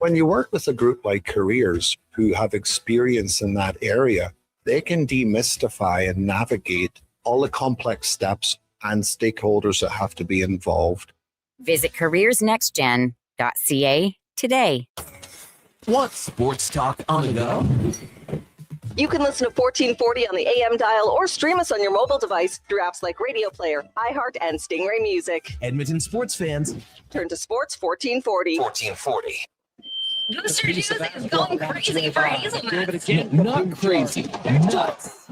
When you work with a group like Careers who have experience in that area, they can demystify and navigate all the complex steps and stakeholders that have to be involved. Visit careersnextgen.ca today. Want sports talk on the go? You can listen to 1440 on the AM dial or stream us on your mobile device through apps like Radio Player, iHeart, and Stingray Music. Edmonton sports fans, turn to Sports 1440. 1440. Booster Juice is going crazy for hazelnuts. Not crazy. Nuts.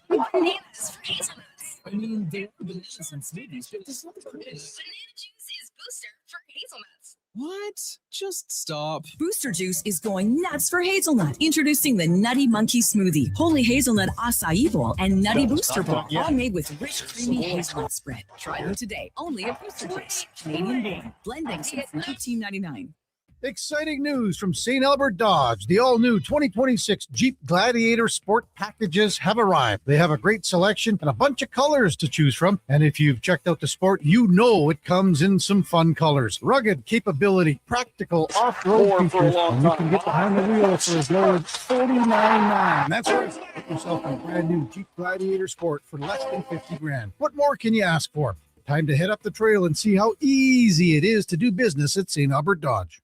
Bananas for hazelnuts. I mean, they're delicious and sweeties, but this is Banana Juice is Booster for hazelnuts. What? Just stop. Booster Juice is going nuts for hazelnut. Introducing the Nutty Monkey Smoothie, Holy Hazelnut Acai Bowl, and Nutty Booster Bowl, all made with rich, creamy hazelnut spread. Try them today, only at Booster Juice. Canadian made, blending since 1999. Exciting news from St. Albert Dodge. The all-new 2026 Jeep Gladiator Sport packages have arrived. They have a great selection and a bunch of colors to choose from. And if you've checked out the Sport, you know it comes in some fun colors. Rugged capability, practical off-road features, and you can get behind the wheel for as low as $49,900. That's right. Get yourself a brand new Jeep Gladiator Sport for less than $50,000. What more can you ask for? Time to head up the trail and see how easy it is to do business at St. Albert Dodge.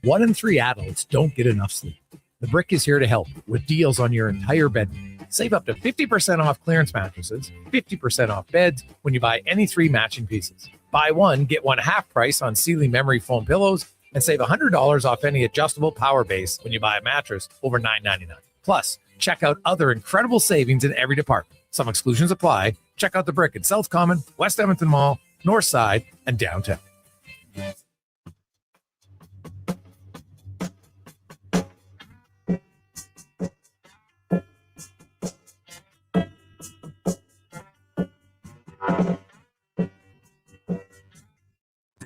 1 in 3 adults don't get enough sleep. The Brick is here to help with deals on your entire bed. Save up to 50% off clearance mattresses, 50% off beds when you buy any 3 matching pieces. Buy one, get one half price on Sealy memory foam pillows, and save $100 off any adjustable power base when you buy a mattress over $9.99. Plus, check out other incredible savings in every department. Some exclusions apply. Check out the Brick at South Common, West Edmonton Mall, North Side, and downtown.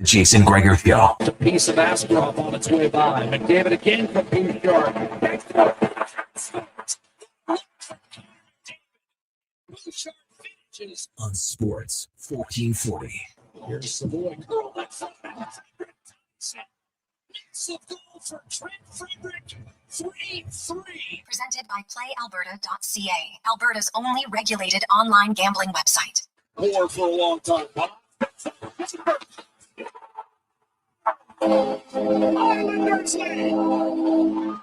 Jason Gregor Show. A piece of Askarov on its way by. McDavid again from Pete Sharp. On Sports 1440. Here's Savoy. Of goal for Trent Frederick. 3-3. Presented by PlayAlberta.ca, Alberta's only regulated online gambling website. More for a long time. Islanders lead.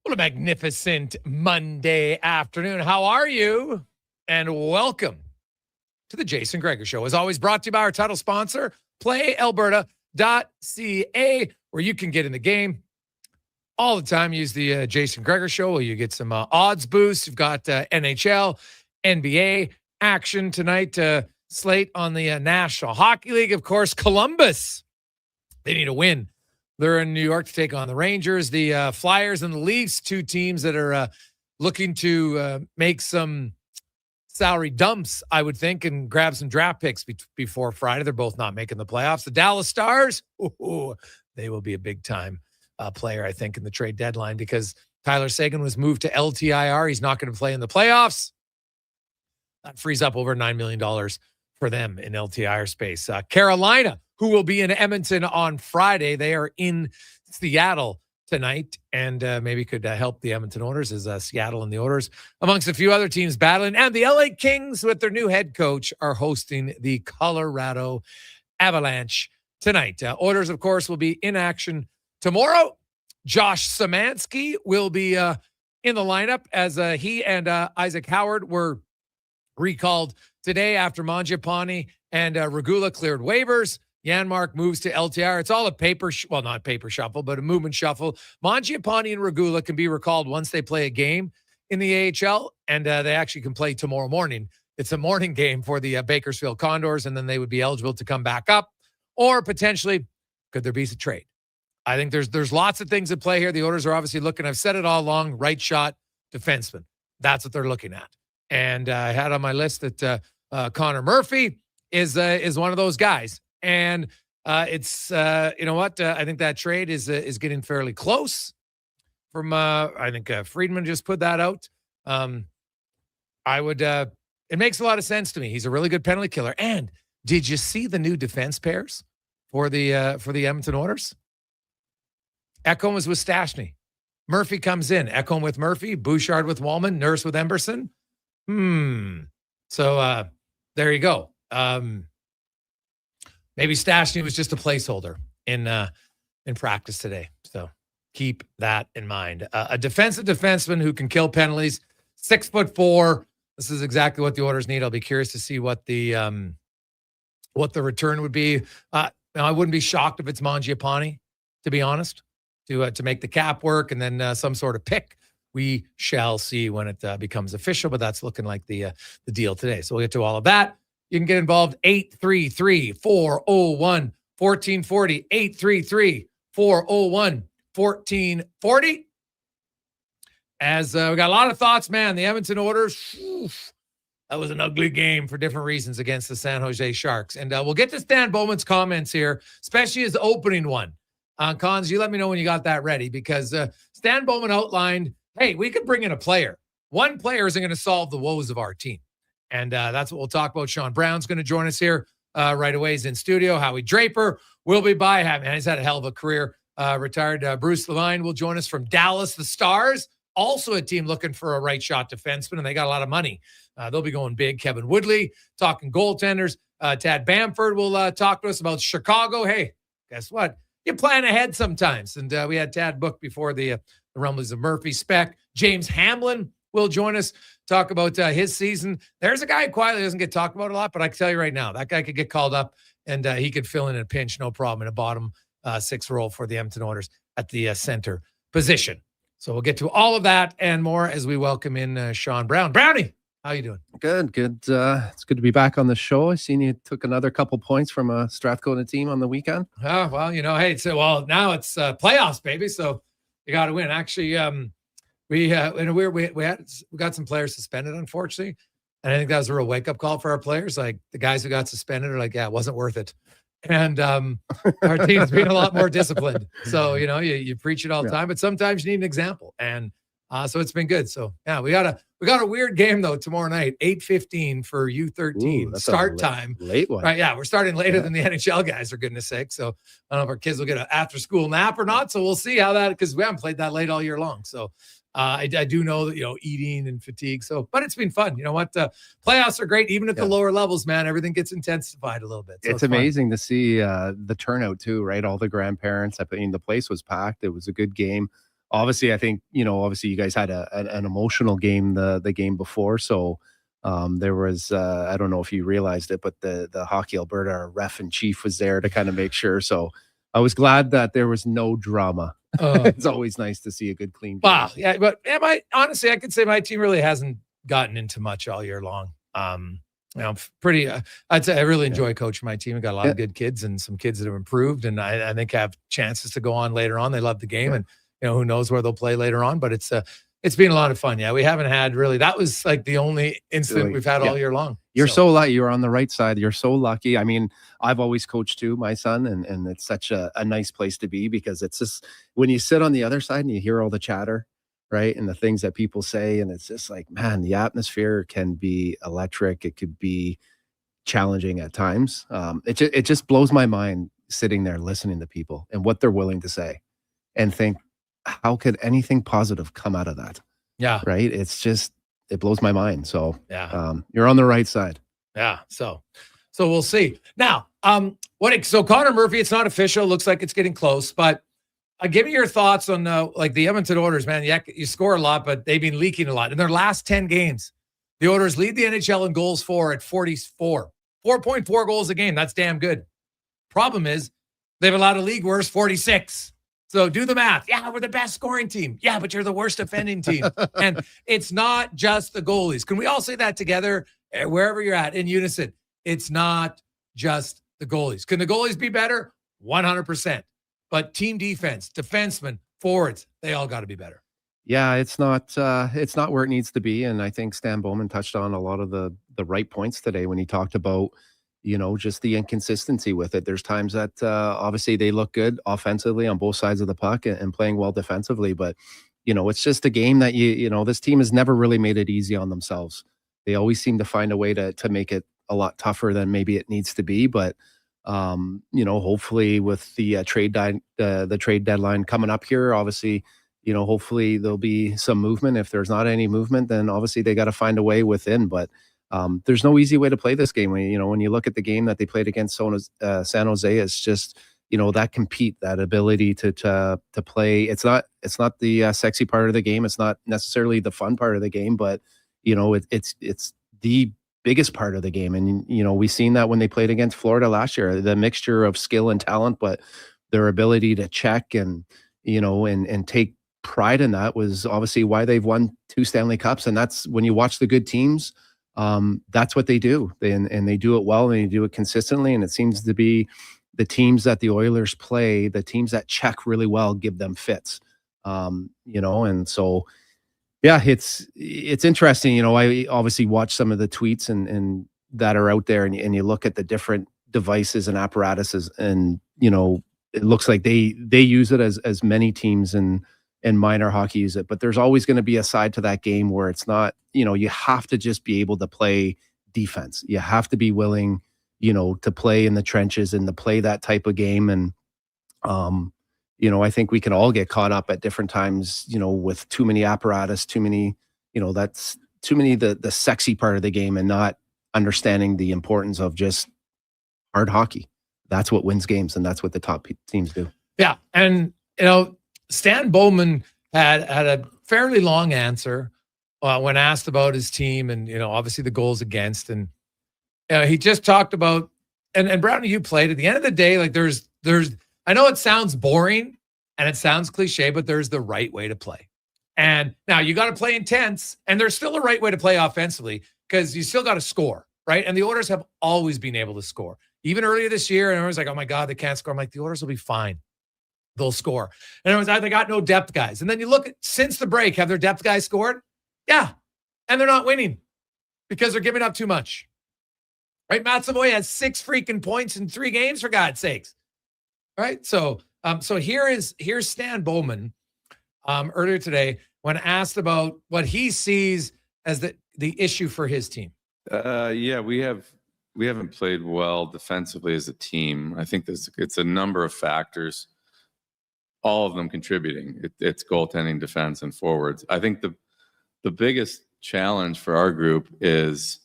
What a magnificent Monday afternoon. How are you? And welcome to the Jason Gregor Show. As always, brought to you by our title sponsor, PlayAlberta.ca, where you can get in the game all the time. Use the Jason Gregor Show where you get some odds boosts. You've got NHL, NBA action tonight. Slate on the National Hockey League. Of course, Columbus. They need a win. They're in New York to take on the Rangers. The Flyers and the Leafs, 2 teams that are looking to make some salary dumps, I would think, and grab some draft picks before Friday. They're both not making the playoffs. The Dallas Stars, they will be a big-time player, I think, in the trade deadline because Tyler Seguin was moved to LTIR. He's not going to play in the playoffs. That frees up over $9 million for them in LTIR space. Carolina, who will be in Edmonton on Friday. They are in Seattle tonight and maybe could help the Edmonton Oilers as Seattle and the Oilers, amongst a few other teams battling. And the LA Kings, with their new head coach, are hosting the Colorado Avalanche tonight. Oilers, of course, will be in action tomorrow. Josh Szymanski will be in the lineup as he and Isaac Howard were recalled today after Mangiapane and Regula cleared waivers. Janmark moves to LTR. It's all a not paper shuffle, but a movement shuffle. Mangiapane and Regula can be recalled once they play a game in the AHL, and they actually can play tomorrow morning. It's a morning game for the Bakersfield Condors, and then they would be eligible to come back up, or potentially could there be a trade? I think there's lots of things at play here. The Oilers are obviously looking. I've said it all along. Right shot defenseman. That's what they're looking at. And I had on my list that Connor Murphy is one of those guys. And it's, you know what? I think that trade is getting fairly close from, I think Friedman just put that out. It makes a lot of sense to me. He's a really good penalty killer. And did you see the new defense pairs for the Edmonton Oilers? Ekholm is with Stastny. Murphy comes in. Ekholm with Murphy. Bouchard with Wallman. Nurse with Emberson. So there you go. Maybe Stastny was just a placeholder in practice today. So keep that in mind. A defensive defenseman who can kill penalties. 6'4". This is exactly what the Oilers need. I'll be curious to see what the return would be. I wouldn't be shocked if it's Mangiapane, to be honest, to make the cap work, and then some sort of pick. We shall see when it becomes official, but that's looking like the deal today. So we'll get to all of that. You can get involved 833-401-1440, 833-401-1440. As we got a lot of thoughts, man. The Edmonton Oilers, that was an ugly game for different reasons against the San Jose Sharks. And we'll get to Stan Bowman's comments here, especially his opening one. Cons, you let me know when you got that ready, because Stan Bowman outlined, hey, we could bring in a player. One player isn't going to solve the woes of our team. And that's what we'll talk about. Sean Brown's going to join us here right away. He's in studio. Howie Draper will be by. He's had a hell of a career. Retired Bruce Levine will join us from Dallas, the Stars. Also a team looking for a right shot defenseman, and they got a lot of money. They'll be going big. Kevin Woodley talking goaltenders. Tad Bamford will talk to us about Chicago. Hey, guess what? You plan ahead sometimes. And we had Tad booked before the rumblings of Murphy spec. James Hamlin will join us, talk about his season. There's a guy who quietly doesn't get talked about a lot, but I can tell you right now, that guy could get called up, and he could fill in a pinch, no problem, in a bottom six role for the Edmonton Oilers at the center position. So we'll get to all of that and more as we welcome in Sean Brown. Brownie, how you doing? Good. It's good to be back on the show. I seen you took another couple points from a Strathcona team on the weekend. Oh, well, hey, now it's playoffs, baby. So you got to win. Actually, we got some players suspended, unfortunately. And I think that was a real wake-up call for our players. Like, the guys who got suspended are like, yeah, it wasn't worth it. And our team's being a lot more disciplined. So, you preach it all the time, but sometimes you need an example. And so it's been good. So, yeah, we got a weird game, though, tomorrow night, 8:15 for U13 start time. Late one. Right, yeah, we're starting later than the NHL guys, for goodness sake. So I don't know if our kids will get an after-school nap or not. So we'll see how that, because we haven't played that late all year long. So I do know that, eating and fatigue. So, but it's been fun. You know what? Playoffs are great. Even at the lower levels, man, everything gets intensified a little bit. So it's amazing to see the turnout too, right? All the grandparents. I mean, the place was packed. It was a good game. Obviously, I think, obviously you guys had an emotional game the game before. So there was, I don't know if you realized it, but the Hockey Alberta ref and chief was there to kind of make sure. So I was glad that there was no drama. It's always nice to see a good, clean game. Wow. Yeah. But honestly, I could say my team really hasn't gotten into much all year long. Pretty, I'd say I really enjoy coaching my team. I got a lot of good kids and some kids that have improved, and I think have chances to go on later on. They love the game, and who knows where they'll play later on, but it's been a lot of fun. Yeah. We haven't had really, that was like the only incident we've had all year long. You're so lucky. You're on the right side. You're so lucky. I mean, I've always coached too, my son, and it's such a nice place to be, because it's just, when you sit on the other side and you hear all the chatter, right, and the things that people say, and it's just like, man, the atmosphere can be electric. It could be challenging at times. It just blows my mind sitting there listening to people and what they're willing to say, and think, how could anything positive come out of that? Yeah. Right. It's just, it blows my mind. So you're on the right side. Yeah. So we'll see. Now, so Connor Murphy, it's not official. Looks like it's getting close, but give me your thoughts on like the Edmonton Oilers, man. You score a lot, but they've been leaking a lot. In their last 10 games, the Oilers lead the NHL in goals for at 44, 4.4 goals a game. That's damn good. Problem is they've allowed a league worst 46. So do the math. Yeah, we're the best scoring team. Yeah, but you're the worst defending team. And it's not just the goalies. Can we all say that together, wherever you're at, in unison? It's not just the goalies. Can the goalies be better? 100%. But team defense, defensemen, forwards, they all got to be better. Yeah, it's not where it needs to be. And I think Stan Bowman touched on a lot of the right points today when he talked about, just the inconsistency with it. There's times that obviously they look good offensively on both sides of the puck and playing well defensively, but it's just a game that this team has never really made it easy on themselves. They always seem to find a way to make it a lot tougher than maybe it needs to be. But hopefully with the trade deadline coming up here, obviously, hopefully there'll be some movement. If there's not any movement, then obviously they got to find a way within. But there's no easy way to play this game. When you look at the game that they played against San Jose, it's just that ability to play. It's not the sexy part of the game. It's not necessarily the fun part of the game, but it's the biggest part of the game. And we've seen that when they played against Florida last year, the mixture of skill and talent, but their ability to check and take pride in that was obviously why they've won 2 Stanley Cups. And that's when you watch the good teams, that's what they do. And they do it well, and they do it consistently. And it seems to be the teams that the Oilers play, the teams that check really well, give them fits. And so, yeah, it's interesting. I obviously watch some of the tweets and that are out there, and you look at the different devices and apparatuses, and it looks like they use it as many teams in minor hockey use it. But there's always going to be a side to that game where it's not. You have to just be able to play defense. You have to be willing, to play in the trenches and to play that type of game. And I think we can all get caught up at different times, with too many apparatus, too many, that's too many the sexy part of the game, and not understanding the importance of just hard hockey. That's what wins games, and that's what the top teams do. Yeah. And, Stan Bowman had a fairly long answer when asked about his team and, obviously the goals against. And he just talked about, and Brownie, you played. At the end of the day, like there's I know it sounds boring and it sounds cliche, but there's the right way to play. And now you got to play intense, and there's still a right way to play offensively, because you still got to score, right? And the Oilers have always been able to score. Even earlier this year, and I was like, oh my God, they can't score. I'm like, the Oilers will be fine. They'll score. And it was like, they got no depth guys. And then you look at, since the break, have their depth guys scored? Yeah. And they're not winning because they're giving up too much. Right? Matt Savoy has 6 freaking points in 3 games, for God's sakes. Right? So here's Stan Bowman earlier today when asked about what he sees as the issue for his team. Yeah, we haven't played well defensively as a team. I think it's a number of factors, all of them contributing. It's goaltending, defense, and forwards. I think the biggest challenge for our group is,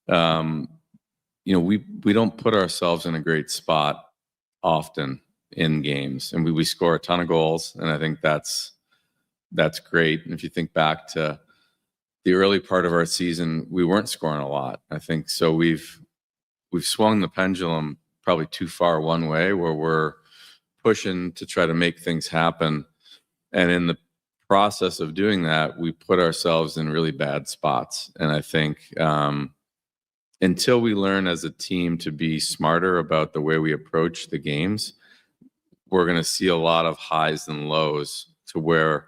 we don't put ourselves in a great spot often in games, and we score a ton of goals, and I think that's great. And if you think back to the early part of our season, we weren't scoring a lot. I think so. We've swung the pendulum probably too far one way, where we're pushing to try to make things happen, and in the process of doing that, we put ourselves in really bad spots. And I think until we learn as a team to be smarter about the way we approach the games, we're going to see a lot of highs and lows, to where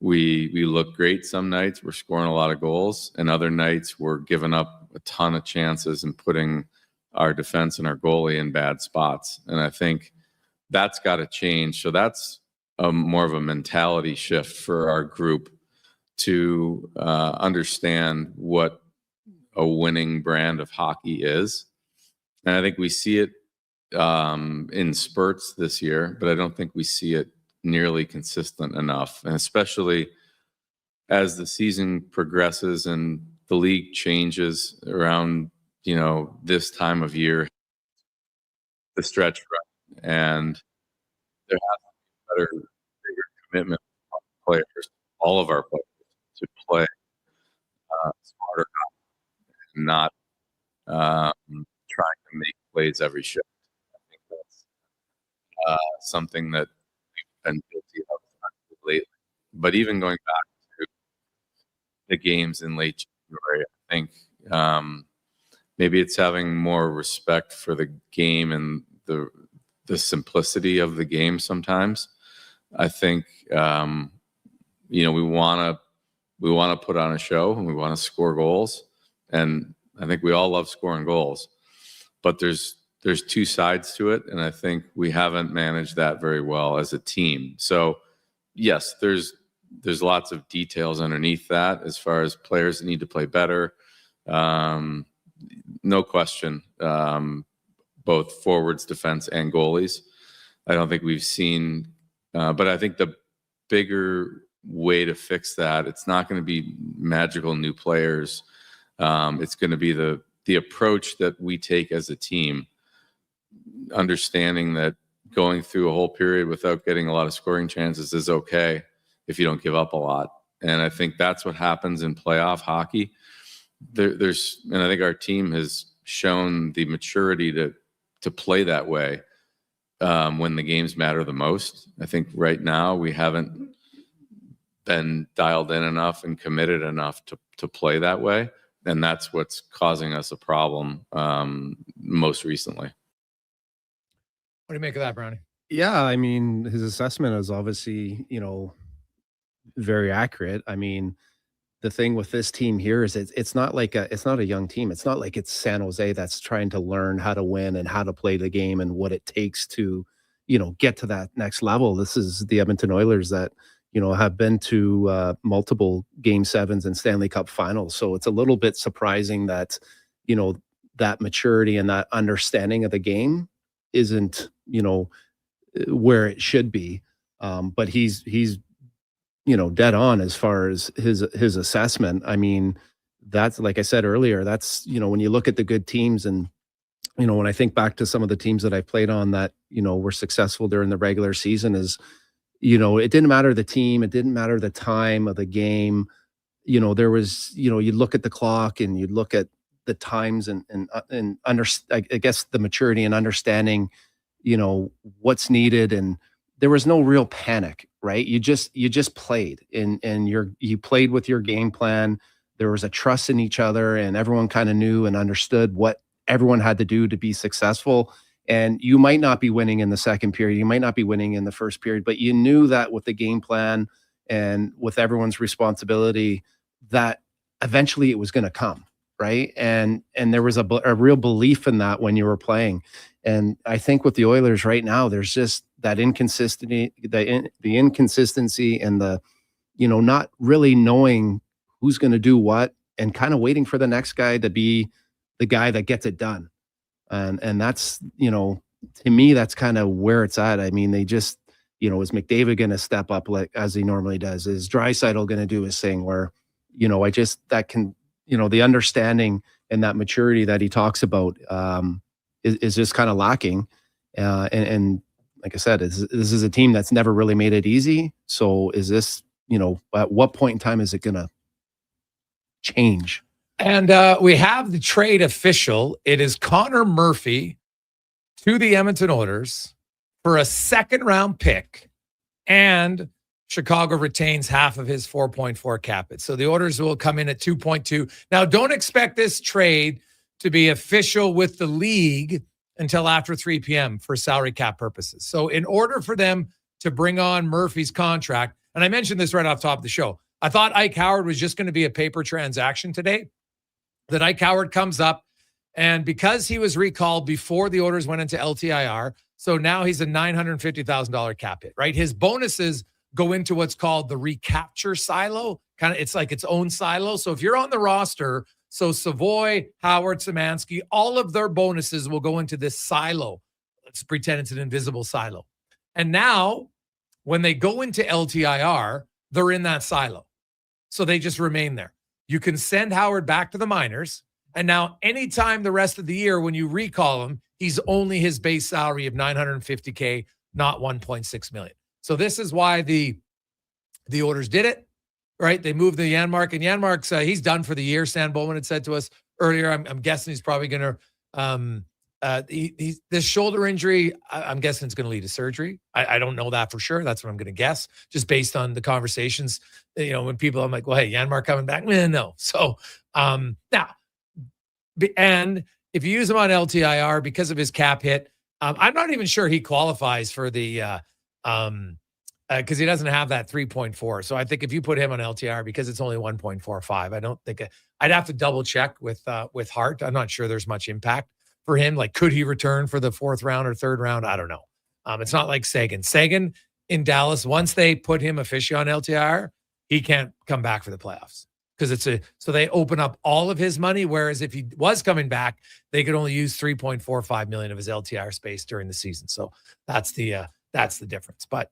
we look great some nights, we're scoring a lot of goals, and other nights we're giving up a ton of chances and putting our defense and our goalie in bad spots. And I think that's got to change. So that's more of a mentality shift for our group to understand what a winning brand of hockey is. And I think we see it in spurts this year, but I don't think we see it nearly consistent enough. And especially as the season progresses and the league changes around, this time of year, the stretch run, and there has to be better, bigger commitment from players, all of our players, to play smarter, not trying to make plays every shift. I think that's something that we've been guilty of lately. But even going back to the games in late January, I think maybe it's having more respect for the game and the simplicity of the game sometimes. I think we want to put on a show, and we want to score goals, and I think we all love scoring goals, but there's 2 sides to it, and I think we haven't managed that very well as a team. So yes, there's there's lots of details underneath that as far as players that need to play better. No question, both forwards, defense, and goalies. I don't think we've seen, but I think the bigger way to fix that, it's not going to be magical new players. It's going to be the approach that we take as a team, understanding that going through a whole period without getting a lot of scoring chances is okay if you don't give up a lot. And I think that's what happens in playoff hockey. And I think our team has shown the maturity to play that way when the games matter the most. I think right now we haven't been dialed in enough and committed enough to play that way. And that's what's causing us a problem most recently. What do you make of that, Brownie? Yeah, I mean, his assessment is obviously, very accurate. I mean, the thing with this team here is it's not a young team. It's not like it's San Jose that's trying to learn how to win and how to play the game and what it takes to, get to that next level. This is the Edmonton Oilers that, have been to multiple Game 7s and Stanley Cup finals. So it's a little bit surprising that, that maturity and that understanding of the game isn't, where it should be. But he's dead on as far as his assessment. I mean, that's, like I said earlier, that's, when you look at the good teams and, when I think back to some of the teams that I played on that, were successful during the regular season is, it didn't matter the team. It didn't matter the time of the game. There was, you look at the clock and you look at the times and I guess the maturity and understanding, what's needed. And there was no real panic, right? You just played and you played with your game plan. There was a trust in each other and everyone kind of knew and understood what everyone had to do to be successful. And you might not be winning in the second period. You might not be winning in the first period, but you knew that with the game plan and with everyone's responsibility that eventually it was going to come. Right. And there was a real belief in that when you were playing. And I think with the Oilers right now, there's just that inconsistency, the inconsistency and the, not really knowing who's going to do what and kind of waiting for the next guy to be the guy that gets it done. And that's, to me, that's kind of where it's at. I mean, they just, is McDavid going to step up like as he normally does? Is Draisaitl going to do his thing where, the understanding and that maturity that he talks about is just kind of lacking. And like I said, this is a team that's never really made it easy. So is this, at what point in time is it going to change? And we have the trade official. It is Connor Murphy to the Edmonton Oilers for a second-round pick, and Chicago retains half of his 4.4 cap hit. So the Oilers will come in at 2.2. Now, don't expect this trade to be official with the league until after 3 p.m. for salary cap purposes. So in order for them to bring on Murphy's contract, and I mentioned this right off top of the show, I thought Ike Howard was just going to be a paper transaction today. That Ike Howard comes up, and because he was recalled before the Oilers went into LTIR, so now he's a $950,000 cap hit, right? His bonuses go into what's called the recapture silo. It's like its own silo. So if you're on the roster, so Savoy, Howard, Szymanski, all of their bonuses will go into this silo. Let's pretend it's an invisible silo. And now, when they go into LTIR, they're in that silo. So they just remain there. You can send Howard back to the minors. And now anytime the rest of the year, when you recall him, he's only his base salary of $950K, not $1.6 million. So this is why the Oilers did it, right? They moved the Janmark, and Janmark's he's done for the year. Stan Bowman had said to us earlier, I'm guessing he's probably going to, this shoulder injury, I'm guessing it's going to lead to surgery. I don't know that for sure. That's what I'm going to guess, just based on the conversations. When people, I'm like, well, hey, Janmark coming back? No. So now, and if you use him on LTIR because of his cap hit, I'm not even sure he qualifies for the because he doesn't have that 3.4. So I think if you put him on LTIR because it's only 1.45, I don't think I'd have to double check with Hart. I'm not sure there's much impact for him. Like, could he return for the 4th round or 3rd round? I don't know. It's not like Sagan. Sagan in Dallas, once they put him officially on LTIR, he can't come back for the playoffs because so they open up all of his money. Whereas if he was coming back, they could only use $3.45 million of his LTIR space during the season. So that's the difference. But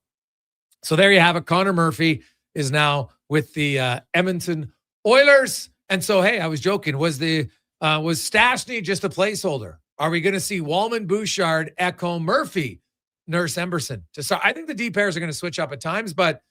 so there you have it. Connor Murphy is now with the Edmonton Oilers. And so, hey, I was joking. Was Stastny just a placeholder? Are we going to see Wallman, Bouchard, Ekholm, Murphy, Nurse, Emberson? I think the D pairs are going to switch up at times, but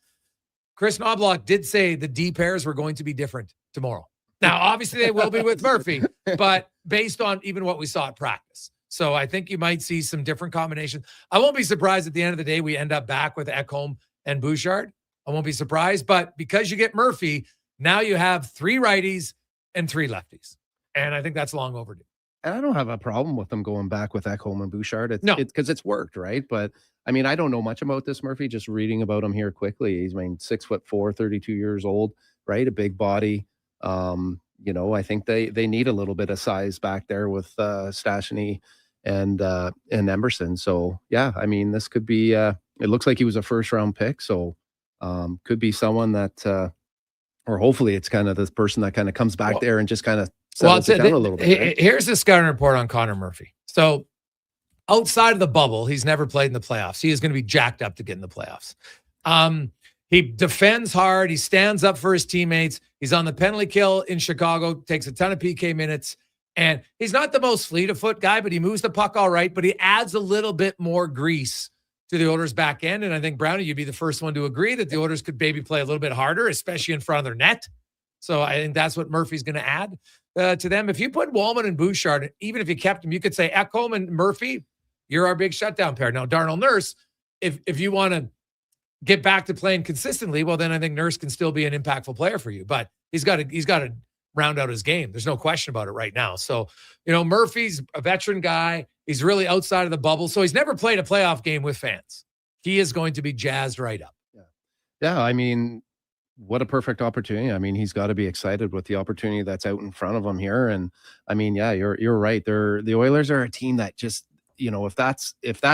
Chris Knobloch did say the D pairs were going to be different tomorrow. Now, obviously, they will be with Murphy, but based on even what we saw at practice. So I think you might see some different combinations. I won't be surprised at the end of the day we end up back with Ekholm and Bouchard. I won't be surprised, but because you get Murphy, now you have 3 righties and 3 lefties. And I think that's long overdue. And I don't have a problem with them going back with Ekholm and Bouchard. Because it's worked, right? But I mean, I don't know much about this Murphy, just reading about him here quickly. He's 6'4", 32 years old, right? A big body. I think they need a little bit of size back there with Stastny and Emberson. So yeah, I mean, this could be it looks like he was a first round pick. So could be someone that or hopefully it's kind of this person that kind of comes back there and just kind of settles it down a little bit. Right? Here's the scouting report on Connor Murphy. So outside of the bubble, he's never played in the playoffs. He is going to be jacked up to get in the playoffs. He defends hard. He stands up for his teammates. He's on the penalty kill in Chicago, takes a ton of PK minutes. And he's not the most fleet of foot guy, but he moves the puck all right. But he adds a little bit more grease to the Oilers back end. And I think, Brownie, you'd be the first one to agree that the Oilers could maybe play a little bit harder, especially in front of their net. So I think that's what Murphy's going to add to them. If you put Wallman and Bouchard, even if you kept them, you could say Ekholm and Murphy, you're our big shutdown pair. Now, Darnell Nurse, if you want to get back to playing consistently, well, then I think Nurse can still be an impactful player for you. But he's got to round out his game. There's no question about it right now. So, Murphy's a veteran guy. He's really outside of the bubble. So he's never played a playoff game with fans. He is going to be jazzed right up. Yeah. I mean, what a perfect opportunity. I mean, he's got to be excited with the opportunity that's out in front of him here. And I mean, yeah, you're right. The Oilers are a team that just, if that's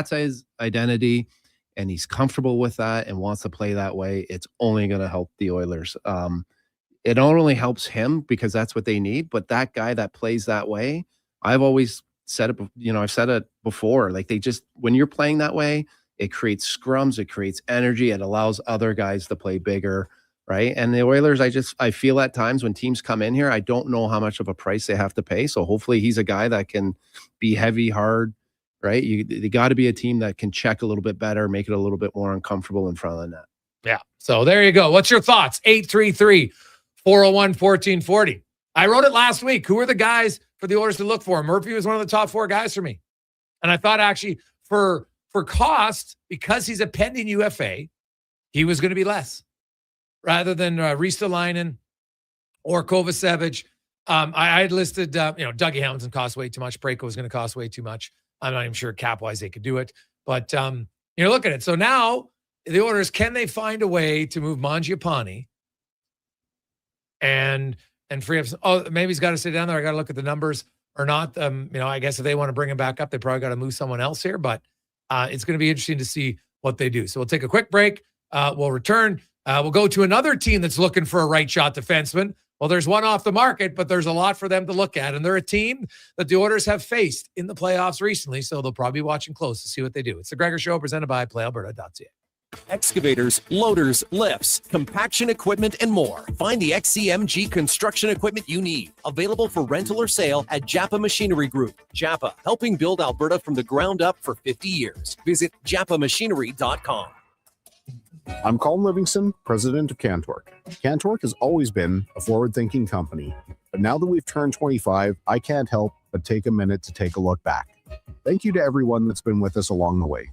his identity and he's comfortable with that and wants to play that way, it's only going to help the Oilers. It not only helps him because that's what they need, but that guy that plays that way, I've always said it, I've said it before, like when you're playing that way, it creates scrums, it creates energy, it allows other guys to play bigger, right? And the Oilers, I feel at times when teams come in here, I don't know how much of a price they have to pay. So hopefully he's a guy that can be heavy, hard, right? You got to be a team that can check a little bit better, make it a little bit more uncomfortable in front of the net. Yeah. So there you go. What's your thoughts? 833-401-1440. I wrote it last week. Who are the guys for the Oilers to look for? Murphy was one of the top 4 guys for me. And I thought actually for cost, because he's a pending UFA, he was going to be less rather than Ristolainen or Kovacevic. I had listed, Dougie Hamilton cost way too much. Parayko was going to cost way too much. I'm not even sure cap-wise they could do it. But, look at it. So now the Oilers, can they find a way to move Mangiapane and free up? Maybe he's got to sit down there. I got to look at the numbers or not. I guess if they want to bring him back up, they probably got to move someone else here. But it's going to be interesting to see what they do. So we'll take a quick break. We'll return. We'll go to another team that's looking for a right shot defenseman. Well, there's one off the market, but there's a lot for them to look at. And they're a team that the Oilers have faced in the playoffs recently, so they'll probably be watching close to see what they do. It's the Gregor Show presented by PlayAlberta.ca. Excavators, loaders, lifts, compaction equipment, and more. Find the XCMG construction equipment you need. Available for rental or sale at Japa Machinery Group. Japa, helping build Alberta from the ground up for 50 years. Visit japamachinery.com. I'm Colin Livingston, president of Cantork. Cantork has always been a forward-thinking company, but now that we've turned 25, I can't help but take a minute to take a look back. Thank you to everyone that's been with us along the way.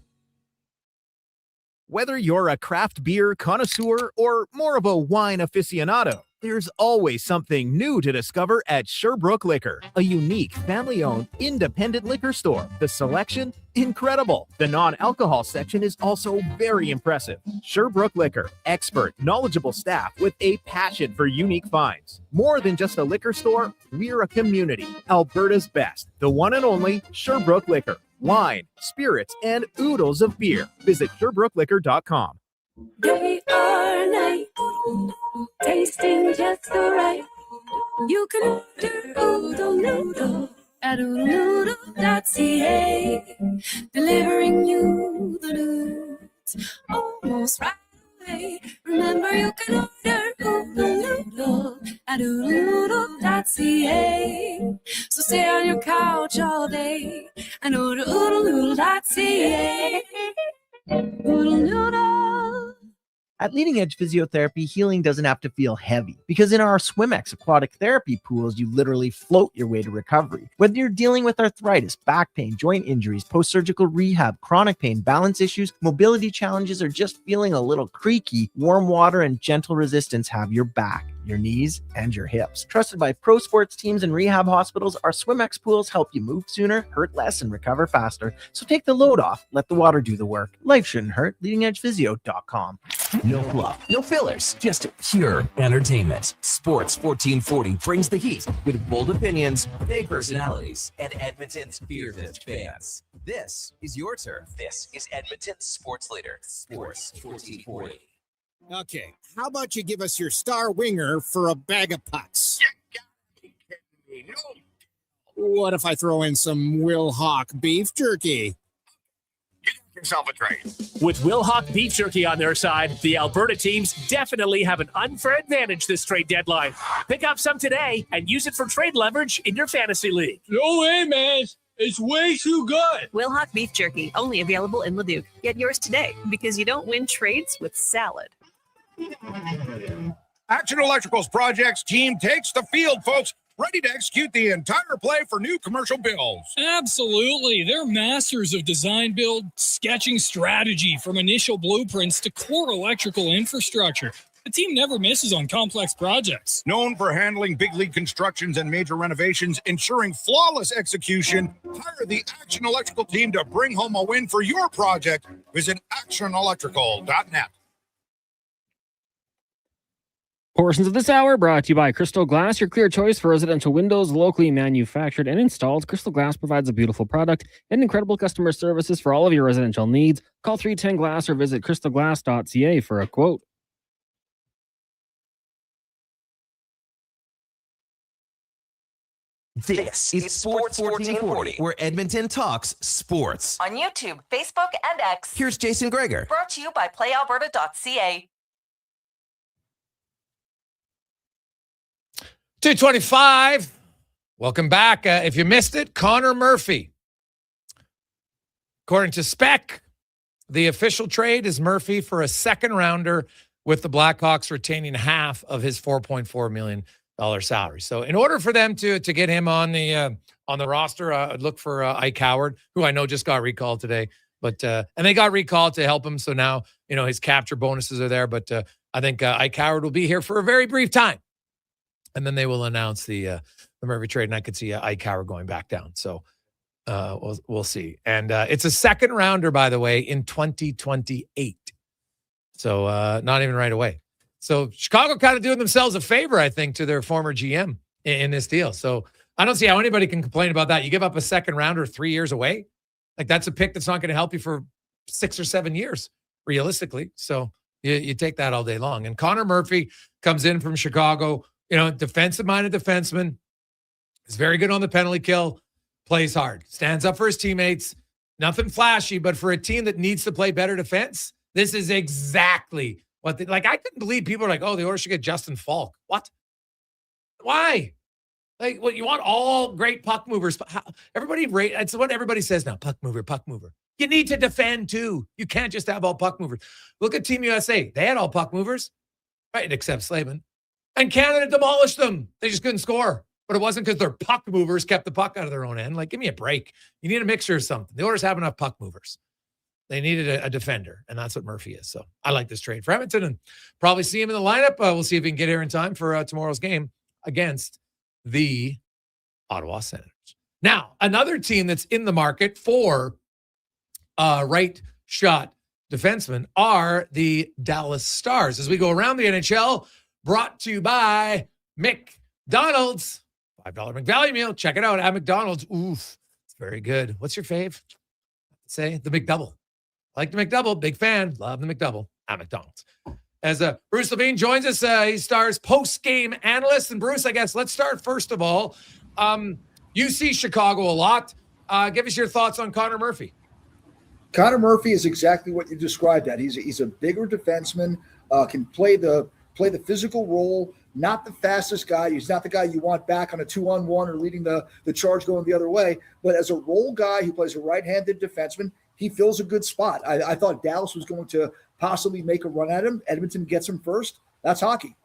Whether you're a craft beer connoisseur or more of a wine aficionado, there's always something new to discover at Sherbrooke Liquor, a unique family-owned independent liquor store. The selection, incredible. The non-alcohol section is also very impressive. Sherbrooke Liquor, expert, knowledgeable staff with a passion for unique finds. More than just a liquor store, we're a community. Alberta's best, the one and only Sherbrooke Liquor. Wine, spirits, and oodles of beer. Visit SherbrookeLiquor.com. Day or night. tasting just so right. You can order Oodle Noodle at oodlenoodle.ca, delivering you the news almost right away. Remember, you can order Oodle Noodle at oodlenoodle.ca. So stay on your couch all day and order oodlenoodle.ca. Oodle Noodle. At Leading Edge Physiotherapy, healing doesn't have to feel heavy, because in our SwimX aquatic therapy pools, you literally float your way to recovery. Whether you're dealing with arthritis, back pain, joint injuries, post-surgical rehab, chronic pain, balance issues, mobility challenges, or just feeling a little creaky, warm water and gentle resistance have your back, your knees, and your hips. Trusted by pro sports teams and rehab hospitals, our SwimX pools help you move sooner, hurt less, and recover faster. So take the load off. Let the water do the work. Life shouldn't hurt. LeadingEdgePhysio.com. No fluff, no fillers, just pure entertainment. Sports 1440 brings the heat with bold opinions, big personalities, and Edmonton's fiercest fans. This is your turf. This is Edmonton's sports leader, Sports 1440. Okay, how about you give us your star winger for a bag of pucks? What if I throw in some Will Hawk beef jerky? Yourself a trade. With Will Hawk Beef Jerky on their side, the Alberta teams definitely have an unfair advantage this trade deadline. Pick up some today and use it for trade leverage in your fantasy league. No way, man. It's way too good. Will Hawk Beef Jerky, only available in Leduc. Get yours today, because you don't win trades with salad. Action Electrical's projects team takes the field, folks. Ready to execute the entire play for new commercial builds. Absolutely. They're masters of design build, sketching strategy from initial blueprints to core electrical infrastructure. The team never misses on complex projects. Known for handling big league constructions and major renovations, ensuring flawless execution, hire the Action Electrical team to bring home a win for your project. Visit actionelectrical.net. Portions of this hour brought to you by Crystal Glass, your clear choice for residential windows, locally manufactured and installed. Crystal Glass provides a beautiful product and incredible customer services for all of your residential needs. Call 310 Glass or visit crystalglass.ca for a quote. This is Sports 1440, where Edmonton talks sports. On YouTube, Facebook, and X. Here's Jason Gregor. Brought to you by playalberta.ca. 225. Welcome back. If you missed it, Connor Murphy. According to Spec, the official trade is Murphy for a second rounder, with the Blackhawks retaining half of his $4.4 million salary. So in order for them to get him on the roster, I'd look for Ike Howard, who I know just got recalled today. But and they got recalled to help him. So now, his capture bonuses are there. But I think Ike Howard will be here for a very brief time. And then they will announce the Murphy trade, and I could see Ike Howard going back down. So we'll see. And it's a second rounder, by the way, in 2028. So not even right away. So Chicago kind of doing themselves a favor, I think, to their former GM in this deal. So I don't see how anybody can complain about that. You give up a second rounder 3 years away. Like, that's a pick that's not going to help you for 6 or 7 years, realistically. So you take that all day long. And Connor Murphy comes in from Chicago. Defensive-minded defenseman. Is very good on the penalty kill. Plays hard. Stands up for his teammates. Nothing flashy, but for a team that needs to play better defense, this is exactly what I couldn't believe people are like, oh, the Oilers should get Justin Falk. What? Why? Like, what, you want all great puck movers? It's what everybody says now. Puck mover, puck mover. You need to defend, too. You can't just have all puck movers. Look at Team USA. They had all puck movers, right, except Slavin. And Canada demolished them. They just couldn't score. But it wasn't because their puck movers kept the puck out of their own end. Like, give me a break. You need a mixture of something. The Oilers have enough puck movers. They needed a defender, and that's what Murphy is. So I like this trade for Edmonton, and probably see him in the lineup. We'll see if he can get here in time for tomorrow's game against the Ottawa Senators. Now, another team that's in the market for right shot defensemen are the Dallas Stars. As we go around the NHL, brought to you by McDonald's. $5 McValue meal. Check it out at McDonald's. Oof, it's very good. What's your fave? Say the McDouble. Like the McDouble. Big fan. Love the McDouble at McDonald's. as Bruce Levine joins us. He's Stars post-game analyst. And Bruce, I guess let's start first of all. You see Chicago a lot. Give us your thoughts on Connor Murphy. Connor Murphy is exactly what you described. That he's a bigger defenseman, can play the physical role. Not the fastest guy. He's not the guy you want back on a 2-on-1 or leading the charge going the other way. But as a role guy who plays a right-handed defenseman, he fills a good spot. I thought Dallas was going to possibly make a run at him. Edmonton gets him first. That's hockey.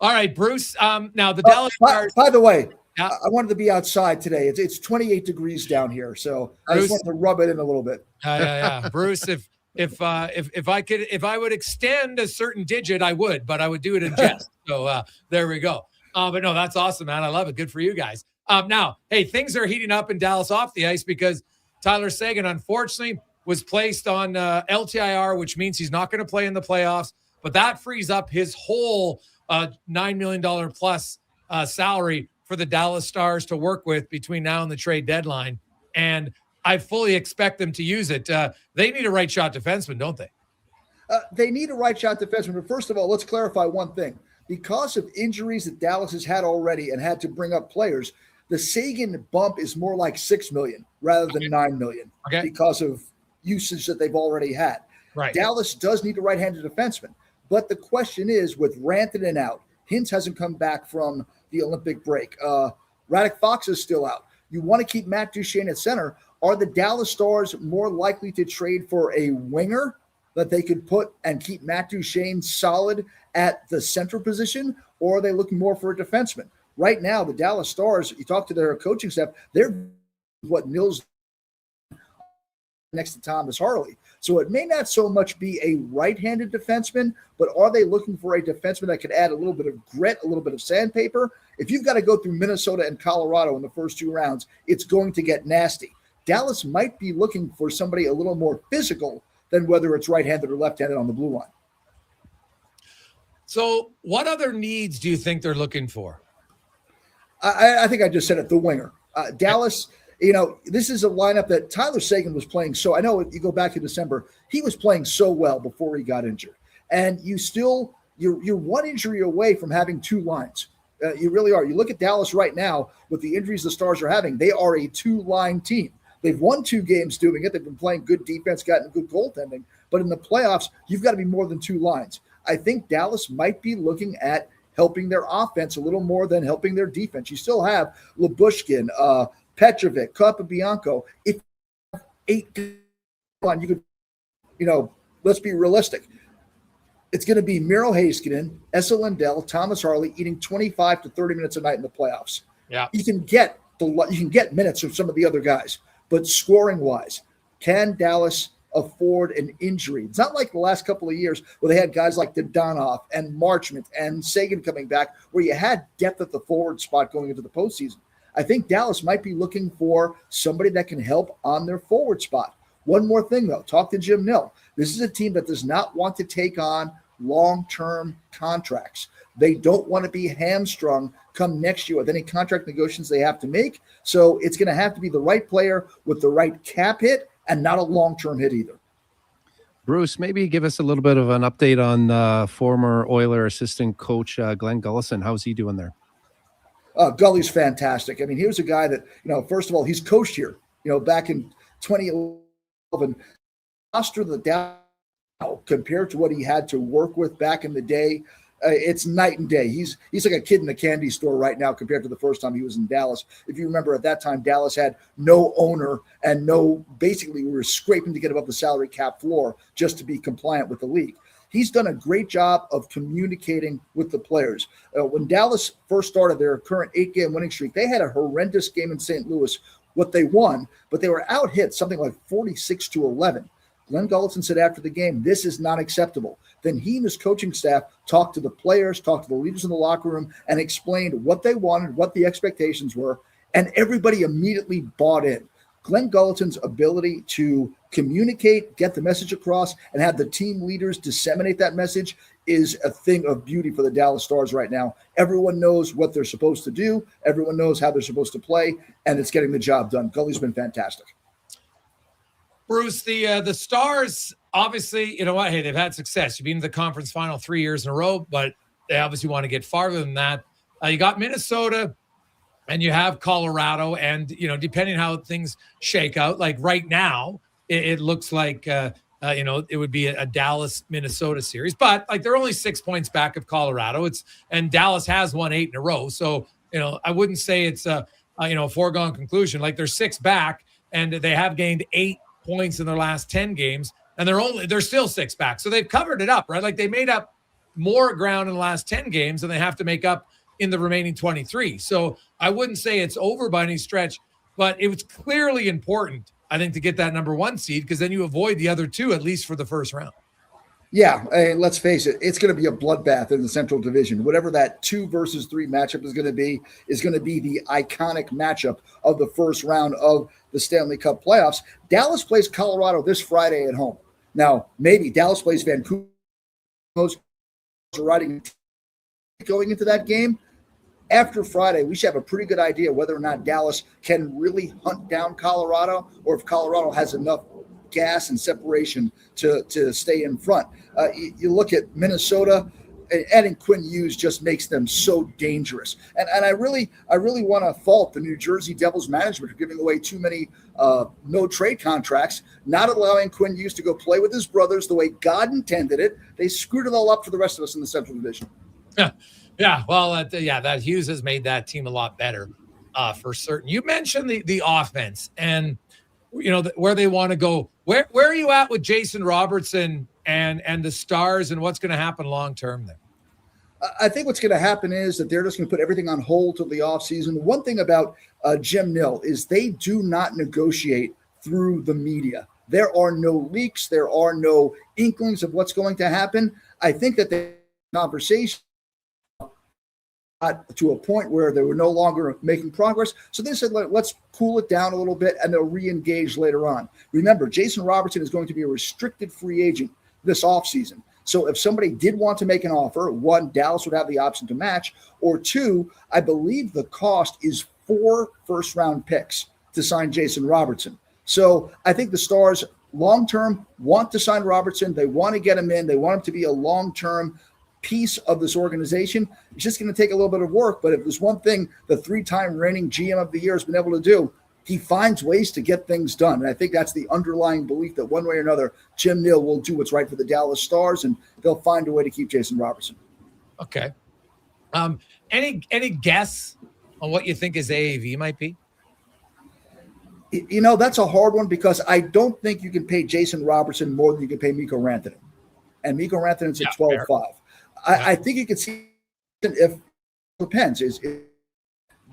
All right, Bruce. Now the Dallas Stars. By the way, I wanted to be outside today. It's 28 degrees down here, so I just wanted to rub it in a little bit. Yeah. Bruce, if I would extend a certain digit, I would, but I would do it in jest. So there we go. But no, that's awesome, man. I love it. Good for you guys. Now, hey, things are heating up in Dallas off the ice because Tyler Seguin, unfortunately, was placed on LTIR, which means he's not going to play in the playoffs. But that frees up his whole $9 million plus salary for the Dallas Stars to work with between now and the trade deadline. And I fully expect them to use it. They need a right shot defenseman, don't they? They need a right shot defenseman. But first of all, let's clarify one thing. Because of injuries that Dallas has had already and had to bring up players, the Seguin bump is more like $6 million rather than $9 million because of usage that they've already had. Right. Dallas does need a right-handed defenseman. But the question is, with Rantanen out, Hintz hasn't come back from the Olympic break. Radek Fox is still out. You want to keep Matt Duchene at center. Are the Dallas Stars more likely to trade for a winger that they could put and keep Matt Duchene solid at the center position, or are they looking more for a defenseman? Right now, the Dallas Stars, you talk to their coaching staff, they're what Nils next to Thomas Harley. So it may not so much be a right-handed defenseman, but are they looking for a defenseman that could add a little bit of grit, a little bit of sandpaper? If you've got to go through Minnesota and Colorado in the first 2 rounds, it's going to get nasty. Dallas might be looking for somebody a little more physical than whether it's right-handed or left-handed on the blue line. So what other needs do you think they're looking for? I think I just said it, the winger. Dallas, this is a lineup that Tyler Seguin was playing. So I know if you go back to December, he was playing so well before he got injured. And you're one injury away from having 2 lines. You really are. You look at Dallas right now with the injuries the Stars are having, they are a 2-line team. They've won 2 games doing it. They've been playing good defense, gotten good goaltending. But in the playoffs, you've got to be more than 2 lines. I think Dallas might be looking at helping their offense a little more than helping their defense. You still have Lyubushkin, Petrovic, Capobianco. If you have 8 on, you could, let's be realistic. It's going to be Miro Heiskanen, Esa Lindell, Thomas Harley eating 25 to 30 minutes a night in the playoffs. Yeah, you can get minutes from some of the other guys, but scoring wise, can Dallas afford an injury? It's not like the last couple of years where they had guys like Dadonov and Marchment and Seguin coming back, where you had depth at the forward spot going into the postseason. I think Dallas might be looking for somebody that can help on their forward spot. One more thing, though. Talk to Jim Nill. This is a team that does not want to take on long-term contracts. They don't want to be hamstrung come next year with any contract negotiations they have to make. So it's going to have to be the right player with the right cap hit and not a long-term hit either. Bruce, maybe give us a little bit of an update on former Oiler assistant coach Glenn Gullison. How's he doing there? Gully's fantastic. I mean, here's a guy that, first of all, he's coached here, back in 2011. Roster the down compared to what he had to work with back in the day. It's night and day. He's like a kid in a candy store right now compared to the first time he was in Dallas. If you remember, at that time, Dallas had no owner and basically we were scraping to get above the salary cap floor just to be compliant with the league. He's done a great job of communicating with the players. When Dallas first started their current 8-game winning streak, they had a horrendous game in St. Louis. What they won, but they were out hit something like 46-11. Glenn Gullison said after the game, this is not acceptable. Then he and his coaching staff talked to the players, talked to the leaders in the locker room, and explained what they wanted, what the expectations were, and everybody immediately bought in. Glenn Gullison's ability to communicate, get the message across, and have the team leaders disseminate that message is a thing of beauty for the Dallas Stars right now. Everyone knows what they're supposed to do. Everyone knows how they're supposed to play, and it's getting the job done. Gully's been fantastic. Bruce, the Stars, obviously, you know what? Hey, they've had success. You've been to the conference final 3 years in a row, but they obviously want to get farther than that. You got Minnesota and you have Colorado, and, you know, depending how things shake out, like right now, it looks like, it would be a Dallas-Minnesota series, but like they're only 6 points back of Colorado. And Dallas has won 8 in a row. So, you know, I wouldn't say it's a foregone conclusion. Like they're 6 back and they have gained 8 points in their last 10 games, and they're still 6 back. So they've covered it up, right? Like they made up more ground in the last 10 games than they have to make up in the remaining 23. So I wouldn't say it's over by any stretch, but it was clearly important, I think, to get that number 1 seed, because then you avoid the other 2, at least for the first round. Yeah, and let's face it, it's going to be a bloodbath in the Central Division. Whatever that 2 versus 3 matchup is going to be the iconic matchup of the first round of the Stanley Cup playoffs. Dallas plays Colorado this Friday at home. Now, maybe Dallas plays Vancouver riding going into that game. After Friday, we should have a pretty good idea whether or not Dallas can really hunt down Colorado, or if Colorado has enough gas and separation to stay in front. You look at Minnesota, adding Quinn Hughes just makes them so dangerous. And I really want to fault the New Jersey Devils management for giving away too many no trade contracts, not allowing Quinn Hughes to go play with his brothers the way God intended it. They screwed it all up for the rest of us in the Central Division. Yeah. Well, that Hughes has made that team a lot better for certain. You mentioned the offense and, you know, where they want to go. Where are you at with Jason Robertson and the Stars, and what's going to happen long term there? I think what's going to happen is that they're just going to put everything on hold till the offseason. One thing about Jim Nill is they do not negotiate through the media. There are no leaks. There are no inklings of what's going to happen. I think that the conversation to a point where they were no longer making progress. So they said, let's cool it down a little bit, and they'll re-engage later on. Remember, Jason Robertson is going to be a restricted free agent this offseason. So if somebody did want to make an offer, 1, Dallas would have the option to match, or 2, I believe the cost is 4 first-round picks to sign Jason Robertson. So I think the Stars long-term want to sign Robertson. They want to get him in. They want him to be a long-term piece of this organization. It's just going to take a little bit of work, but if there's one thing the 3-time reigning GM of the year has been able to do, he finds ways to get things done. And I think that's the underlying belief that one way or another, Jim Nill will do what's right for the Dallas Stars, and they'll find a way to keep Jason Robertson. Okay. Any guess on what you think his AAV might be? You know, that's a hard one, because I don't think you can pay Jason Robertson more than you can pay Mikko Rantanen. And Mikko Rantanen's at 12.5. I think you could see if it depends is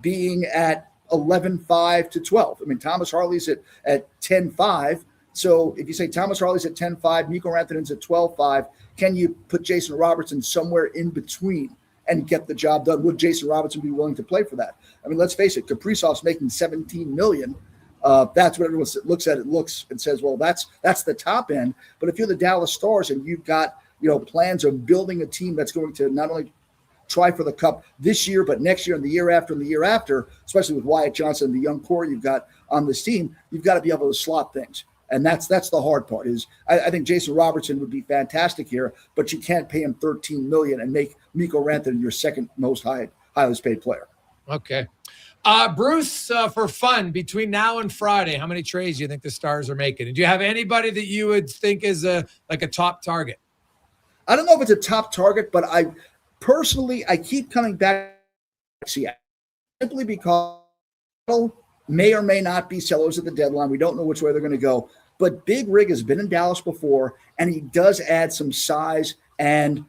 being at 11.5 to 12. I mean, Thomas Harley's at 10.5. So if you say Thomas Harley's at 10.5, Mikko Rantanen's at 12.5, can you put Jason Robertson somewhere in between and get the job done? Would Jason Robertson be willing to play for that? I mean, let's face it, Kaprizov's making $17 million. That's what everyone looks at. It looks and says, well, that's the top end. But if you're the Dallas Stars and you've got plans of building a team that's going to not only try for the cup this year, but next year and the year after and the year after, especially with Wyatt Johnson and the young core you've got on this team, you've got to be able to slot things. And that's the hard part. Is I think Jason Robertson would be fantastic here, but you can't pay him $13 million and make Mikko Rantanen your second most highest paid player. Okay. Bruce, for fun, between now and Friday, how many trades do you think the Stars are making? And do you have anybody that you would think is a top target? I don't know if it's a top target, but I keep coming back to Seattle simply because may or may not be sellers at the deadline. We don't know which way they're going to go. But Big Rig has been in Dallas before, and he does add some size and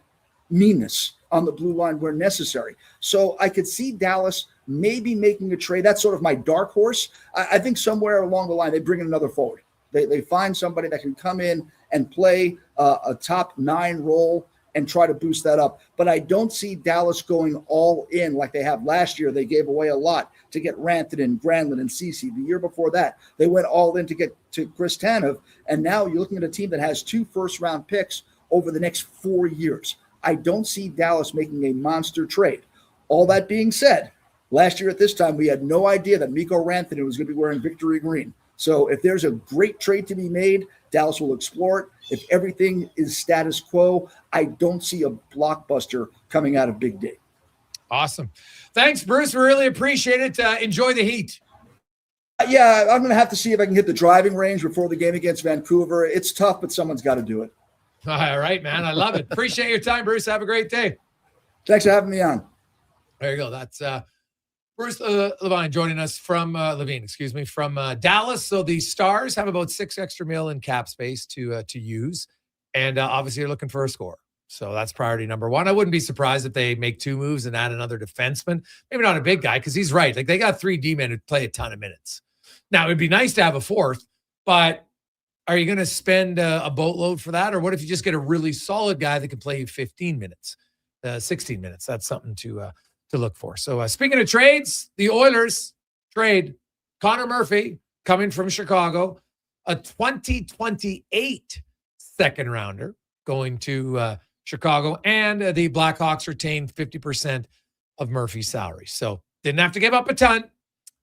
meanness on the blue line where necessary. So I could see Dallas maybe making a trade. That's sort of my dark horse. I think somewhere along the line they bring in another forward. They find somebody that can come in and play a top 9 role and try to boost that up. But I don't see Dallas going all in like they have last year. They gave away a lot to get Rantanen, Granlund, and Ceci. The year before that, they went all in to get to Chris Tanev. And now you're looking at a team that has 2 first-round picks over the next 4 years. I don't see Dallas making a monster trade. All that being said, last year at this time, we had no idea that Mikko Rantanen was going to be wearing victory green. So if there's a great trade to be made, Dallas will explore it. If everything is status quo, I don't see a blockbuster coming out of Big D. Awesome. Thanks, Bruce. We really appreciate it. Enjoy the heat. Yeah, I'm going to have to see if I can hit the driving range before the game against Vancouver. It's tough, but someone's got to do it. All right, man. I love it. Appreciate your time, Bruce. Have a great day. Thanks for having me on. There you go. That's Bruce Levine joining us from from Dallas. So the Stars have about $6 extra mil in cap space to use, and obviously you're looking for a scorer. So that's priority number one. I wouldn't be surprised if they make 2 moves and add another defenseman. Maybe not a big guy, because he's right. Like, they got 3 D-men who play a ton of minutes. Now, it'd be nice to have a 4th, but are you going to spend a boatload for that? Or what if you just get a really solid guy that can play 15 minutes, 16 minutes? That's something to look for. So speaking of trades, the Oilers trade Connor Murphy coming from Chicago, a 2028 second rounder going to Chicago, and the Blackhawks retained 50% of Murphy's salary. So didn't have to give up a ton.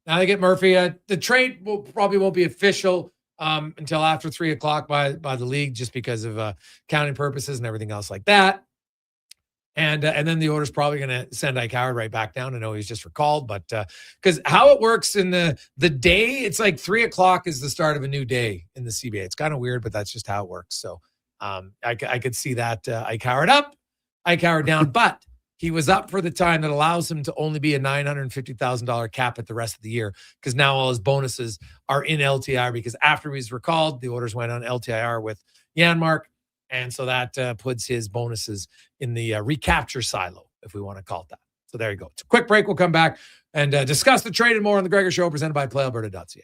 Now they get Murphy. The trade probably won't be official until after 3 o'clock by the league, just because of counting purposes and everything else like that. And then the Oilers probably going to send Ike Howard right back down. I know he's just recalled, but because how it works in the day, it's like 3 o'clock is the start of a new day in the CBA. It's kind of weird, but that's just how it works. So I could see that Ike Howard up, Ike Howard down, but he was up for the time that allows him to only be a $950,000 cap at the rest of the year, because now all his bonuses are in LTIR, because after he's recalled, the Oilers went on LTIR with Janmark. And so that puts his bonuses in the recapture silo, if we want to call it that. So there you go. It's a quick break. We'll come back and discuss the trade and more on the Gregor Show, presented by PlayAlberta.ca.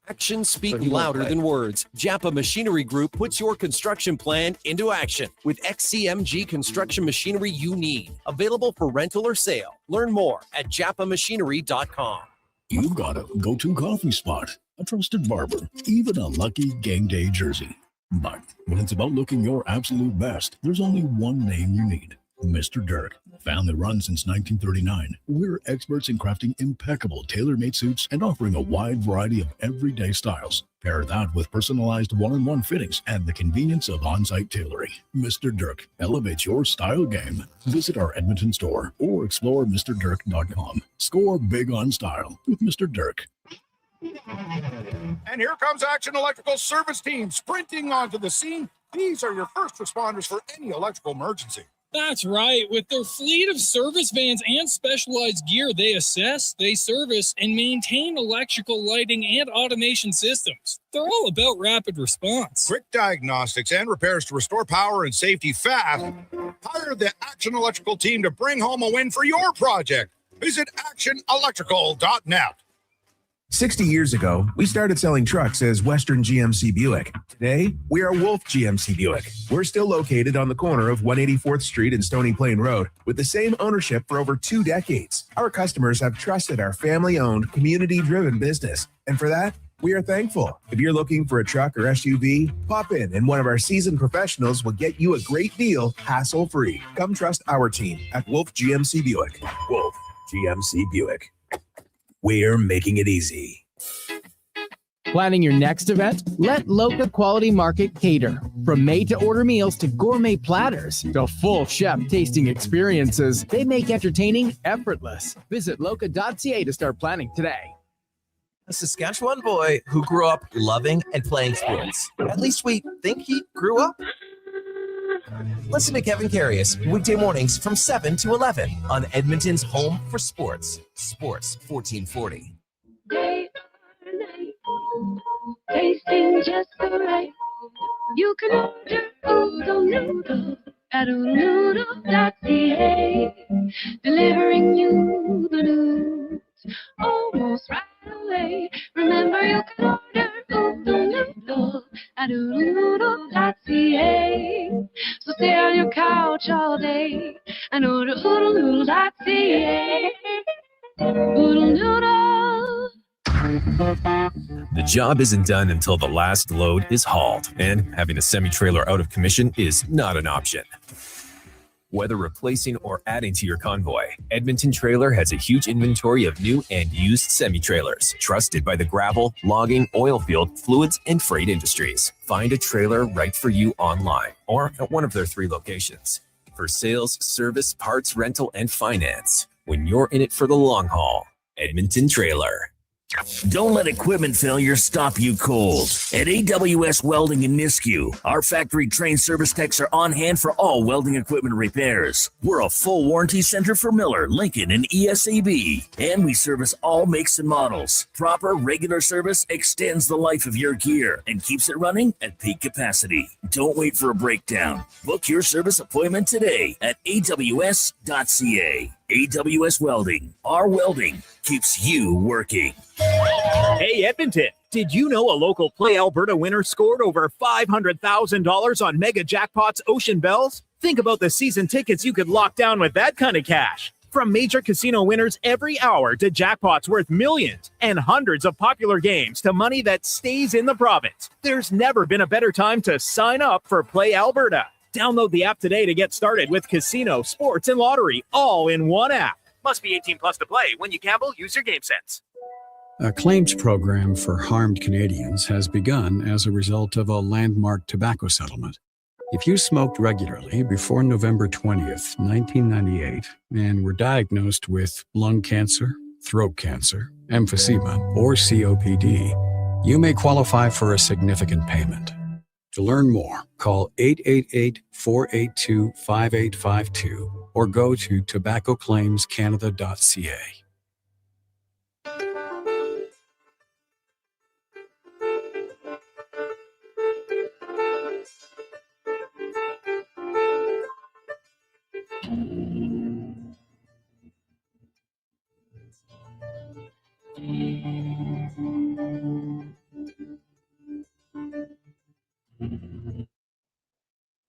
Actions speak louder than words. Japa Machinery Group puts your construction plan into action with XCMG construction machinery you need. Available for rental or sale. Learn more at japamachinery.com. You've got a go-to coffee spot, a trusted barber, even a lucky game day jersey. But when it's about looking your absolute best, there's only one name you need. Mr. Dirk. Family run since 1939. We're experts in crafting impeccable tailor-made suits and offering a wide variety of everyday styles. Pair that with personalized one-on-one fittings and the convenience of on-site tailoring. Mr. Dirk elevates your style game. Visit our Edmonton store or explore MrDirk.com. Score big on style with Mr. Dirk. And here comes Action Electrical Service Team sprinting onto the scene. These are your first responders for any electrical emergency. That's right. With their fleet of service vans and specialized gear, they assess, they service, and maintain electrical lighting and automation systems. They're all about rapid response. Quick diagnostics and repairs to restore power and safety fast. Hire the Action Electrical team to bring home a win for your project. Visit actionelectrical.net. 60 years ago, we started selling trucks as Western GMC Buick. Today, we are Wolf GMC Buick. We're still located on the corner of 184th Street and Stony Plain Road with the same ownership for over 2 decades. Our customers have trusted our family-owned, community-driven business. And for that, we are thankful. If you're looking for a truck or SUV, pop in and one of our seasoned professionals will get you a great deal, hassle-free. Come trust our team at Wolf GMC Buick. Wolf GMC Buick. We're making it easy. Planning your next event? Let Loca Quality Market cater. From made-to-order meals to gourmet platters to full chef tasting experiences, they make entertaining effortless. Visit loca.ca to start planning today. A Saskatchewan boy who grew up loving and playing sports. At least we think he grew up. Listen to Kevin Carius weekday mornings from 7 to 11 on Edmonton's home for sports, Sports 1440. Day or night, tasting just the right. You can order oodle noodle at oodlenoodle.ca, delivering you the news almost right away. Remember, you can order oodle noodle at oodlenoodle.ca. So stay on your couch all day and order oodlenoodle.ca. Oodle noodle. The job isn't done until the last load is hauled, and having a semi-trailer out of commission is not an option. Whether replacing or adding to your convoy, Edmonton Trailer has a huge inventory of new and used semi-trailers, trusted by the gravel, logging, oil field, fluids, and freight industries. Find a trailer right for you online or at one of their 3 locations. For sales, service, parts, rental, and finance, when you're in it for the long haul, Edmonton Trailer. Don't let equipment failure stop you cold. At AWS Welding in Nisku, our factory-trained service techs are on hand for all welding equipment repairs. We're a full warranty center for Miller, Lincoln, and ESAB, and we service all makes and models. Proper, regular service extends the life of your gear and keeps it running at peak capacity. Don't wait for a breakdown. Book your service appointment today at aws.ca. AWS Welding. Our welding keeps you working. Hey, Edmonton. Did you know a local Play Alberta winner scored over $500,000 on Mega Jackpots Ocean Bells? Think about the season tickets you could lock down with that kind of cash. From major casino winners every hour to jackpots worth millions and hundreds of popular games to money that stays in the province, there's never been a better time to sign up for Play Alberta. Download the app today to get started with casino, sports, and lottery all in one app. Must be 18 plus to play. When you gamble, use your game sense. A claims program for harmed Canadians has begun as a result of a landmark tobacco settlement. If you smoked regularly before November 20th, 1998, and were diagnosed with lung cancer, throat cancer, emphysema, or COPD, you may qualify for a significant payment. To learn more, call 888-482-5852 or go to tobaccoclaimscanada.ca.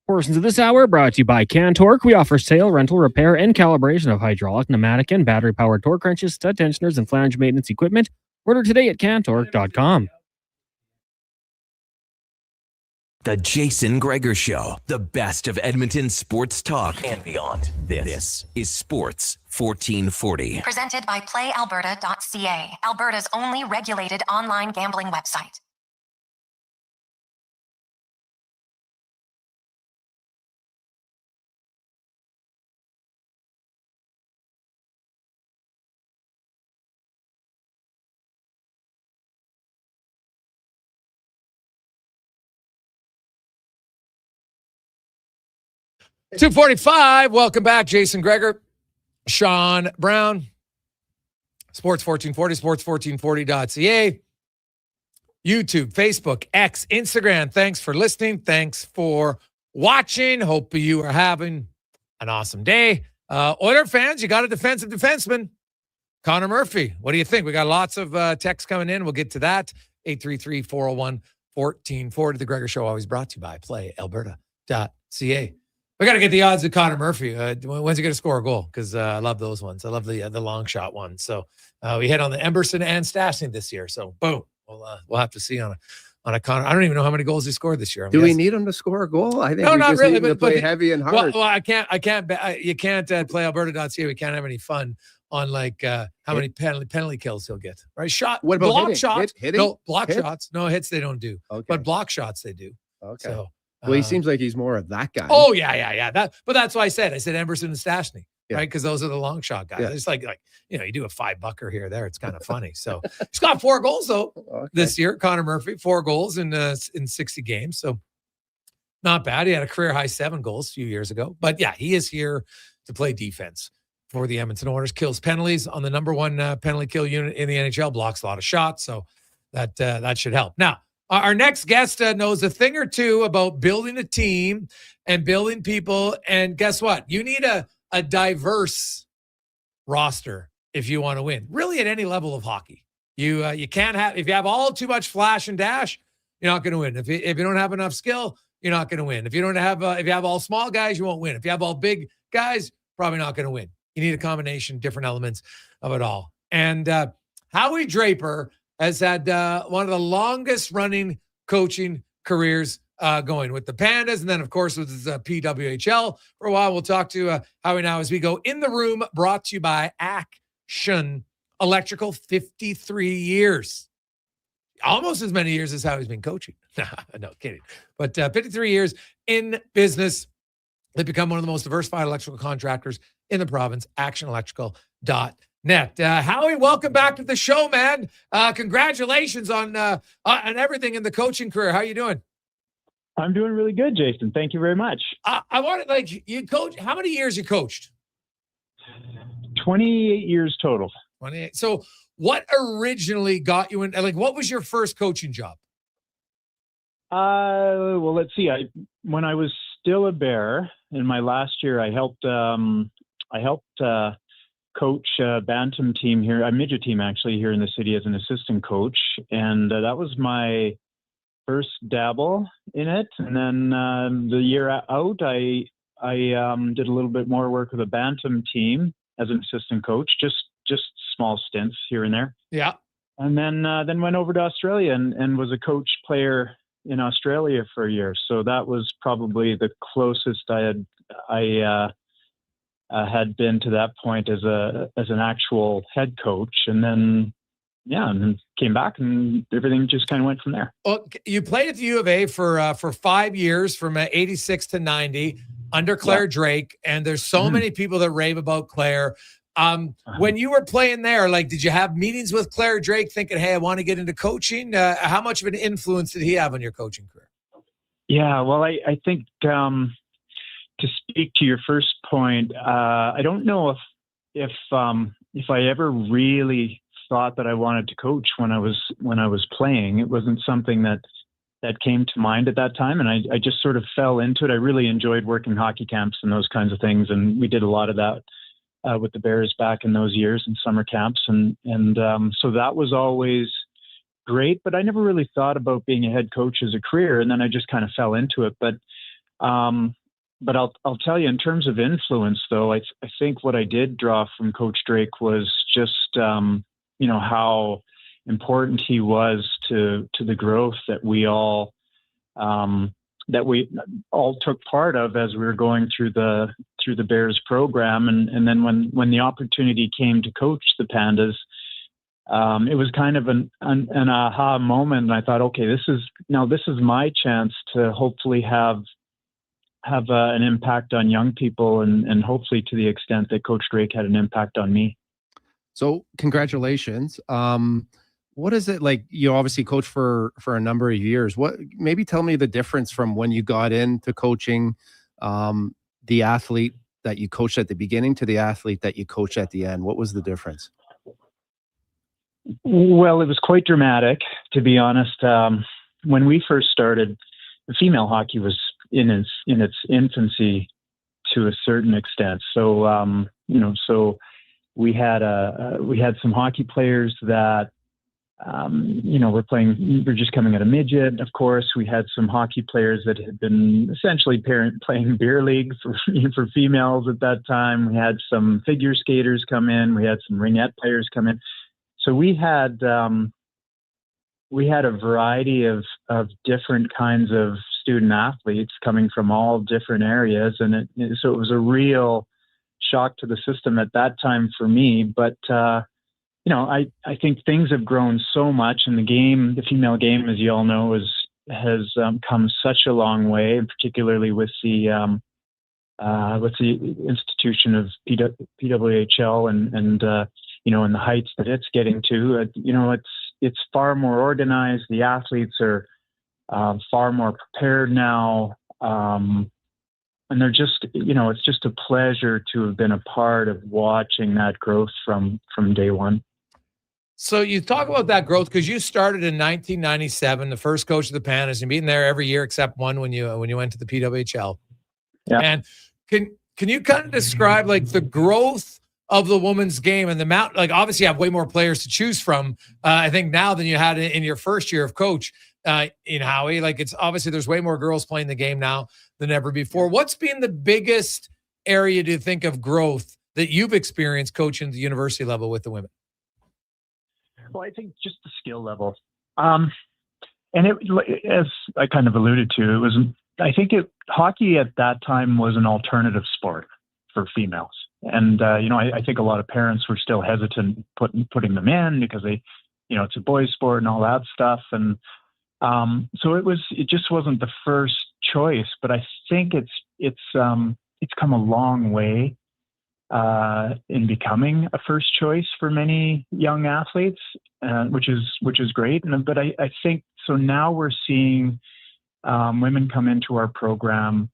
Portions of this hour brought to you by Cantork. We offer sale, rental, repair, and calibration of hydraulic, pneumatic, and battery-powered torque wrenches, stud tensioners, and flange maintenance equipment. Order today at Cantork.com. The Jason Gregor Show, the best of Edmonton sports talk and beyond. This is Sports 1440. Presented by PlayAlberta.ca, Alberta's only regulated online gambling website. .245. Welcome back, Jason Gregor, Sean Brown, Sports 1440, sports1440.ca, YouTube, Facebook, X, Instagram. Thanks for listening. Thanks for watching. Hope you are having an awesome day. Oiler fans, you got a defensive defenseman, Connor Murphy. What do you think? We got lots of texts coming in. We'll get to that. 833-401-1440. The Gregor Show always brought to you by PlayAlberta.ca. We got to get the odds of Connor Murphy. When's he going to score a goal? Because I love those ones. I love the long shot ones. So we hit on the Emberson and Stastny this year. So boom, we'll have to see on a Connor. I don't even know how many goals he scored this year. Do we need him to score a goal? I think no, we not just really. need him to But play heavy and hard. Well, you can't play Alberta.ca. We can't have any fun on like how many penalty kills he'll get. Right? What about block hitting? shots? Hitting? No, block Hit? shots. No hits they don't do. Okay. But block shots they do. Okay. So, well, he seems like he's more of that guy. Oh yeah. But that's why I said Emberson and Stastny, Yeah. right? Because those are the long shot guys. Yeah. It's like you do a $5 here or there. It's kind of funny. So he's got 4 goals though this year. Connor Murphy, 4 goals in 60 games. So not bad. He had a career high 7 goals a few years ago. But yeah, he is here to play defense for the Edmonton Oilers. Kills penalties on the number 1 penalty kill unit in the NHL. Blocks a lot of shots. So that should help. Now, our next guest knows a thing or two about building a team and building people. And guess what? You need a diverse roster if you want to win, really at any level of hockey. You can't have, if you have all too much flash and dash, you're not going to win. If you don't have enough skill, you're not going to win. If you don't have, if you have all small guys, you won't win. If you have all big guys, probably not going to win. You need a combination, different elements of it all. And Howie Draper has had one of the longest running coaching careers going with the Pandas, and then, of course, with his PWHL for a while. We'll talk to Howie now as we go in the room, brought to you by Action Electrical, 53 years. Almost as many years as Howie's been coaching. No, kidding. But 53 years in business. They've become one of the most diversified electrical contractors in the province, actionelectrical.net. Howie, welcome back to the show, man. Congratulations on everything in the coaching career. How are you doing? I'm doing really good, Jason. Thank you very much. I wanted, you coach, how many years you coached? 28 years total. 28. So what originally got you in, what was your first coaching job? Well, let's see. When I was still a Bear in my last year, I helped coach a bantam team here, a midget team actually here in the city as an assistant coach. And that was my first dabble in it. And then the year out, I did a little bit more work with a bantam team as an assistant coach, just small stints here and there. Yeah. And then went over to Australia and was a coach player in Australia for a year. So that was probably the closest I had been to that point as an actual head coach. And then came back and everything just kind of went from there. Well, you played at the U of A for 5 years from 86 to 90 under Claire Drake. And there's so many people that rave about Claire. When you were playing there, did you have meetings with Claire Drake thinking, hey, I want to get into coaching? How much of an influence did he have on your coaching career? Yeah, well, I think to speak to your first point, I don't know if I ever really thought that I wanted to coach when I was playing. It wasn't something that came to mind at that time, and I just sort of fell into it. I really enjoyed working hockey camps and those kinds of things, and we did a lot of that with the Bears back in those years in summer camps, and so that was always great. But I never really thought about being a head coach as a career, and then I just kind of fell into it. But I'll tell you, in terms of influence, though, I think what I did draw from Coach Drake was just how important he was to the growth that we all took part of as we were going through the Bears program. And then when the opportunity came to coach the Pandas, it was kind of an aha moment. And I thought, okay, this is my chance to hopefully have an impact on young people, and hopefully to the extent that Coach Drake had an impact on me. So congratulations. What is it like? You obviously coached for a number of years. Maybe tell me the difference from when you got into coaching, the athlete that you coached at the beginning to the athlete that you coach at the end. What was the difference? Well, it was quite dramatic, to be honest. When we first started, female hockey was in its infancy to a certain extent. So, so we had some hockey players that, we're just coming out of midget. Of course, we had some hockey players that had been essentially playing beer league for females at that time. We had some figure skaters come in. We had some ringette players come in. So we had a variety of different kinds of student athletes coming from all different areas, and so it was a real shock to the system at that time for me. But I think things have grown so much, and the female game, as you all know, has come such a long way, particularly with the institution of PWHL and and the heights that it's getting to. It's far more organized. The athletes are far more prepared now, and they're just it's just a pleasure to have been a part of watching that growth from day one. So you talk about that growth because you started in 1997, the first coach of the Pandas. You've been there every year except one when you went to the PWHL. Yeah. And can you kind of describe the growth of the women's game and the amount? Obviously, you have way more players to choose from, I think, now than you had in your first year of coach in Howie. It's obviously there's way more girls playing the game now than ever before. What's been the biggest area, do you think, of growth that you've experienced coaching at the university level with the women? Well, I think just the skill level. And as I kind of alluded to, hockey at that time was an alternative sport for females. And, I think a lot of parents were still hesitant putting them in because it's a boys' sport and all that stuff. And so it just wasn't the first choice, but I think it's come a long way in becoming a first choice for many young athletes, which is great. But I think so now we're seeing women come into our program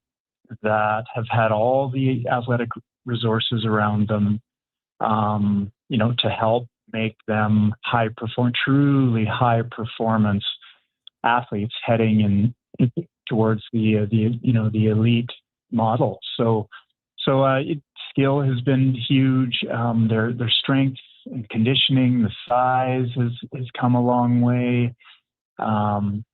that have had all the athletic resources around them, to help make them truly high performance athletes heading in towards the elite model. So skill has been huge. Their strength and conditioning, the size has come a long way.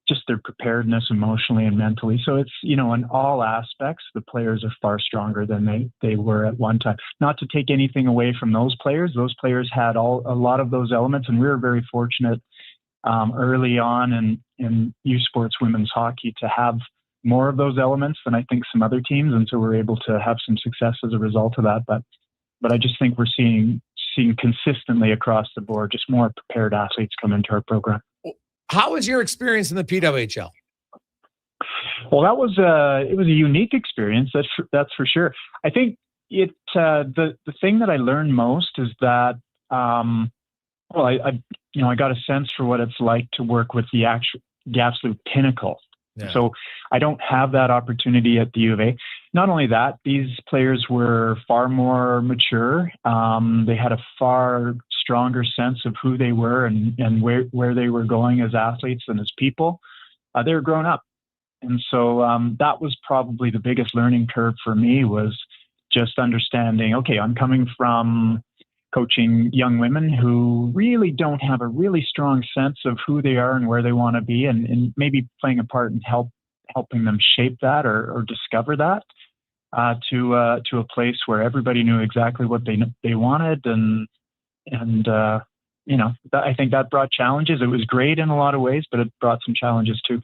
Just their preparedness emotionally and mentally. So it's, in all aspects, the players are far stronger than they were at one time. Not to take anything away from those players. Those players had a lot of those elements, and we were very fortunate early on in U Sports women's hockey to have more of those elements than I think some other teams, and so we're able to have some success as a result of that. But I just think we're seeing consistently across the board just more prepared athletes come into our program. How was your experience in the PWHL? Well, it was a unique experience. That's for sure. I think the thing that I learned most is that I got a sense for what it's like to work with the absolute pinnacle. Yeah. So I don't have that opportunity at the U of A. Not only that, these players were far more mature. They had a far stronger sense of who they were and where they were going as athletes and as people. They were grown up. And so that was probably the biggest learning curve for me, was just understanding, okay, I'm coming from coaching young women who really don't have a really strong sense of who they are and where they want to be, and maybe playing a part in helping them shape that or discover that, to a place where everybody knew exactly what they wanted. I think that brought challenges. It was great in a lot of ways, but it brought some challenges too.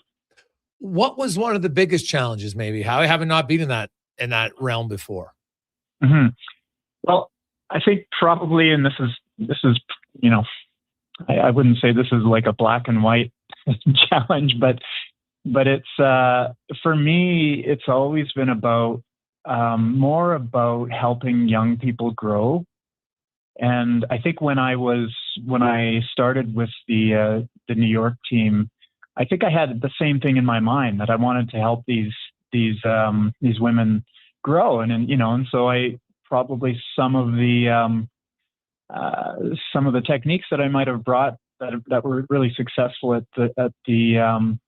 What was one of the biggest challenges, maybe? How I haven't not been in that realm before? Mm-hmm. Well, I think probably, and this is, I wouldn't say this is like a black and white challenge, but it's, for me, it's always been about, more about helping young people grow. And I think when I started with the New York team, I think I had the same thing in my mind, that I wanted to help these women grow. And so I probably some of the techniques that I might have brought that were really successful at the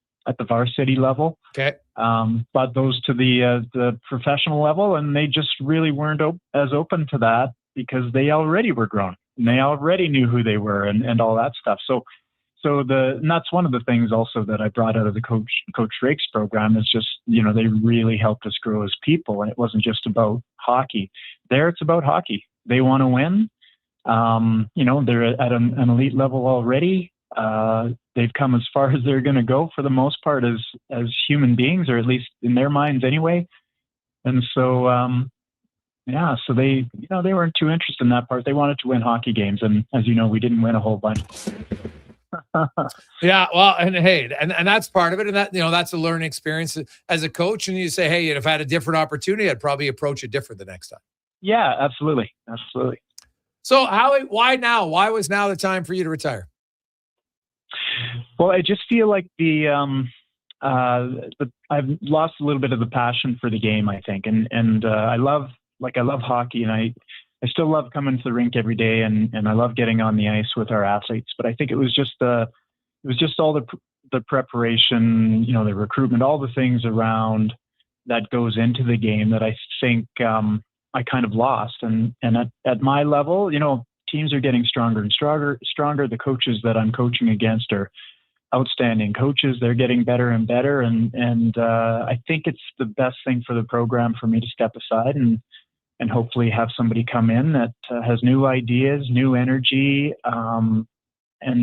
varsity level. Okay. Brought those to the professional level, and they just really weren't as open to that, because they already were grown and they already knew who they were and all that stuff. And that's one of the things also that I brought out of the Coach Drake's program, is just, they really helped us grow as people. And it wasn't just about hockey. There, it's about hockey. They want to win. They're at an elite level already. They've come as far as they're going to go for the most part as human beings, or at least in their minds anyway. And so, so they weren't too interested in that part. They wanted to win hockey games. And as you know, we didn't win a whole bunch. Yeah, well, and hey, and that's part of it, and that that's a learning experience as a coach. And you say, hey, if I had a different opportunity, I'd probably approach it different the next time. Yeah, absolutely. So why now? Why was now the time for you to retire? Well, I just feel like I've lost a little bit of the passion for the game, I think, and I love hockey, and I still love coming to the rink every day, and I love getting on the ice with our athletes. But I think it was just all the preparation, the recruitment, all the things around that goes into the game that I think I kind of lost. And at my level, teams are getting stronger and stronger. The coaches that I'm coaching against are outstanding coaches. They're getting better and better. And I think it's the best thing for the program for me to step aside and hopefully have somebody come in that has new ideas, new energy,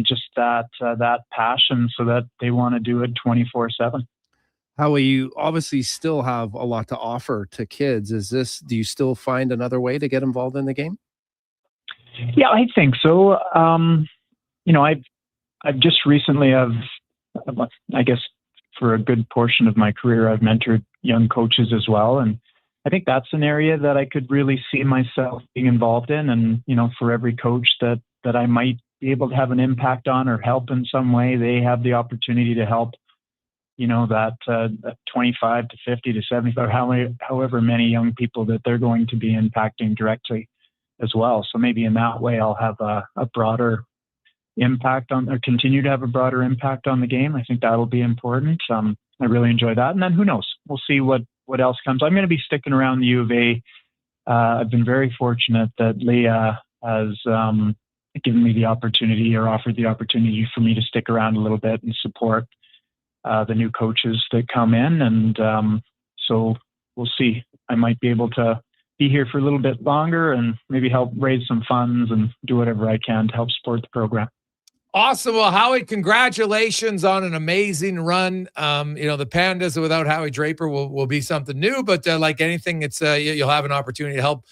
just that passion, so that they want to do it 24/7. Howie, you obviously still have a lot to offer to kids. Do you still find another way to get involved in the game? Yeah, I think so. I've just recently I guess for a good portion of my career, I've mentored young coaches as well. And I think that's an area that I could really see myself being involved in. And, for every coach that I might be able to have an impact on or help in some way, they have the opportunity to help, that 25 to 50 to 75, however many young people that they're going to be impacting directly as well. So maybe in that way, I'll have a broader impact or continue to have a broader impact on the game. I think that'll be important. I really enjoy that. And then who knows? We'll see what else comes. I'm going to be sticking around the U of A. I've been very fortunate that Leah has given me the opportunity or offered the opportunity for me to stick around a little bit and support the new coaches that come in. And so we'll see. I might be able to be here for a little bit longer and maybe help raise some funds and do whatever I can to help support the program. Awesome. Well, Howie, congratulations on an amazing run. The Pandas without Howie Draper will be something new, but like anything, it's you'll have an opportunity to help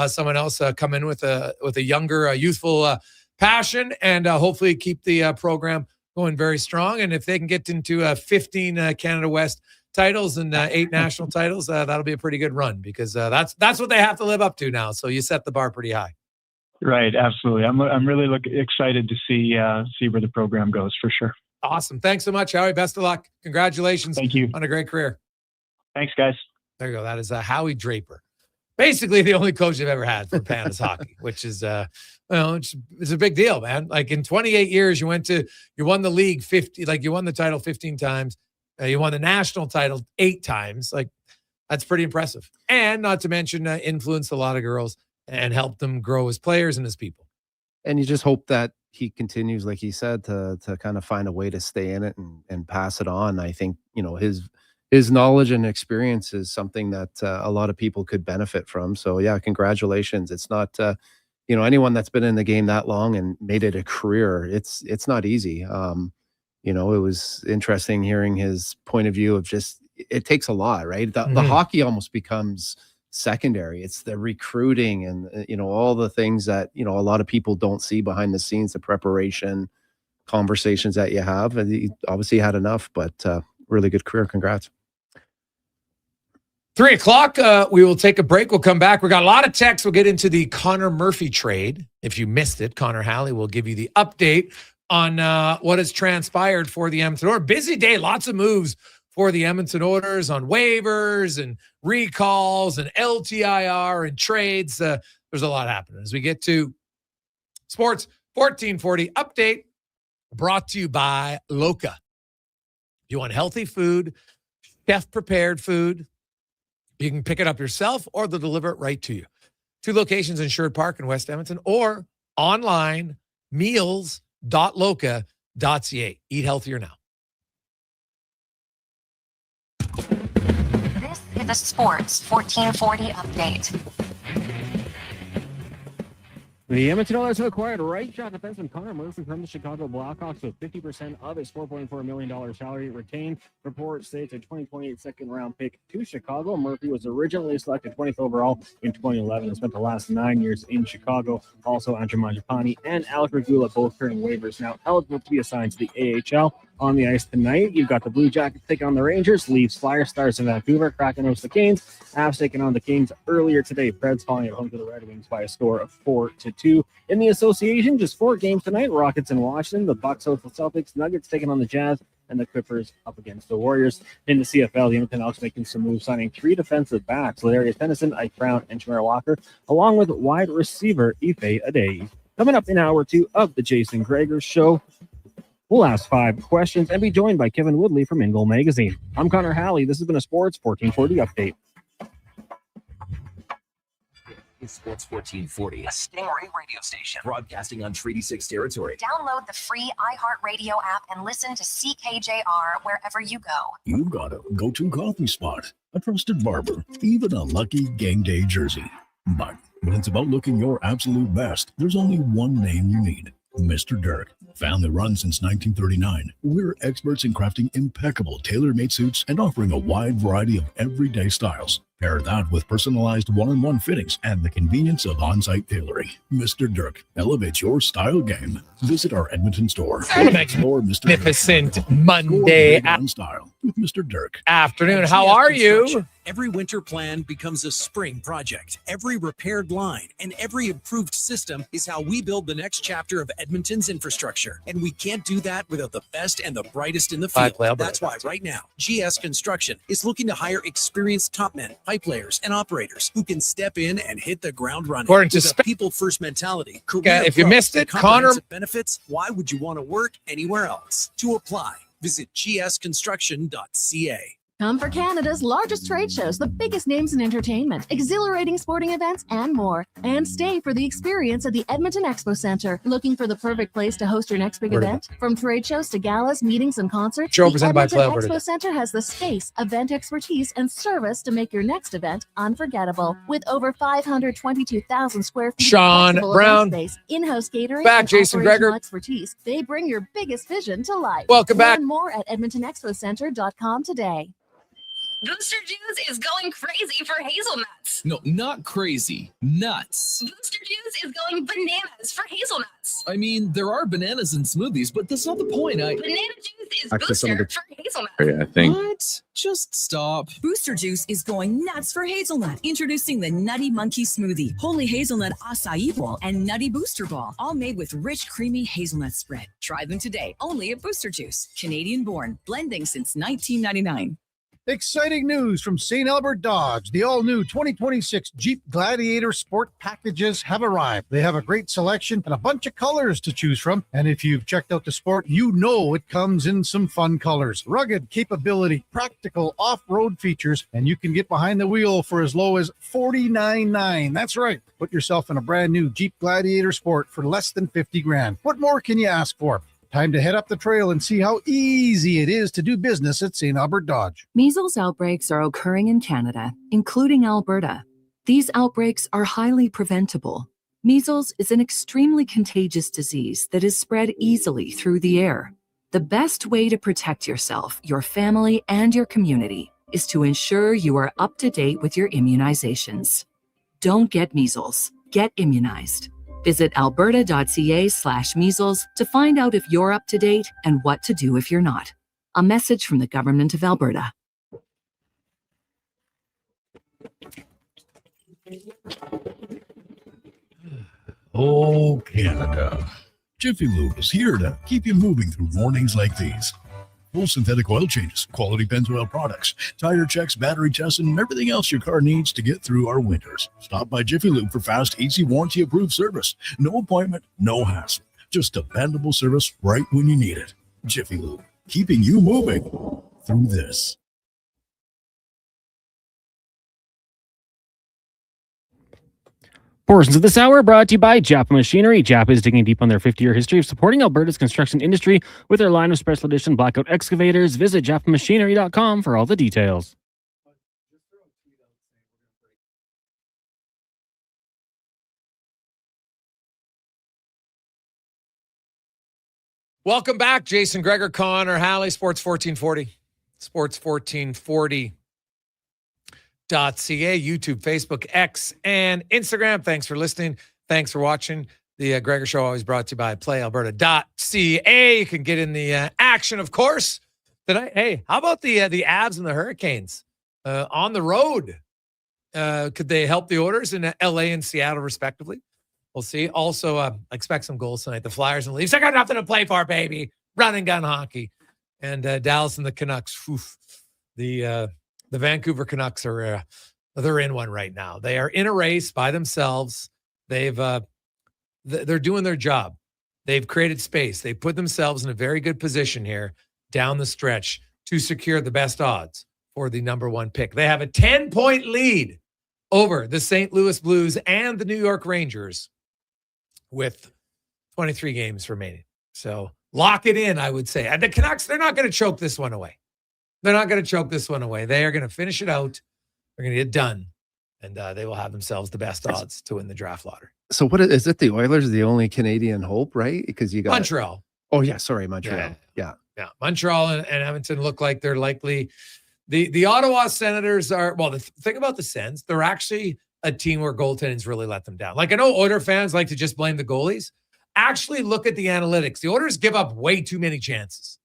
someone else come in with a younger, youthful passion, and hopefully keep the program going very strong. And if they can get into 15 Canada West titles and 8 national titles, that'll be a pretty good run, because that's what they have to live up to now. So you set the bar pretty high. Right, absolutely. I'm really excited to see where the program goes, for sure. Awesome. Thanks so much, Howie. Best of luck. Congratulations. Thank you on a great career. Thanks, guys. There you go. That is Howie Draper, basically the only coach I've ever had for Pandas hockey, which is it's a big deal, man. Like in 28 years, you won the league 50, like you won the title 15 times. You won the national title 8 times. Like, that's pretty impressive. And not to mention influenced a lot of girls and helped them grow as players and as people. And you just hope that he continues, like he said, to kind of find a way to stay in it and pass it on. I think, his knowledge and experience is something that a lot of people could benefit from. So yeah, congratulations. It's not, anyone that's been in the game that long and made it a career, it's not easy. It was interesting hearing his point of view of just, it takes a lot, right? The hockey almost becomes secondary. It's the recruiting and, all the things that, a lot of people don't see behind the scenes, the preparation, conversations that you have. And he obviously had enough, but really good career. Congrats. 3:00, we will take a break. We'll come back. We got a lot of texts. We'll get into the Connor Murphy trade. If you missed it, Connor Halley will give you the update on what has transpired for the Edmonton Oilers. Busy day, lots of moves for the Edmonton Oilers on waivers and recalls and LTIR and trades. There's a lot happening as we get to Sports 1440 update, brought to you by Loca. If you want healthy food, chef-prepared food, you can pick it up yourself or they'll deliver it right to you. 2 locations in Sherwood Park in West Edmonton, or online, meals.loca.ca. Eat healthier now. This is the Sports 1440 update. The Edmonton Oilers have acquired right shot defenseman Connor Murphy from the Chicago Blackhawks with 50% of his $4.4 million salary retained. Reports say it's a 2028 second-round pick to Chicago. Murphy was originally selected 20th overall in 2011 and spent the last 9 years in Chicago. Also, Andrew Mangiapane and Alec Regula both turning waivers, now eligible to be assigned to the AHL. On the ice tonight, you've got the Blue Jackets taking on the Rangers, Leafs, Flyers, Stars in Vancouver, Kraken host the Canes, Avs taking on the Kings earlier today. Preds falling at home to the Red Wings by a score of 4-2. In the association, just 4 games tonight. Rockets in Washington, the Bucks host the Celtics, Nuggets taking on the Jazz, and the Clippers up against the Warriors. In the CFL, the Edmonton Elks making some moves, signing 3 defensive backs, Ladarius Tennyson, Ike Brown, and Shamar Walker, along with wide receiver Ife Adey. Coming up in hour 2 of the Jason Gregor Show, we'll ask 5 questions and be joined by Kevin Woodley from In Goal Magazine. I'm Connor Halley. This has been a Sports 1440 update. It's Sports 1440, a Stingray radio station broadcasting on Treaty 6 territory. Download the free iHeartRadio app and listen to CKJR wherever you go. You've got a go-to coffee spot, a trusted barber, even a lucky game day jersey. But when it's about looking your absolute best, there's only one name you need: Mr. Dirk. Family run since 1939, we're experts in crafting impeccable tailor-made suits and offering a wide variety of everyday styles. Pair that with personalized one-on-one fittings and the convenience of on-site tailoring. Mr. Dirk elevates your style game. Visit our Edmonton store. Explore Mr. Magnificent Monday style with Mr. Dirk. afternoon. How are you? Every winter plan becomes a spring project. Every repaired line and every improved system is how we build the next chapter of Edmonton's infrastructure. And we can't do that without the best and the brightest in the field. That's why right now, GS Construction is looking to hire experienced top men, pipe layers, and operators who can step in and hit the ground running. According to With a people-first mentality, if you growth, missed and it, Connor- comprehensive benefits, why would you want to work anywhere else? To apply, visit gsconstruction.ca. Come for Canada's largest trade shows, the biggest names in entertainment, exhilarating sporting events, and more. And stay for the experience at the Edmonton Expo Centre. Looking for the perfect place to host your next big event? From trade shows to galas, meetings, and concerts, Show the presented by Edmonton Play Alberta. Expo Centre has the space, event expertise, and service to make your next event unforgettable. With over 522,000 square feet Sean of flexible Brown. event space, in-house catering, Back, and Jason operational Gregor. expertise, they bring your biggest vision to life. Welcome back. Learn more at edmontonexpocentre.com today. Booster Juice is going crazy for hazelnuts. No, not crazy. Nuts. Booster Juice is going bananas for hazelnuts. I mean, there are bananas in smoothies, but that's not the point. Banana juice is Actually, some of booster the- for hazelnuts. I think. What? Just stop. Booster Juice is going nuts for hazelnut. Introducing the Nutty Monkey Smoothie, Holy Hazelnut Acai Bowl, and Nutty Booster Ball, all made with rich, creamy hazelnut spread. Try them today, only at Booster Juice. Canadian born, blending since 1999. Exciting news from St. Albert Dodge. The all-new 2026 Jeep Gladiator Sport packages have arrived. They have a great selection and a bunch of colors to choose from. And if you've checked out the Sport, you know it comes in some fun colors. Rugged capability, practical off-road features, and you can get behind the wheel for as low as $49,900. That's right. Put yourself in a brand new Jeep Gladiator Sport for less than $50,000. What more can you ask for? Time to head up the trail and see how easy it is to do business at St. Albert Dodge. Measles outbreaks are occurring in Canada, including Alberta. These outbreaks are highly preventable. Measles is an extremely contagious disease that is spread easily through the air. The best way to protect yourself, your family, and your community is to ensure you are up to date with your immunizations. Don't get measles. Get immunized. Visit alberta.ca/measles to find out if you're up to date and what to do if you're not. A message from the Government of Alberta. Oh, Canada. Jiffy Lube is here to keep you moving through mornings like these. Full synthetic oil changes, quality Pennzoil products, tire checks, battery tests, and everything else your car needs to get through our winters. Stop by Jiffy Lube for fast, easy, warranty-approved service. No appointment, no hassle. Just dependable service right when you need it. Jiffy Lube, keeping you moving through this. Portions of this hour brought to you by Japa Machinery. Japa is digging deep on their 50-year history of supporting Alberta's construction industry with their line of special edition blackout excavators. Visit japamachinery.com for all the details. Welcome back, Jason Gregor, Connor Halley, Sports 1440. Sports1440.ca, YouTube, Facebook, X, and Instagram. Thanks for listening. Thanks for watching. The Gregor Show always brought to you by PlayAlberta.ca. You can get in the action, of course. Tonight, hey, how about the Avs and the Hurricanes on the road? Could they help the Oilers in LA and Seattle, respectively? We'll see. Also, expect some goals tonight. The Flyers and Leafs, I got nothing to play for, baby. Run and gun hockey. And Dallas and the Canucks. Oof. The Vancouver Canucks are they're in one right now. They are in a race by themselves. They're doing their job. They've created space. They put themselves in a very good position here down the stretch to secure the best odds for the number one pick. They have a 10-point lead over the St. Louis Blues and the New York Rangers with 23 games remaining. So lock it in, I would say. And the Canucks, they're not going to choke this one away. They're not going to choke this one away. They are going to finish it out. They're going to get done. And they will have themselves the best odds to win the draft lottery. So what is it? The Oilers are the only Canadian hope, right? Because you got Montreal. Oh yeah, sorry, Montreal. Yeah. Montreal and Edmonton look like they're likely. The Ottawa Senators are, well, the thing about the Sens, they're actually a team where goaltending's really let them down. Like, I know Oiler fans like to just blame the goalies. Actually, look at the analytics. The Oilers give up way too many chances.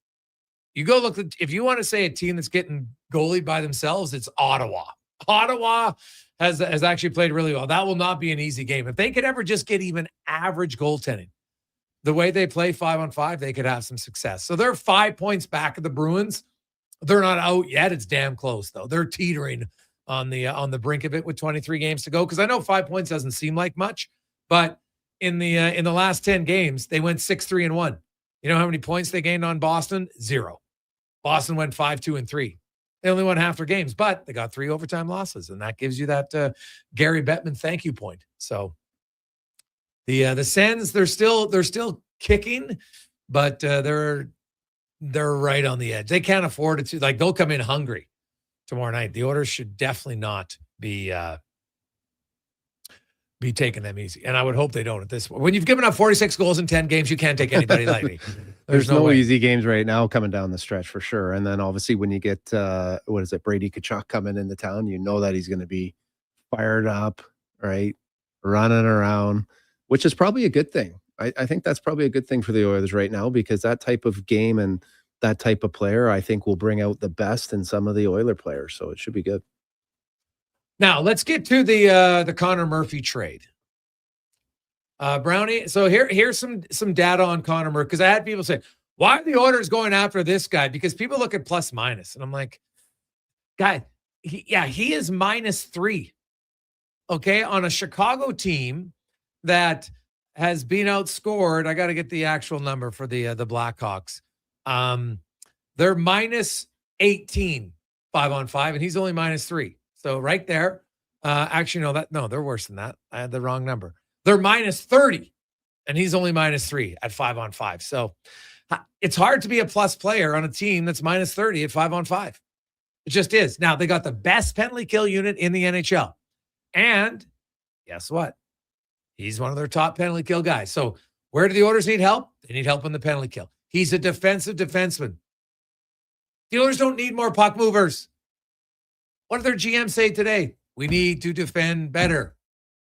You go look at, if you want to say a team that's getting goalied by themselves, it's Ottawa. Ottawa has actually played really well. That will not be an easy game. If they could ever just get even average goaltending, the way they play 5-on-5, they could have some success. So they're 5 points back of the Bruins. They're not out yet. It's damn close, though. They're teetering on the brink of it with 23 games to go. Because I know 5 points doesn't seem like much, but in the last 10 games, they went 6-3-1. You know how many points they gained on Boston? 0. Boston went 5-2-3. They only won half their games, but they got 3 overtime losses, and that gives you that Gary Bettman thank you point. So the Sens, they're still kicking, but they're right on the edge. They can't afford it to. Like, they'll come in hungry tomorrow night. The Oilers should definitely not be taking them easy. And I would hope they don't at this point. When you've given up 46 goals in 10 games, you can't take anybody lightly. There's no easy games right now coming down the stretch for sure. And then obviously when you get, Brady Tkachuk coming into town, you know that he's going to be fired up, right? Running around, which is probably a good thing. I think that's probably a good thing for the Oilers right now, because that type of game and that type of player, I think, will bring out the best in some of the Oiler players. So it should be good. Now let's get to the Connor Murphy trade. Brownie. So here's some data on Connor Murphy, because I had people say, why are the Oilers going after this guy? Because people look at plus minus, and I'm like, guy, he is -3. Okay, on a Chicago team that has been outscored. I got to get the actual number for the Blackhawks. They're -18 5-on-5, and he's only -3. So right there. Actually, no, they're worse than that. I had the wrong number. They're -30, and he's only -3 at 5-on-5. So it's hard to be a plus player on a team that's -30 at 5-on-5. It just is. Now, they got the best penalty kill unit in the NHL. And guess what? He's one of their top penalty kill guys. So where do the Oilers need help? They need help in the penalty kill. He's a defensive defenseman. The Oilers don't need more puck movers. What did their GM say today? We need to defend better.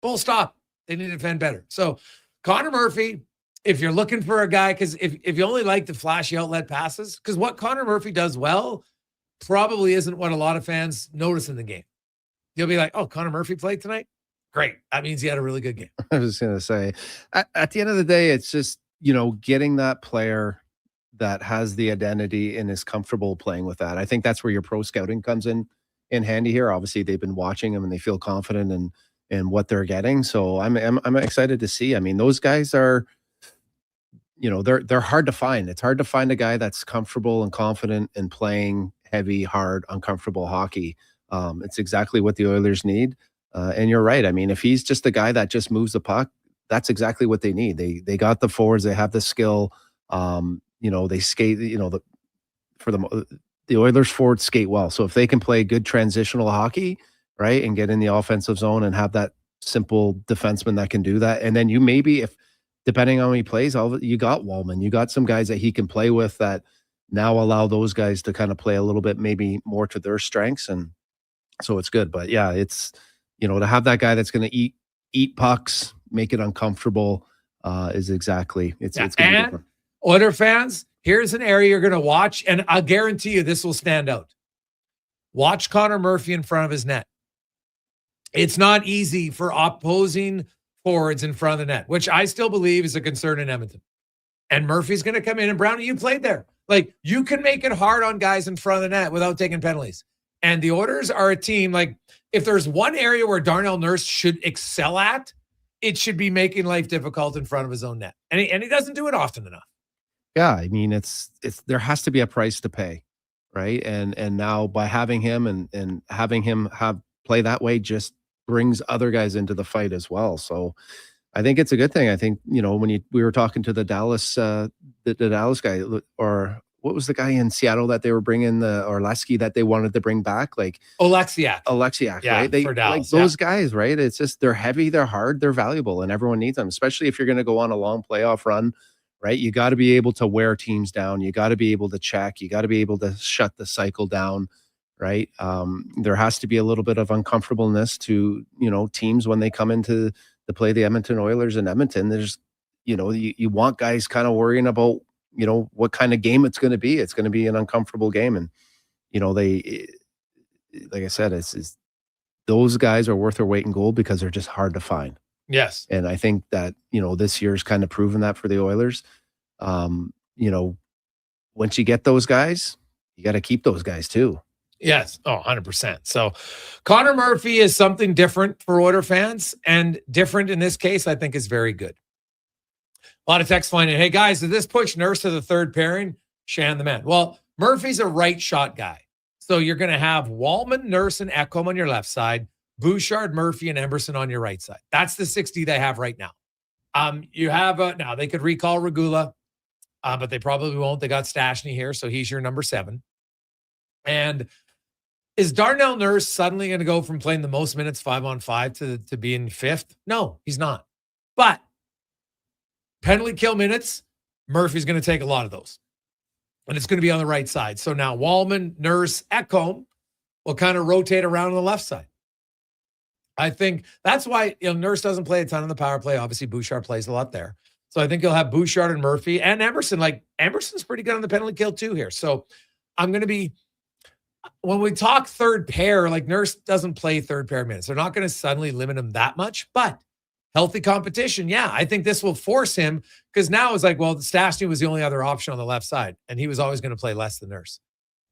Full stop. They need to defend better. So Connor Murphy, if you're looking for a guy, because if you only like the flashy outlet passes, because what Connor Murphy does well probably isn't what a lot of fans notice in the game. You'll be like, oh, Connor Murphy played tonight? Great. That means he had a really good game. I was going to say, at the end of the day, it's just, getting that player that has the identity and is comfortable playing with that. I think that's where your pro scouting comes in handy here. Obviously, they've been watching him and they feel confident in what they're getting. So I'm excited to see. I mean, those guys are, they're hard to find. It's hard to find a guy that's comfortable and confident in playing heavy, hard, uncomfortable hockey. It's exactly what the Oilers need. And you're right. I mean, if he's just a guy that just moves the puck, that's exactly what they need. They got the forwards. They have the skill. They skate. The Oilers forwards skate well. So if they can play good transitional hockey, right, and get in the offensive zone and have that simple defenseman that can do that, and then you maybe, if depending on how he plays, you got Wallman, you got some guys that he can play with that now allow those guys to kind of play a little bit maybe more to their strengths, and so it's good. But yeah, it's to have that guy that's going to eat pucks, make it uncomfortable, is exactly it's going to be different. Oiler fans, here's an area you're going to watch, and I guarantee you this will stand out. Watch Connor Murphy in front of his net. It's not easy for opposing forwards in front of the net, which I still believe is a concern in Edmonton. And Murphy's going to come in, and Brownie, you played there. Like, you can make it hard on guys in front of the net without taking penalties. And the Oilers are a team, like, if there's one area where Darnell Nurse should excel at, it should be making life difficult in front of his own net. And he doesn't do it often enough. Yeah, I mean, it's there has to be a price to pay, right? And now by having him and having him play that way just brings other guys into the fight as well. So I think it's a good thing. I think, when we were talking to the Dallas Dallas guy, or what was the guy in Seattle that they were bringing, or Lasky that they wanted to bring back? Like Oleksiak, yeah, right? for Dallas, like those guys, right? It's just, they're heavy, they're hard, they're valuable, and everyone needs them, especially if you're going to go on a long playoff run, right? You got to be able to wear teams down. You got to be able to check. You got to be able to shut the cycle down, right? There has to be a little bit of uncomfortableness to, teams when they come into to play the Edmonton Oilers in Edmonton. There's, you want guys kind of worrying about, what kind of game it's going to be. It's going to be an uncomfortable game. And, they, like I said, it's those guys are worth their weight in gold because they're just hard to find. Yes. And I think that, this year's kind of proven that for the Oilers. Once you get those guys, you got to keep those guys too. Yes. Oh, 100%. So Connor Murphy is something different for Oiler fans, and different in this case, I think is very good. A lot of text flying in. Hey guys, did this push Nurse to the third pairing? Shan the man. Well, Murphy's a right shot guy. So you're going to have Wallman, Nurse, and Ekholm on your left side, Bouchard, Murphy, and Emerson on your right side. That's the 60 they have right now. You have now they could recall Regula, but they probably won't. They got Stastny here, so he's your number 7. And is Darnell Nurse suddenly going to go from playing the most minutes 5-on-5 to being 5th? No, he's not. But penalty kill minutes, Murphy's going to take a lot of those. And it's going to be on the right side. So now Wallman, Nurse, Ekholm will kind of rotate around on the left side. I think that's why Nurse doesn't play a ton on the power play. Obviously, Bouchard plays a lot there. So I think you'll have Bouchard and Murphy and Emerson. Like Emerson's pretty good on the penalty kill too here. So I'm going to be, when we talk third pair, like Nurse doesn't play third pair minutes. They're not going to suddenly limit him that much, but healthy competition. Yeah, I think this will force him, because now it's like, well, Stastny was the only other option on the left side, and he was always going to play less than Nurse.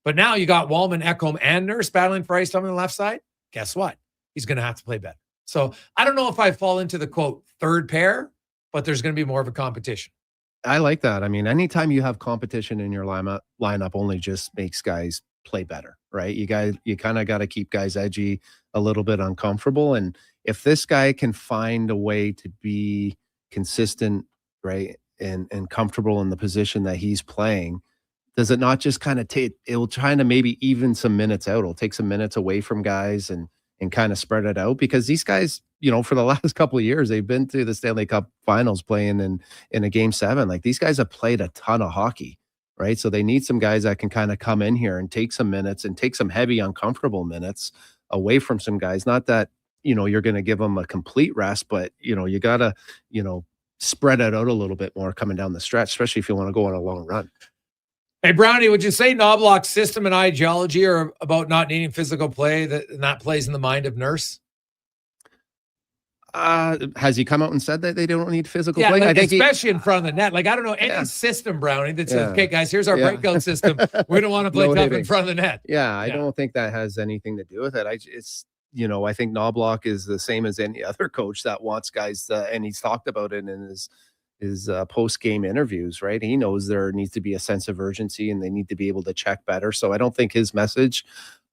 But now you got Wallman, Ekholm, and Nurse battling for ice time on the left side. Guess what? He's going to have to play better. So I don't know if I fall into the quote third pair, but there's going to be more of a competition. I like that. I mean, anytime you have competition in your lineup only just makes guys play better, right? You kind of got to keep guys edgy, a little bit uncomfortable. And if this guy can find a way to be consistent, right, and comfortable in the position that he's playing, does it not just kind of it'll try to maybe even some minutes out. It'll take some minutes away from guys and kind of spread it out, because these guys, for the last couple of years, they've been to the Stanley Cup finals playing in a game 7. Like, these guys have played a ton of hockey, right? So they need some guys that can kind of come in here and take some minutes and take some heavy, uncomfortable minutes away from some guys. Not that, you're going to give them a complete rest, but, you got to, spread it out a little bit more coming down the stretch, especially if you want to go on a long run. Hey, Brownie, would you say Knobloch's system and ideology are about not needing physical play that plays in the mind of Nurse? Has he come out and said that they don't need physical play? Like, I think especially in front of the net. Like, I don't know any system, Brownie, that says, okay, guys, here's our breakout system. We don't want to play tough in front of the net. Yeah, I don't think that has anything to do with it. I think Knobloch is the same as any other coach that wants guys, and he's talked about it in his post-game interviews, right? He knows there needs to be a sense of urgency and they need to be able to check better. So I don't think his message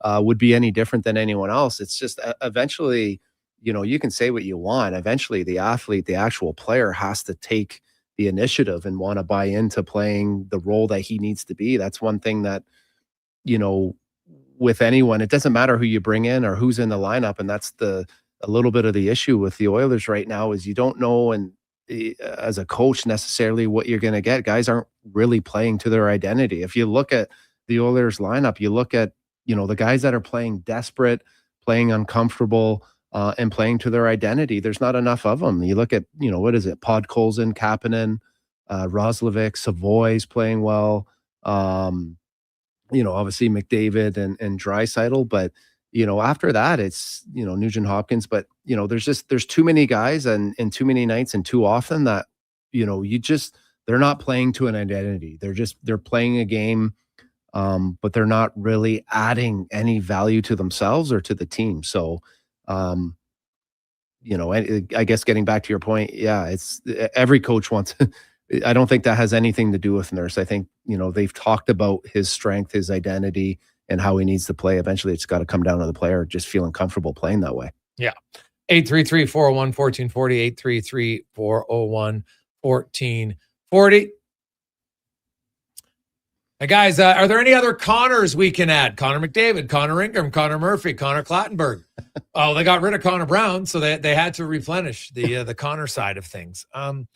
would be any different than anyone else. It's just eventually, you can say what you want. Eventually the athlete, the actual player, has to take the initiative and want to buy into playing the role that he needs to be. That's one thing that, with anyone, it doesn't matter who you bring in or who's in the lineup. And that's a little bit of the issue with the Oilers right now, is you don't know, and as a coach, necessarily what you're going to get. Guys aren't really playing to their identity. If you look at the Oilers lineup, you look at, the guys that are playing desperate, playing uncomfortable, and playing to their identity. There's not enough of them. You look at, what is it? Podkolzin, Kapanen, Roslovic, Savoy's playing well. Obviously McDavid and Draisaitl, but after that, it's, Nugent Hopkins, but, there's too many guys and too many nights and too often that, they're not playing to an identity. They're playing a game, but they're not really adding any value to themselves or to the team. So, I guess getting back to your point, yeah, it's every coach wants, I don't think that has anything to do with Nurse. I think, they've talked about his strength, his identity, and how he needs to play. Eventually, it's got to come down to the player just feeling comfortable playing that way. Yeah. 833-401-1440, 833-401-1440. Hey, guys, are there any other Connors we can add? Connor McDavid, Connor Ingram, Connor Murphy, Connor Clattenburg. They got rid of Connor Brown, so they had to replenish the Connor side of things. Trying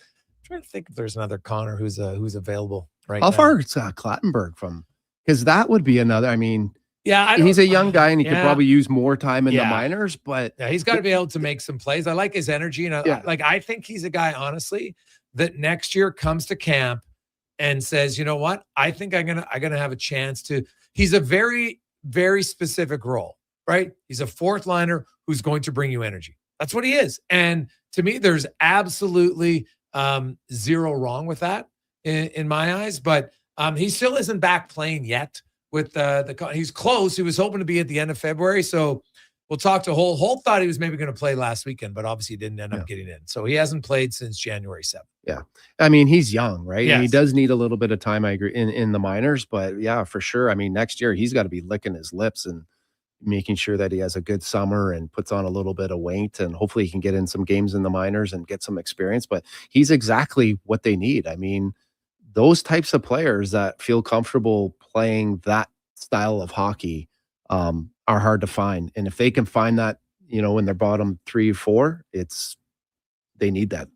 trying to think if there's another Connor who's available right How now. far is Clattenburg from? Because that would be another. I mean, Yeah, he's a young guy and he could yeah. probably use more time in the Yeah. minors, but Yeah, he's got to be able to make some plays. I like his energy, and I think he's a guy, honestly, that next year comes to camp and says, you know what, I think I'm gonna have a chance to. He's a very, very specific role, right? He's a fourth liner who's going to bring you energy. That's what he is, and to me, there's absolutely zero wrong with that in my eyes. But he still isn't back playing yet. With he's close. He was hoping to be at the end of February. So we'll talk to Holt. Holt thought he was maybe going to play last weekend, but obviously didn't end up getting in. So he hasn't played since January 7th. yeah, I mean, he's young, right? And he Yes. does need a little bit of time, I agree, in the minors, but yeah, for sure. I mean, next year he's got to be licking his lips and making sure that he has a good summer and puts on a little bit of weight, and hopefully he can get in some games in the minors and get some experience. But he's exactly what they need. I mean, those types of players that feel comfortable playing that style of hockey are hard to find. And if they can find that, in their bottom 3 or 4, they need that.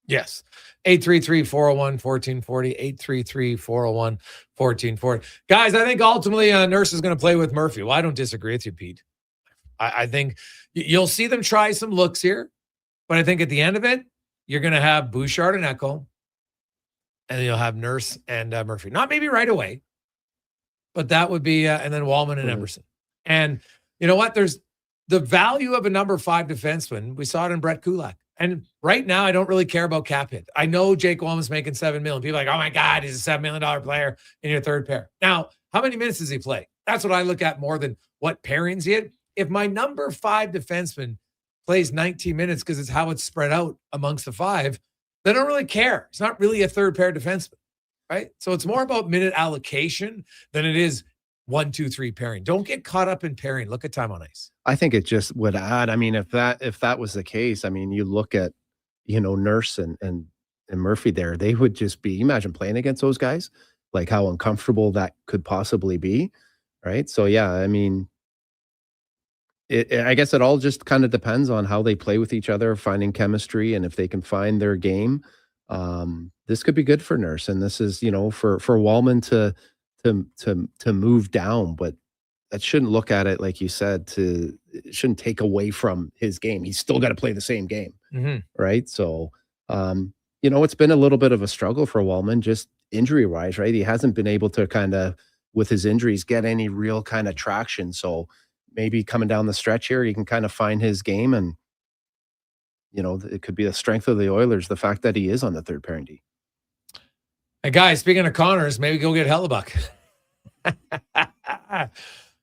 Yes. 833-401-1440, 833-401-1440. Guys, I think ultimately Nurse is going to play with Murphy. Well, I don't disagree with you, Pete. I think you'll see them try some looks here, but I think at the end of it, you're going to have Bouchard and Echo, and then you'll have Nurse and Murphy. Not maybe right away, but that would be, and then Wallman and Emerson. And you know what? There's the value of a number 5 defenseman. We saw it in Brett Kulak. And right now, I don't really care about cap hit. I know Jake Wallman's making $7 million. People are like, oh my God, he's a $7 million player in your third pair. Now, how many minutes does he play? That's what I look at more than what pairings he had. If my number 5 defenseman plays 19 minutes because it's how it's spread out amongst the 5, they don't really care. It's not really a third pair defenseman, right? So it's more about minute allocation than it is 1, 2, 3 pairing. Don't get caught up in pairing. Look at time on ice. I think it just would add. I mean, if that was the case, I mean, you look at, Nurse and Murphy there, they would just be, imagine playing against those guys, like how uncomfortable that could possibly be. Right. So, yeah, I mean, I guess it all just kind of depends on how they play with each other, finding chemistry, and if they can find their game. This could be good for Nurse, and this is, for Wallman to move down, but that shouldn't look at it like you said. It shouldn't take away from his game. He's still got to play the same game, right? So, it's been a little bit of a struggle for Wallman, just injury wise, right? He hasn't been able to kind of, with his injuries, get any real kind of traction. So maybe coming down the stretch here, he can kind of find his game, and it could be a strength of the Oilers, the fact that he is on the third pairing D. Hey guys, speaking of Connors, maybe go get Hellebuck.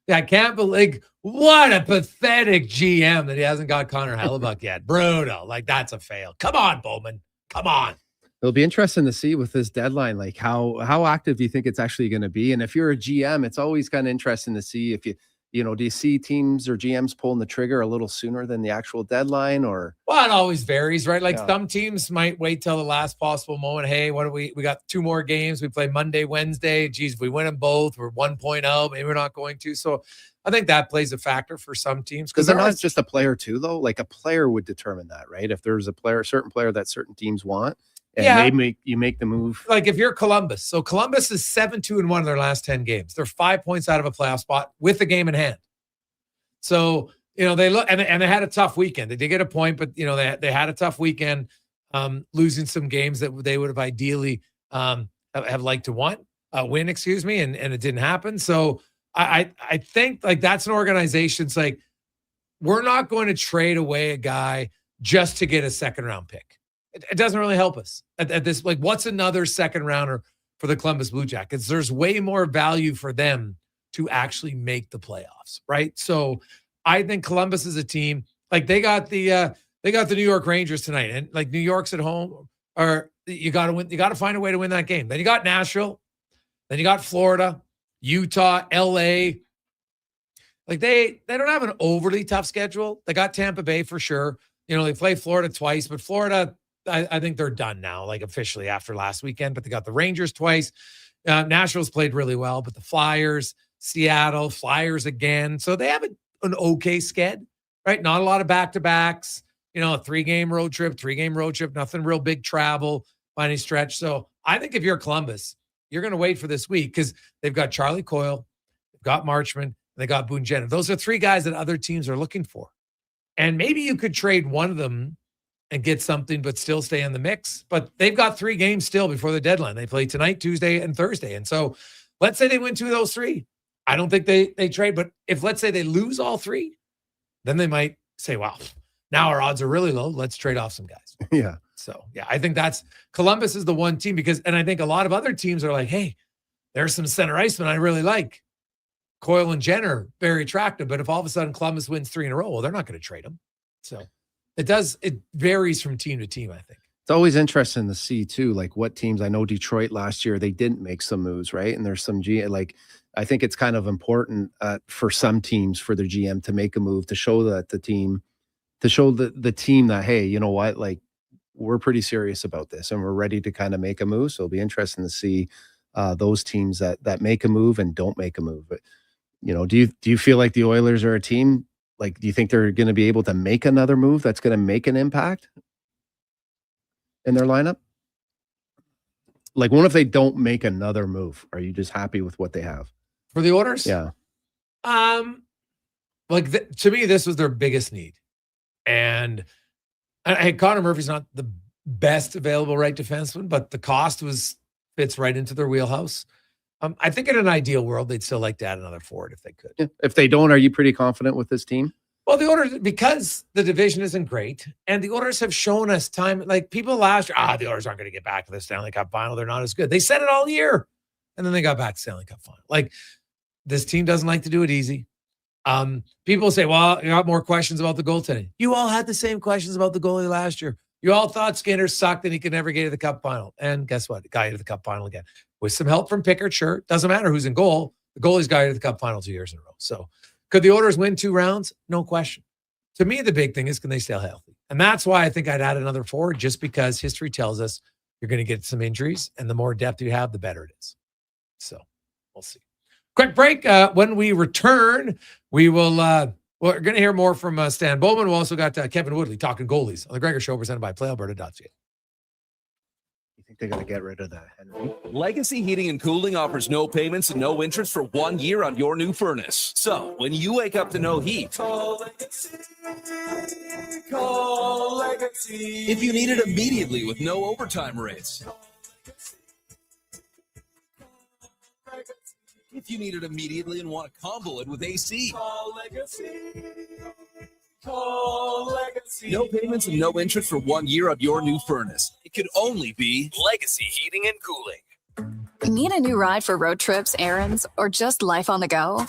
I can't believe what a pathetic GM that he hasn't got Connor Halley yet. Brutal. Like, that's a fail. Come on, Bowman. Come on. It'll be interesting to see with this deadline, like how active do you think it's actually going to be? And if you're a GM, it's always kind of interesting to see if do you see teams or GMs pulling the trigger a little sooner than the actual deadline, or? Well, it always varies, right? Like some teams might wait till the last possible moment. Hey, what do we got 2 more games. We play Monday, Wednesday. Geez, if we win them both, we're 1 point out. Maybe we're not going to. So I think that plays a factor for some teams. Because they're not just a player too, though. Like a player would determine that, right? If there's a certain player that certain teams want, and you make the move. Like if you're Columbus. So Columbus is 7-2-1 in their last 10 games. They're 5 points out of a playoff spot with the game in hand. So, they look, and they had a tough weekend. They did get a point, but, they had a tough weekend, losing some games that they would have ideally have liked to win, and it didn't happen. So I think like that's an organization. It's like, we're not going to trade away a guy just to get a second round pick. It doesn't really help us at this. Like, what's another second rounder for the Columbus Blue Jackets? There's way more value for them to actually make the playoffs, right? So I think Columbus is a team, like they got the New York Rangers tonight, and like New York's at home, or you got to win. You got to find a way to win that game. Then you got Nashville, then you got Florida, Utah, LA. Like they don't have an overly tough schedule. They got Tampa Bay for sure. They play Florida twice, but Florida, I think they're done now, like officially after last weekend. But they got the Rangers twice. Nashville's played really well, but the Flyers, Seattle, Flyers again. So they have an okay sked, right? Not a lot of back-to-backs. A 3-game road trip, nothing real big travel. by any stretch. So I think if you're Columbus, you're going to wait for this week because they've got Charlie Coyle, they've got Marchman, and they got Boone Jenner. Those are 3 guys that other teams are looking for. And maybe you could trade one of them and get something, but still stay in the mix. But they've got 3 games still before the deadline. They play tonight, Tuesday, and Thursday. And so let's say they win 2 of those 3. I don't think they trade. But if, let's say, they lose all 3, then they might say, wow, now our odds are really low. Let's trade off some guys. Yeah. So, yeah, I think that's Columbus is the one team and I think a lot of other teams are like, hey, there's some center icemen I really like. Coyle and Jenner, very attractive. But if all of a sudden Columbus wins 3 in a row, well, they're not going to trade them. So it varies from team to team, I think. It's always interesting to see too, like what teams. I know Detroit last year, they didn't make some moves, right? And there's some I think it's kind of important for some teams for their GM to make a move to show that the team that, hey, you know what, like we're pretty serious about this and we're ready to kind of make a move. So it'll be interesting to see those teams that make a move and don't make a move. But do you feel like the Oilers are a team? Like, do you think they're going to be able to make another move that's going to make an impact in their lineup? Like, what if they don't make another move? Are you just happy with what they have for the Oilers? Yeah. To me, this was their biggest need, and Connor Murphy's not the best available right defenseman, but the cost fits right into their wheelhouse. I think in an ideal world, they'd still like to add another forward if they could. Yeah. If they don't, are you pretty confident with this team? Well, the Oilers, because the division isn't great, and the Oilers have shown us time, like people last year, the Oilers aren't going to get back to the Stanley Cup final. They're not as good. They said it all year, and then they got back to Stanley Cup final. Like, this team doesn't like to do it easy. People say, well, you got more questions about the goaltending. You all had the same questions about the goalie last year. You all thought Skinner sucked and he could never get to the Cup final. And guess what? Got to the Cup final again. With some help from Pickard, sure. Doesn't matter who's in goal. The goalie's got to the Cup final 2 years in a row. So could the Oilers win 2 rounds? No question. To me, the big thing is, can they stay healthy? And that's why I think I'd add another forward, just because history tells us you're going to get some injuries, and the more depth you have, the better it is. So we'll see. Quick break. When we return, we will we're going to hear more from Stan Bowman. We've also got Kevin Woodley talking goalies on the Gregor Show, presented by PlayAlberta.ca. You think they're going to get rid of that, Henry? Legacy Heating and Cooling offers no payments and no interest for 1 year on your new furnace. So when you wake up to no heat, call Legacy. Call Legacy. If you need it immediately with no overtime rates. If you need it immediately and want to combo it with AC. Call Legacy. Call Legacy. No payments and no interest for 1 year on your new furnace. It could only be Legacy Heating and Cooling. Need a new ride for road trips, errands, or just life on the go?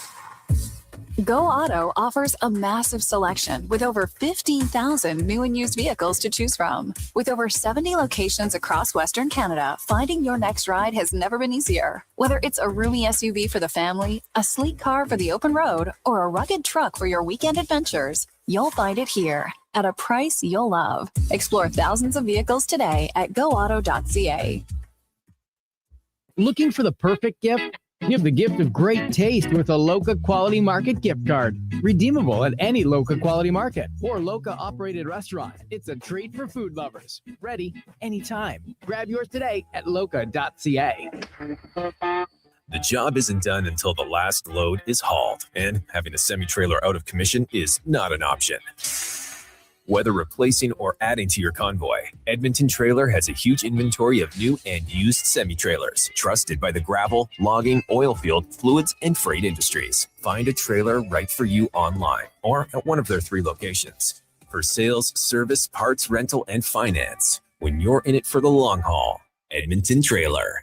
Go Auto offers a massive selection with over 15,000 new and used vehicles to choose from. With over 70 locations across Western Canada, finding your next ride has never been easier. Whether it's a roomy SUV for the family, a sleek car for the open road, or a rugged truck for your weekend adventures, you'll find it here at a price you'll love. Explore thousands of vehicles today at goauto.ca. Looking for the perfect gift? Give the gift of great taste with a Loca Quality Market gift card. Redeemable at any Loca Quality Market or Loca operated restaurant. It's a treat for food lovers. Ready anytime. Grab yours today at loca.ca. The job isn't done until the last load is hauled, and having a semi-trailer out of commission is not an option. Whether replacing or adding to your convoy, Edmonton Trailer has a huge inventory of new and used semi-trailers, trusted by the gravel, logging, oil field, fluids, and freight industries. Find a trailer right for you online or at one of their 3 locations. For sales, service, parts, rental, and finance, when you're in it for the long haul, Edmonton Trailer.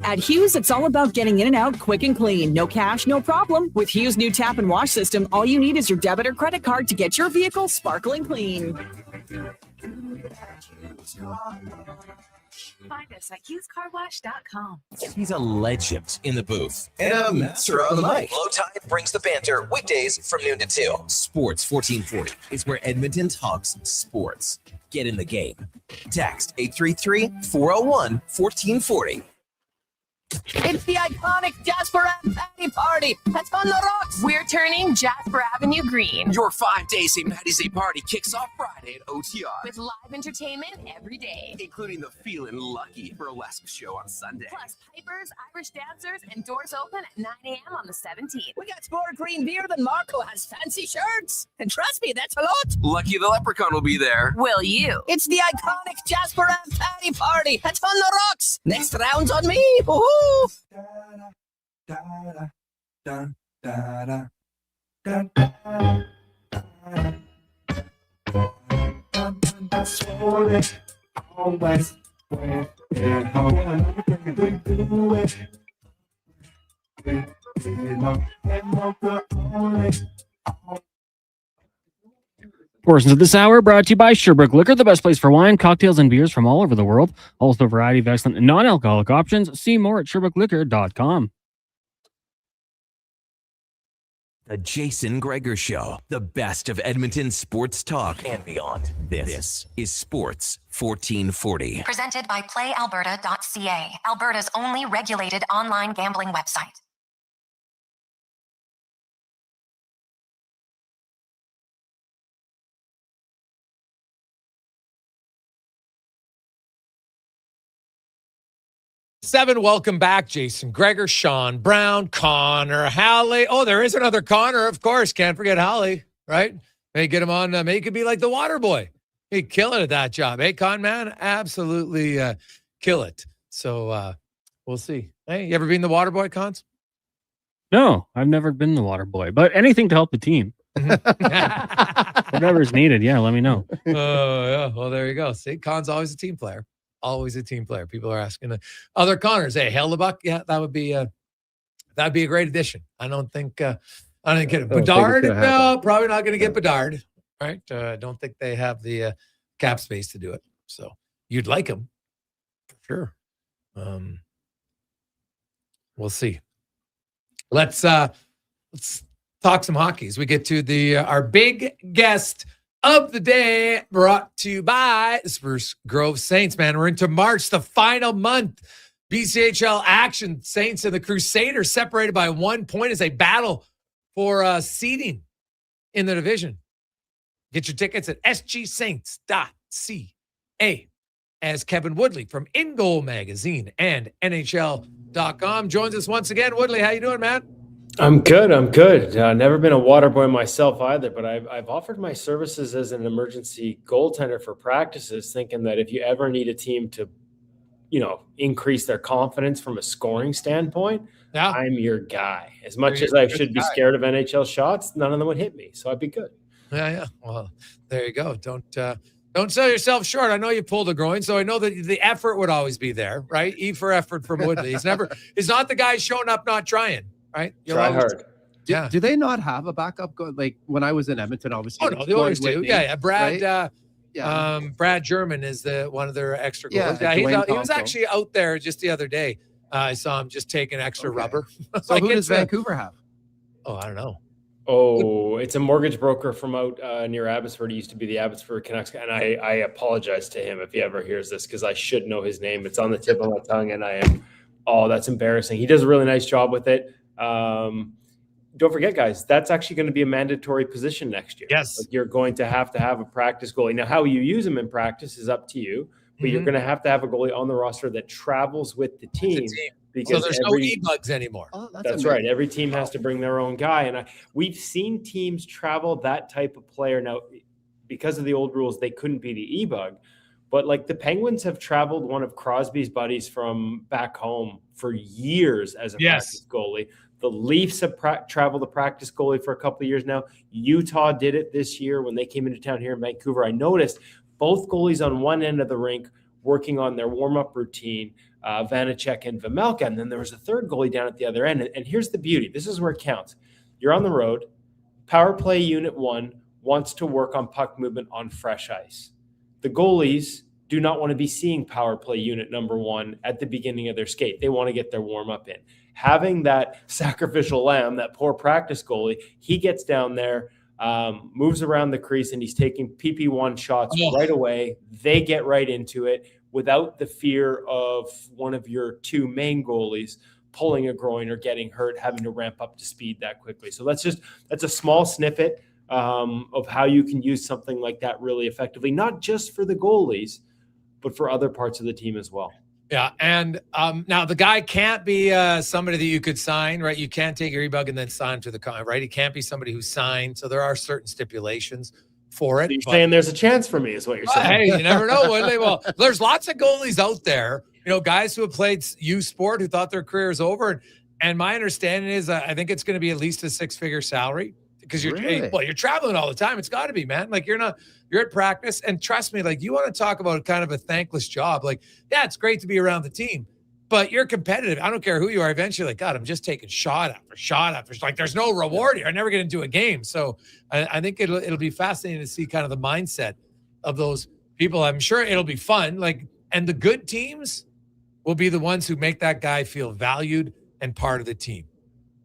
At Hughes, it's all about getting in and out quick and clean. No cash, no problem. With Hughes' new tap and wash system, all you need is your debit or credit card to get your vehicle sparkling clean. Find us at HughesCarWash.com. He's a legend in the booth and a master on the mic. Low Tide brings the banter weekdays from noon to 2. Sports 1440 is where Edmonton talks sports. Get in the game. Text 833-401-1440. It's the iconic Jasper and Patty Party. That's on the rocks. We're turning Jasper Avenue green. Your 5-day St. Patty's Day party kicks off Friday at OTR. With live entertainment every day. Including the Feelin' Lucky burlesque show on Sunday. Plus pipers, Irish dancers, and doors open at 9 a.m. on the 17th. We got more green beer than Marco has fancy shirts. And trust me, that's a lot. Lucky the Leprechaun will be there. Will you? It's the iconic Jasper and Patty Party. That's on the rocks. Next round's on me. Woohoo! Portions of this hour brought to you by Sherbrooke Liquor, the best place for wine, cocktails, and beers from all over the world. Also a variety of excellent non-alcoholic options. See more at SherbrookeLiquor.com. The Jason Gregor Show, the best of Edmonton sports talk and beyond. This is Sports 1440. Presented by PlayAlberta.ca, Alberta's only regulated online gambling website. Welcome back, Jason Gregor, Sean Brown, Connor Halley. Oh, there is another Connor, of course. Can't forget Halley, right? May get him on. May could be like the water boy. He'd kill it at that job. Hey, Con man, absolutely kill it. So we'll see. Hey, you ever been the water boy, Cons? No, I've never been the water boy, but anything to help the team. Whatever's needed, yeah, let me know. Oh, yeah. Well, there you go. See, Con's always a team player. Always a team player. People are asking other Connors. Hey, Hellebuck, yeah, that'd be a great addition. I don't think get it. Bedard, no, probably not going to get Bedard. Right? I don't think they have the cap space to do it. So you'd like him for sure. We'll see. Let's talk some hockey as we get to our big guest of the day, brought to you by the Spruce Grove Saints. Man, we're into March, the final month. BCHL action. Saints and the Crusaders separated by 1 point as they battle for seeding in the division. Get your tickets at sgsaints.ca. As Kevin Woodley from In Goal Magazine and NHL.com joins us once again. Woodley, how you doing, man? I'm good. Never been a water boy myself either, but I've offered my services as an emergency goaltender for practices, thinking that if you ever need a team to, increase their confidence from a scoring standpoint, I'm your guy. As much as I should be scared of NHL shots, none of them would hit me, so I'd be good. Yeah. Well, there you go. Don't sell yourself short. I know you pulled a groin, so I know that the effort would always be there, right? E for effort from Woodley. He's not the guy showing up not trying. Right? Try hard. Do they not have a backup goal? Like when I was in Edmonton, obviously. Oh, no, the Oilers do. Yeah. Brad, right? Brad German is one of their extra goals. Yeah, he was actually out there just the other day. I saw him just taking extra rubber. So who does Vancouver have? Oh, I don't know. Oh, it's a mortgage broker from out near Abbotsford. He used to be the Abbotsford Canucks. And I apologize to him if he ever hears this, because I should know his name. It's on the tip of my tongue, and that's embarrassing. He does a really nice job with it. Don't forget, guys, that's actually going to be a mandatory position next year. Yes. Like, you're going to have a practice goalie. Now, how you use them in practice is up to you, but you're going to have a goalie on the roster that travels with the team. Because so there's no e-bugs anymore. Oh, that's right. Every team has to bring their own guy. And we've seen teams travel that type of player. Now, because of the old rules, they couldn't be the e-bug. But like the Penguins have traveled one of Crosby's buddies from back home for years as a practice goalie. The Leafs have traveled a practice goalie for a couple of years now. Utah did it this year when they came into town here in Vancouver. I noticed both goalies on one end of the rink working on their warm-up routine, Vanacek and Vejmelka. And then there was a third goalie down at the other end. And here's the beauty. This is where it counts. You're on the road. Power play unit 1 wants to work on puck movement on fresh ice. The goalies do not want to be seeing power play unit number 1 at the beginning of their skate. They want to get their warm-up in. Having that sacrificial lamb, that poor practice goalie, he gets down there, moves around the crease, and he's taking PP1 shots right away. They get right into it. without the fear of one of your two main goalies pulling a groin or getting hurt, having to ramp up to speed that quickly. So that's a small snippet of how you can use something like that really effectively, not just for the goalies, but for other parts of the team as well. Yeah, and now the guy can't be somebody that you could sign, right? You can't take your e-bug and then sign to the contract, right? He can't be somebody who's signed. So there are certain stipulations for it. So you're saying there's a chance for me is what you're saying. Hey, you never know. Well, there's lots of goalies out there, guys who have played youth sport who thought their career is over. And my understanding is I think it's going to be at least a 6-figure salary because you're traveling all the time. It's got to be, man. Like you're at practice, and trust me, like you want to talk about kind of a thankless job. Like, yeah, it's great to be around the team, but you're competitive. I don't care who you are. Eventually, like, God, I'm just taking shot after shot after. Like, there's no reward here. I never get into a game. So I think it'll be fascinating to see kind of the mindset of those people. I'm sure it'll be fun. Like, and the good teams will be the ones who make that guy feel valued and part of the team.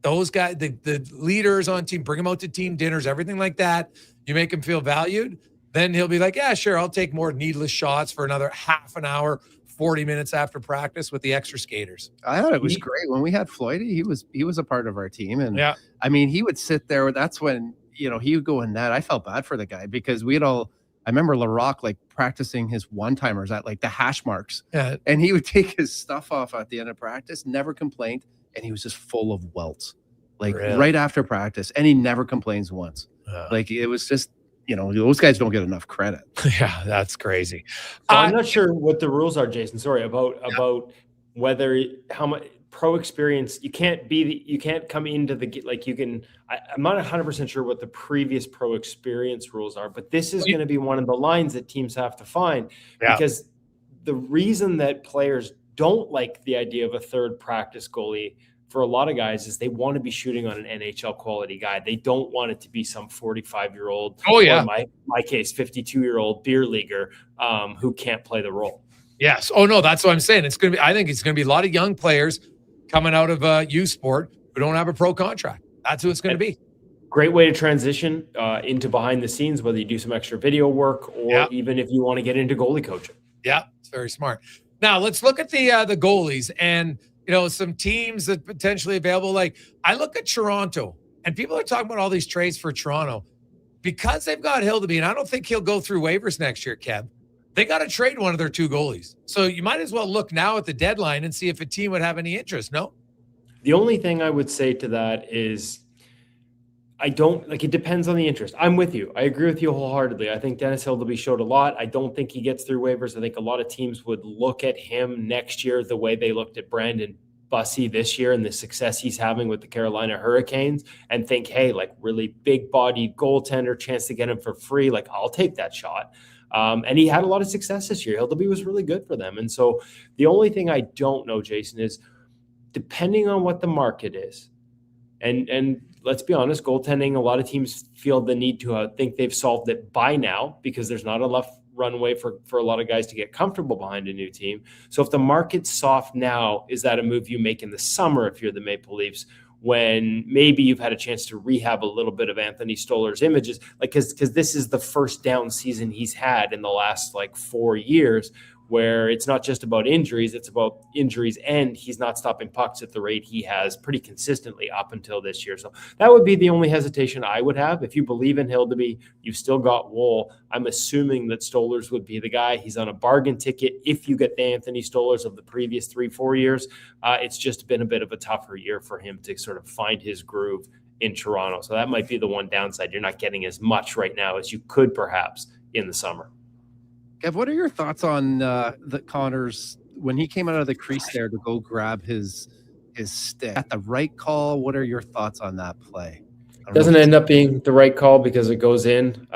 Those guys, the leaders on team, bring them out to team dinners, everything like that. You make him feel valued. Then he'll be like, yeah, sure, I'll take more needless shots for another half an hour, 40 minutes after practice with the extra skaters. I thought it was great. When we had Floydie, he was a part of our team. And yeah, I mean, he would sit there. That's when, he would go in net. I felt bad for the guy because I remember LaRock like practicing his one-timers at like the hash marks. Yeah. And he would take his stuff off at the end of practice, never complained. And he was just full of welts, like right after practice. And he never complains once. Like it was just, those guys don't get enough credit. Yeah, that's crazy. So I'm not sure what the rules are, Jason. Sorry about whether how much pro experience you can't come into the like you can. I'm not 100% sure what the previous pro experience rules are, but this is going to be one of the lines that teams have to find because the reason that players don't like the idea of a third practice goalie for a lot of guys is they want to be shooting on an NHL quality guy. They don't want it to be some 45-year-old, or in my case, 52-year-old beer leaguer who can't play the role. Yes. Oh no, that's what I'm saying. I think it's going to be a lot of young players coming out of youth sport who don't have a pro contract. That's who it's going to be. Great way to transition into behind the scenes, whether you do some extra video work or even if you want to get into goalie coaching. Yeah, it's very smart. Now let's look at the goalies and some teams that potentially available. Like I look at Toronto, and people are talking about all these trades for Toronto because they've got Hildeby, and I don't think he'll go through waivers next year, Kev. They got to trade one of their two goalies. So you might as well look now at the deadline and see if a team would have any interest. No? The only thing I would say to that is it depends on the interest. I'm with you. I agree with you wholeheartedly. I think Dennis Hildeby showed a lot. I don't think he gets through waivers. I think a lot of teams would look at him next year the way they looked at Brandon Bussey this year and the success he's having with the Carolina Hurricanes and think, hey, like really big bodied goaltender, chance to get him for free. Like I'll take that shot. And he had a lot of success this year. Hildeby was really good for them. And so the only thing I don't know, Jason, is depending on what the market is, and let's be honest, goaltending, a lot of teams feel the need to think they've solved it by now because there's not enough runway for a lot of guys to get comfortable behind a new team. So if the market's soft now, is that a move you make in the summer if you're the Maple Leafs when maybe you've had a chance to rehab a little bit of Anthony Stoller's images? Like, because this is the first down season he's had in the last 4 years where it's not just about injuries, it's about injuries and he's not stopping pucks at the rate he has pretty consistently up until this year. So that would be the only hesitation I would have. If you believe in Hildeby, you've still got Wool. I'm assuming that Stolarz would be the guy. He's on a bargain ticket. If you get the Anthony Stolarz of the previous 3-4 years, it's just been a bit of a tougher year for him to sort of find his groove in Toronto. So that might be the one downside. You're not getting as much right now as you could perhaps in the summer. Kev, what are your thoughts on the Connor's when he came out of the crease there to go grab his stick? At the right call, what are your thoughts on that play? Doesn't end up being the right call because it goes in.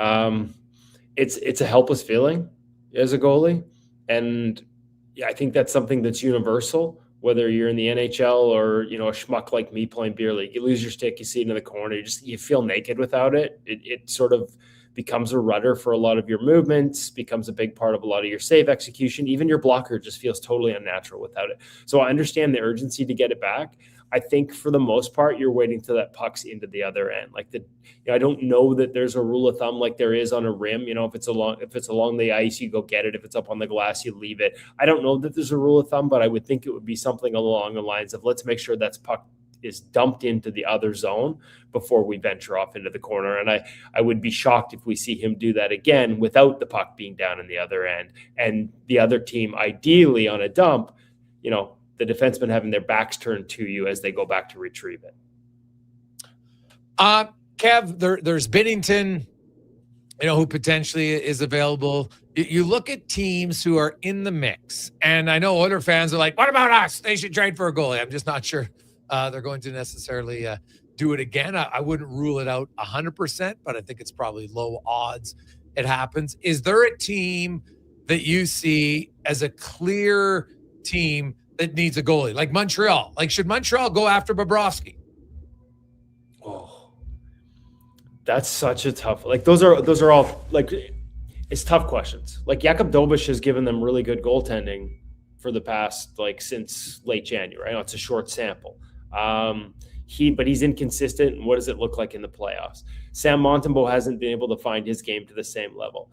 It's a helpless feeling as a goalie, and I think that's something that's universal. Whether you're in the NHL or a schmuck like me playing beer league, you lose your stick, you see it in the corner, you feel naked without it. It sort of becomes a rudder for a lot of your movements, becomes a big part of a lot of your save execution. Even your blocker just feels totally unnatural without it. So I understand the urgency to get it back. I think for the most part, you're waiting till that puck's into the other end. Like I don't know that there's a rule of thumb like there is on a rim. If it's along the ice, you go get it. If it's up on the glass, you leave it. I don't know that there's a rule of thumb, but I would think it would be something along the lines of let's make sure that puck is dumped into the other zone before we venture off into the corner. And I would be shocked if we see him do that again without the puck being down in the other end and the other team ideally on a dump, the defensemen having their backs turned to you as they go back to retrieve it. Kev, there's Binnington, who potentially is available. You look at teams who are in the mix, and I know Oilers fans are like, what about us? They should trade for a goalie. I'm just not sure they're going to necessarily do it again. I wouldn't rule it out 100%, but I think it's probably low odds it happens. Is there a team that you see as a clear team that needs a goalie, like Montreal? Like, should Montreal go after Bobrovsky? Oh, that's such a tough. Like, those are all like, it's tough questions. Like, Jakub Dobiš has given them really good goaltending for the past, since late January. I know it's a short sample. But he's inconsistent. And what does it look like in the playoffs? Sam Montembeault hasn't been able to find his game to the same level.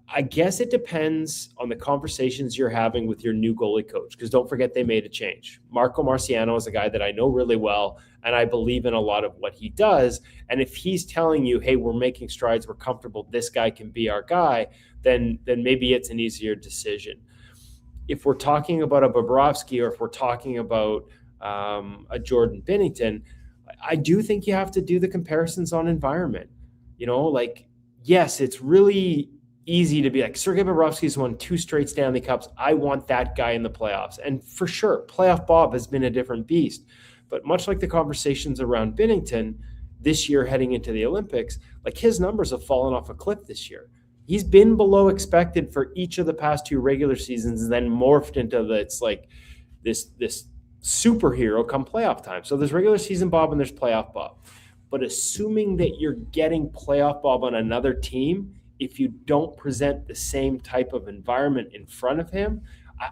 I guess it depends on the conversations you're having with your new goalie coach, because don't forget they made a change. Marco Marciano is a guy that I know really well, and I believe in a lot of what he does. And if he's telling you, hey, we're making strides, we're comfortable, this guy can be our guy, then maybe it's an easier decision. If we're talking about a Bobrovsky, or if we're talking about a Jordan Binnington, I do think you have to do the comparisons on environment. Yes, it's really easy to be like, Sergei Bobrovsky's won 2 straight Stanley Cups. I want that guy in the playoffs. And for sure, playoff Bob has been a different beast. But much like the conversations around Binnington this year heading into the Olympics, his numbers have fallen off a cliff this year. He's been below expected for each of the past 2 regular seasons, and then morphed into this superhero come playoff time. So there's regular season Bob and there's playoff Bob. But assuming that you're getting playoff Bob on another team, if you don't present the same type of environment in front of him,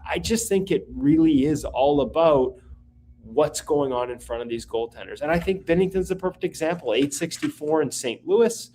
I just think it really is all about what's going on in front of these goaltenders. And I think Binnington's a perfect example. 864 in St. Louis,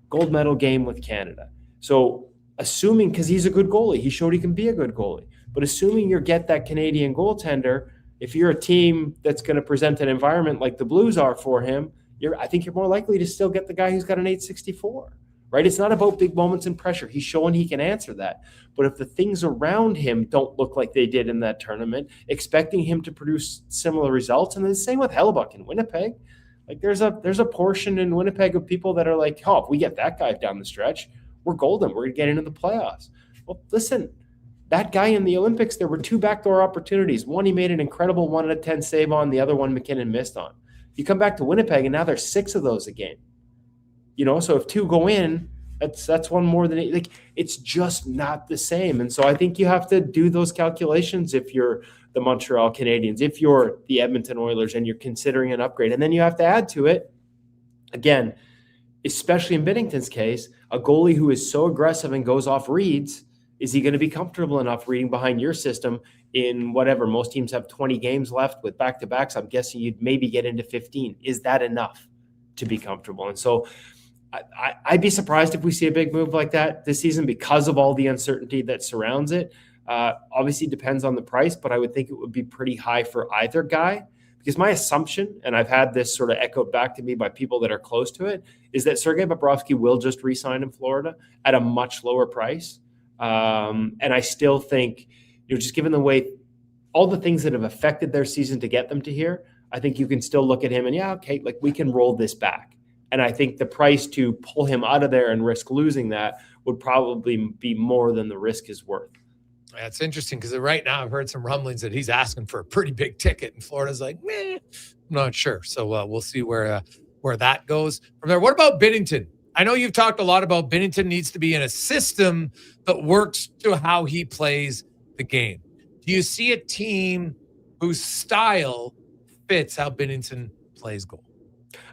gold medal game with Canada. So assuming, because he's a good goalie, he showed he can be a good goalie. But assuming you get that Canadian goaltender, if you're a team that's going to present an environment like the Blues are for him, I think you're more likely to still get the guy who's got an 864. Right? It's not about big moments and pressure. He's showing he can answer that. But if the things around him don't look like they did in that tournament, expecting him to produce similar results, and the same with Hellebuck in Winnipeg. There's a portion in Winnipeg of people that are like, if we get that guy down the stretch, we're golden. We're going to get into the playoffs. Well, listen, that guy in the Olympics, there were 2 backdoor opportunities. One he made an incredible 1 out of 10 save on. The other one McKinnon missed on. You come back to Winnipeg, and now there's 6 of those a game. So if 2 go in, that's one more than 8. It's just not the same. And so I think you have to do those calculations if you're the Montreal Canadiens, if you're the Edmonton Oilers, and you're considering an upgrade. And then you have to add to it, again, especially in Binnington's case, a goalie who is so aggressive and goes off reads, is he going to be comfortable enough reading behind your system in whatever? Most teams have 20 games left with back-to-backs. I'm guessing you'd maybe get into 15. Is that enough to be comfortable? And so I'd be surprised if we see a big move like that this season because of all the uncertainty that surrounds it. Obviously, depends on the price, but I would think it would be pretty high for either guy, because my assumption, and I've had this sort of echoed back to me by people that are close to it, is that Sergei Bobrovsky will just re-sign in Florida at a much lower price. And I still think, just given the way all the things that have affected their season to get them to here, I think you can still look at him and we can roll this back. And I think the price to pull him out of there and risk losing that would probably be more than the risk is worth. Yeah, it's interesting because right now I've heard some rumblings that he's asking for a pretty big ticket, and Florida's like, I'm not sure. So we'll see where that goes from there. What about Binnington? I know you've talked a lot about Binnington needs to be in a system that works to how he plays the game. Do you see a team whose style fits how Binnington plays goal?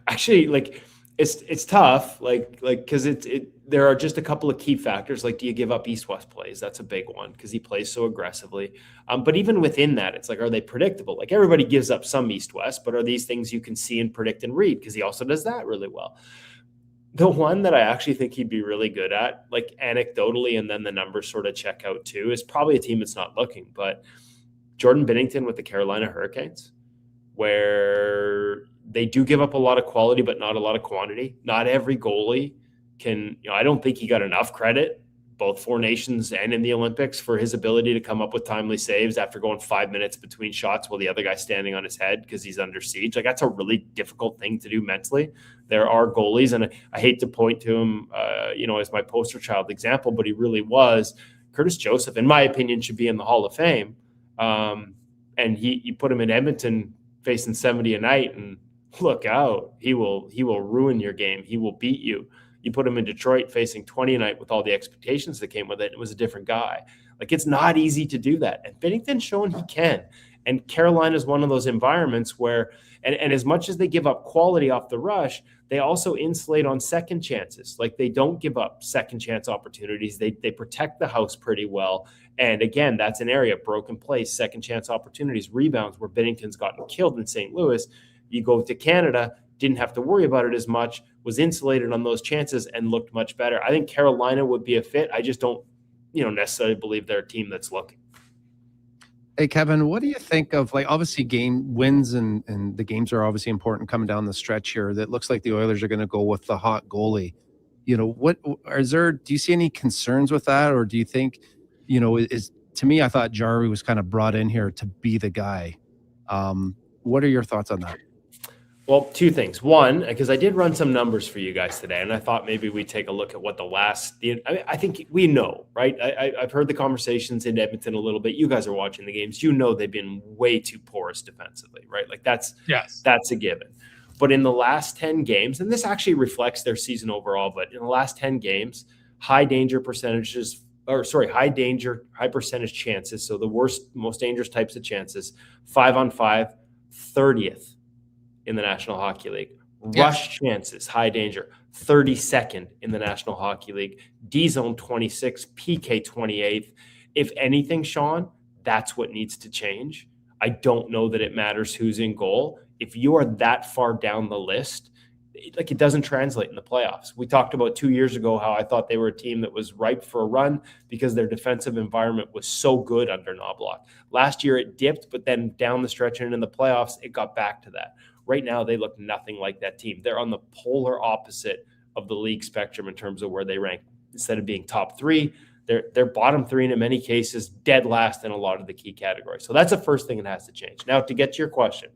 Actually, It's tough, because there are just a couple of key factors. Like, do you give up east-west plays? That's a big one because he plays so aggressively. But even within that, it's like, are they predictable? Like, everybody gives up some east-west, but are these things you can see and predict and read? Because he also does that really well. The one that I actually think he'd be really good at, like anecdotally, and then the numbers sort of check out too, is probably a team that's not looking, but Jordan Binnington with the Carolina Hurricanes, where they do give up a lot of quality, but not a lot of quantity. Not every goalie can, I don't think he got enough credit, both Four Nations and in the Olympics, for his ability to come up with timely saves after going 5 minutes between shots while the other guy's standing on his head because he's under siege. Like, that's a really difficult thing to do mentally. There are goalies, and I hate to point to him, as my poster child example, but he really was. Curtis Joseph, in my opinion, should be in the Hall of Fame. And you put him in Edmonton facing 70 a night, and look out, he will ruin your game. He will beat you. You put him in Detroit facing 20 a night with all the expectations that came with it. It was a different guy. Like, it's not easy to do that. And Binnington's shown he can. And Carolina is one of those environments where, and as much as they give up quality off the rush, they also insulate on second chances. Like, they don't give up second chance opportunities. They protect the house pretty well. And again, that's an area, broken plays, second chance opportunities, rebounds, where Binnington's gotten killed in St. Louis. You go to Canada, didn't have to worry about it as much, was insulated on those chances and looked much better. I think Carolina would be a fit. I just don't, necessarily believe they're a team that's looking. Hey, Kevin, what do you think of, like, obviously game wins and the games are obviously important coming down the stretch here. That looks like the Oilers are going to go with the hot goalie. Do you see any concerns with that? Or do you think, to me, I thought Jarry was kind of brought in here to be the guy. What are your thoughts on that? Well, two things. One, because I did run some numbers for you guys today, and I thought maybe we'd take a look at what I think we know, right? I've heard the conversations in Edmonton a little bit. You guys are watching the games. They've been way too porous defensively, right? Like, that's a given. But in the last 10 games, and this actually reflects their season overall, but in the last 10 games, high percentage chances. So the worst, most dangerous types of chances, 5-on-5, 30th. in the National Hockey League. Rush chances, high danger, 32nd in the National Hockey League. D-zone 26, PK 28th. If anything, Sean, that's what needs to change. I don't know that it matters who's in goal. If you are that far down the list, it doesn't translate in the playoffs. We talked about 2 years ago how I thought they were a team that was ripe for a run because their defensive environment was so good under Knoblauch. Last year it dipped, but then down the stretch and in the playoffs, it got back to that. Right now, they look nothing like that team. They're on the polar opposite of the league spectrum in terms of where they rank. Instead of being top three, they're bottom three, and in many cases, dead last in a lot of the key categories. So that's the first thing that has to change. Now, to get to your question,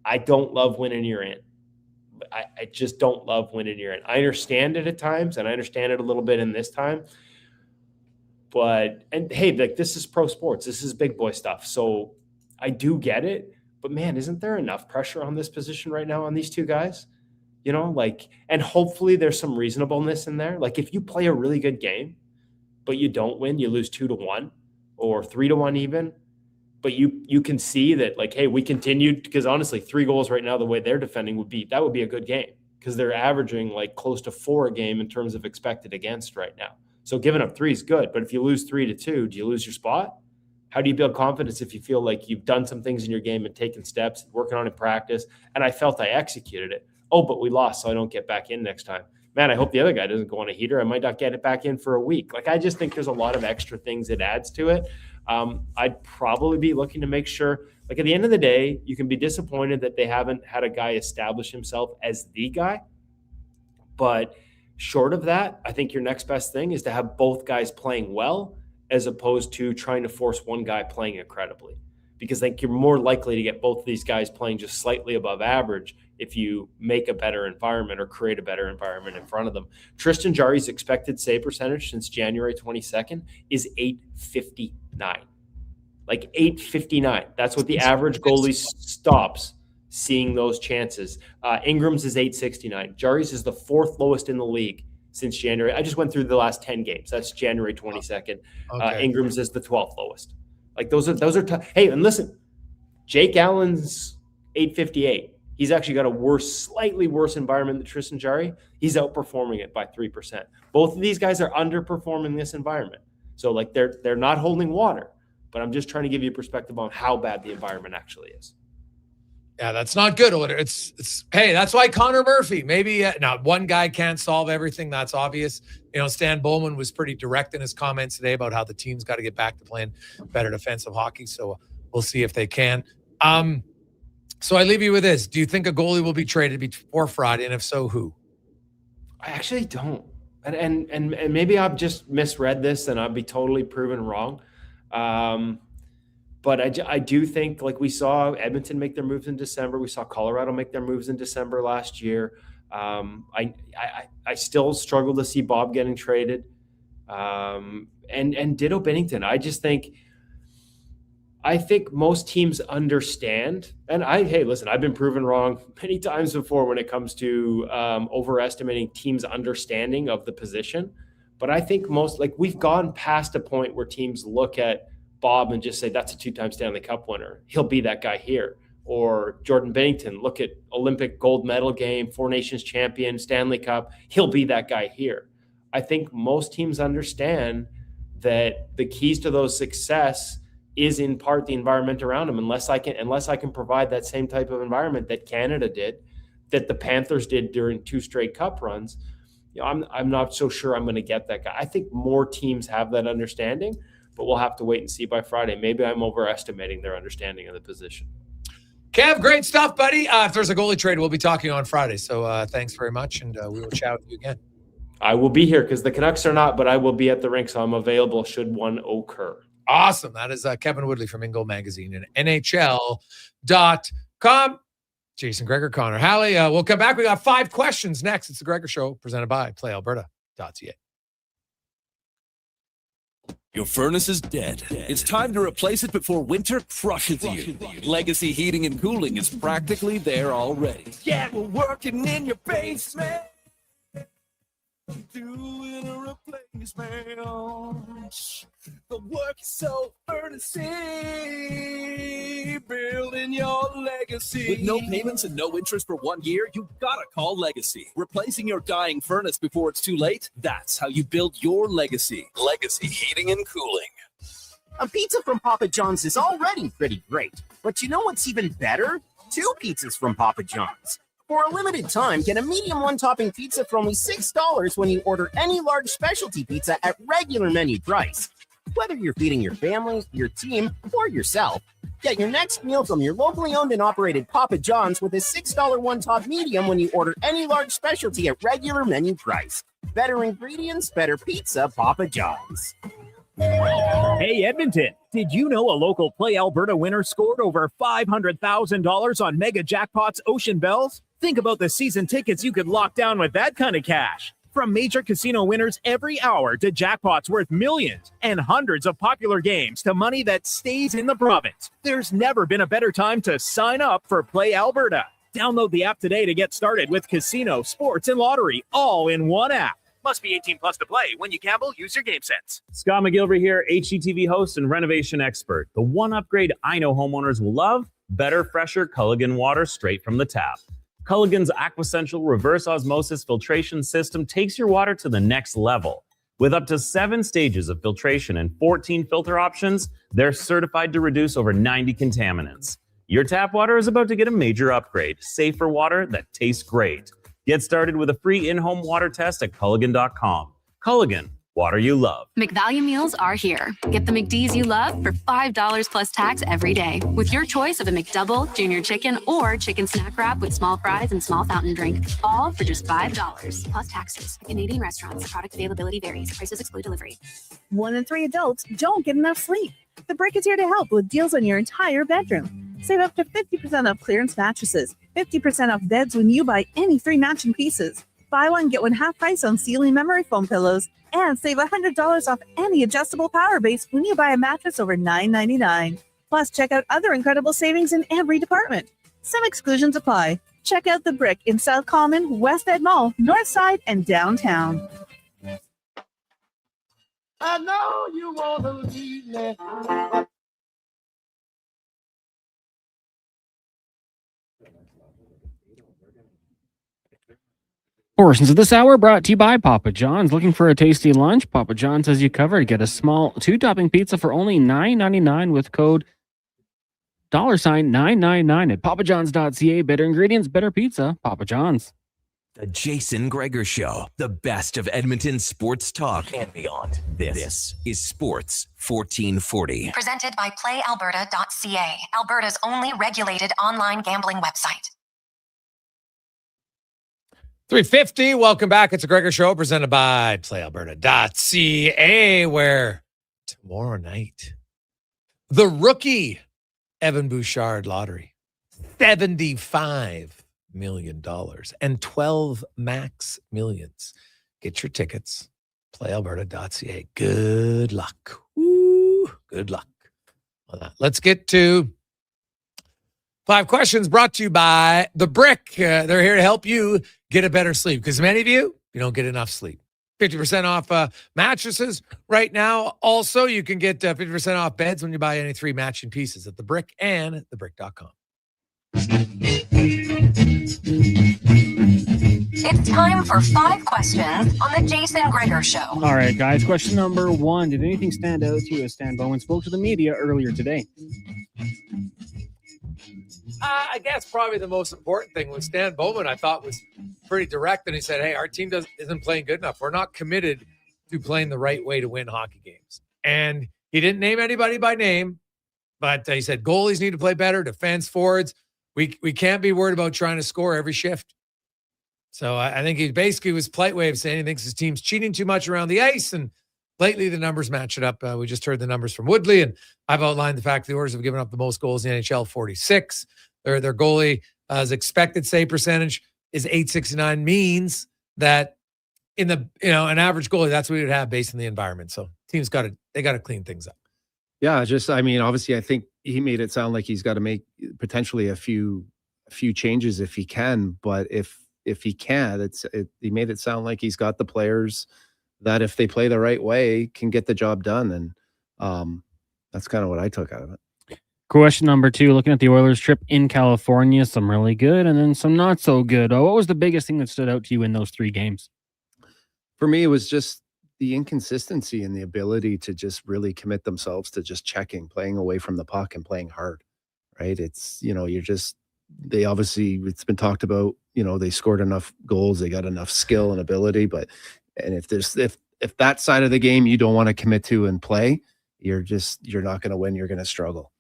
I don't love winning you're in. I just don't love winning you're in. I understand it at times, and I understand it a little bit in this time. And hey, this is pro sports. This is big boy stuff. So I do get it. But man, isn't there enough pressure on this position right now on these two guys? And hopefully there's some reasonableness in there. Like, if you play a really good game, but you don't win, you lose 2-1 or 3-1 even. But you can see that, like, hey, we continued, because honestly, 3 goals right now, the way they're defending would be a good game, because they're averaging like close to 4 a game in terms of expected against right now. So giving up 3 is good, but if you lose 3-2, do you lose your spot? How do you build confidence if you feel like you've done some things in your game and taken steps, working on it in practice? And I felt I executed it. Oh, but we lost, so I don't get back in next time. Man, I hope the other guy doesn't go on a heater. I might not get it back in for a week. Like, I just think there's a lot of extra things it adds to it. I'd probably be looking to make sure, like, at the end of the day, you can be disappointed that they haven't had a guy establish himself as the guy. But short of that, I think your next best thing is to have both guys playing well, as opposed to trying to force one guy playing incredibly. Because I think you're more likely to get both of these guys playing just slightly above average if you make a better environment or create a better environment in front of them. Tristan Jarry's expected save percentage since January 22nd is .859. Like, .859. That's what the average goalie stops seeing those chances. Ingram's is .869. Jarry's is the 4th lowest in the league since January. I just went through the last 10 games. That's January 22nd. Okay. Ingram's is the 12th lowest. Like, those are tough. Hey, and listen, Jake Allen's .858. He's actually got a slightly worse environment than Tristan Jarry. He's outperforming it by 3%. Both of these guys are underperforming this environment. So like they're not holding water, but I'm just trying to give you a perspective on how bad the environment actually is. Yeah, that's not good. It's hey, that's why Connor Murphy, maybe now one guy can't solve everything. That's obvious. Stan Bowman was pretty direct in his comments today about how the team's got to get back to playing better defensive hockey. So we'll see if they can. So I leave you with this. Do you think a goalie will be traded before Friday? And if so, who? I actually don't. And maybe I've just misread this and I'll be totally proven wrong. But I do think, like we saw Edmonton make their moves in December. We saw Colorado make their moves in December last year. I still struggle to see Bob getting traded. And ditto Bennington. I think most teams understand. And listen, I've been proven wrong many times before when it comes to overestimating teams' understanding of the position. But I think we've gone past a point where teams look at Bob and just say, that's a 2-time Stanley Cup winner. He'll be that guy here. Or Jordan Bennington, look at Olympic gold medal game, 4 Nations champion, Stanley Cup. He'll be that guy here. I think most teams understand that the keys to those success is in part the environment around him. Unless I can provide that same type of environment that Canada did, that the Panthers did during 2 straight cup runs, I'm not so sure I'm going to get that guy. I think more teams have that understanding, but we'll have to wait and see by Friday. Maybe I'm overestimating their understanding of the position. Kev, great stuff, buddy. If there's a goalie trade, we'll be talking on Friday. So thanks very much, and we will chat with you again. I will be here because the Canucks are not, but I will be at the rink, so I'm available should one occur. Awesome. That is Kevin Woodley from InGoal Magazine and NHL.com. Jason Gregor, Connor Halley. We'll come back. We got 5 questions next. It's the Gregor Show presented by PlayAlberta.ca. Your furnace is dead. It's time to replace it before winter crushes you. Legacy Heating and Cooling is practically there already. Yeah, we're working in your basement, doing a replacement. The work is so earnestly building your legacy. With no payments and no interest for 1 year, you gotta call Legacy. Replacing your dying furnace before it's too late, that's how you build your legacy. Legacy Heating and Cooling. A pizza from Papa John's is already pretty great, but you know what's even better? 2 pizzas from Papa John's. For a limited time, get a medium 1-topping pizza for only $6 when you order any large specialty pizza at regular menu price. Whether you're feeding your family, your team, or yourself, get your next meal from your locally owned and operated Papa John's with a $6 1-top medium when you order any large specialty at regular menu price. Better ingredients, better pizza, Papa John's. Hey, Edmonton, did you know a local Play Alberta winner scored over $500,000 on Mega Jackpots Ocean Bells? Think about the season tickets you could lock down with that kind of cash. From major casino winners every hour to jackpots worth millions and hundreds of popular games to money that stays in the province, there's never been a better time to sign up for Play Alberta. Download the app today to get started with casino, sports, and lottery all in one app. Must be 18 plus to play. When you gamble, use your game sense. Scott McGilvery here, HGTV host and renovation expert. The one upgrade I know homeowners will love: better, fresher Culligan water straight from the tap. Culligan's Aquasential reverse osmosis filtration system takes your water to the next level. With up to 7 stages of filtration and 14 filter options, they're certified to reduce over 90 contaminants. Your tap water is about to get a major upgrade. Safer water that tastes great. Get started with a free in-home water test at Culligan.com. Culligan, water you love. McValue meals are here. Get the McD's you love for $5 plus tax every day with your choice of a McDouble, junior chicken, or chicken snack wrap with small fries and small fountain drink. All for just $5 plus taxes. At Canadian restaurants, product availability varies. Prices exclude delivery. 1 in 3 adults don't get enough sleep. The Brick is here to help with deals on your entire bedroom. Save up to 50% off clearance mattresses, 50% off beds when you buy any 3 matching pieces. Buy one, get one half price on ceiling memory foam pillows, and save $100 off any adjustable power base when you buy a mattress over $9.99. Plus, check out other incredible savings in every department. Some exclusions apply. Check out The Brick in South Common, West Ed Mall, North Side, and downtown. I know you want to leave me. Portions of this hour brought to you by Papa John's. Looking for a tasty lunch? Papa John's has you covered. Get a small 2-topping pizza for only $9.99 with code $999 at papajohns.ca. Better ingredients, better pizza. Papa John's. The Jason Gregor Show, the best of Edmonton sports talk and beyond. This is Sports 1440. Presented by PlayAlberta.ca, Alberta's only regulated online gambling website. 350. Welcome back. It's a Gregor Show presented by PlayAlberta.ca, where tomorrow night, the rookie Evan Bouchard lottery, $75 million and 12 max millions. Get your tickets. PlayAlberta.ca. Good luck. Ooh, good luck on that. Let's get to 5 questions brought to you by The Brick. They're here to help you get a better sleep because many of you don't get enough sleep. 50% off mattresses right now. Also, you can get 50% off beds when you buy any 3 matching pieces at The Brick and at thebrick.com. It's time for 5 questions on the Jason Gregor Show. All right, guys. Question number 1. Did anything stand out to you as Stan Bowman spoke to the media earlier today? I guess probably the most important thing was Stan Bowman, I thought, was pretty direct. And he said, hey, our team isn't playing good enough. We're not committed to playing the right way to win hockey games. And he didn't name anybody by name, but he said goalies need to play better, defense, forwards. We can't be worried about trying to score every shift. So I think he basically was polite way of saying he thinks his team's cheating too much around the ice. And lately the numbers match it up. We just heard the numbers from Woodley, and I've outlined the fact the Oilers have given up the most goals in the NHL, 46. Their goalie expected save percentage is .869, means that in the an average goalie, that's what we would have based on the environment. So teams got to clean things up. Yeah, obviously I think he made it sound like he's got to make potentially a few changes if he can, but if he can, he made it sound like he's got the players that if they play the right way can get the job done, and that's kind of what I took out of it. Question number 2, looking at the Oilers trip in California, some really good and then some not so good. What was the biggest thing that stood out to you in those 3 games? For me, it was just the inconsistency and the ability to just really commit themselves to just checking, playing away from the puck and playing hard, right? It's, they obviously, it's been talked about, they scored enough goals, they got enough skill and ability, and if that side of the game you don't want to commit to and play, you're not going to win, you're going to struggle.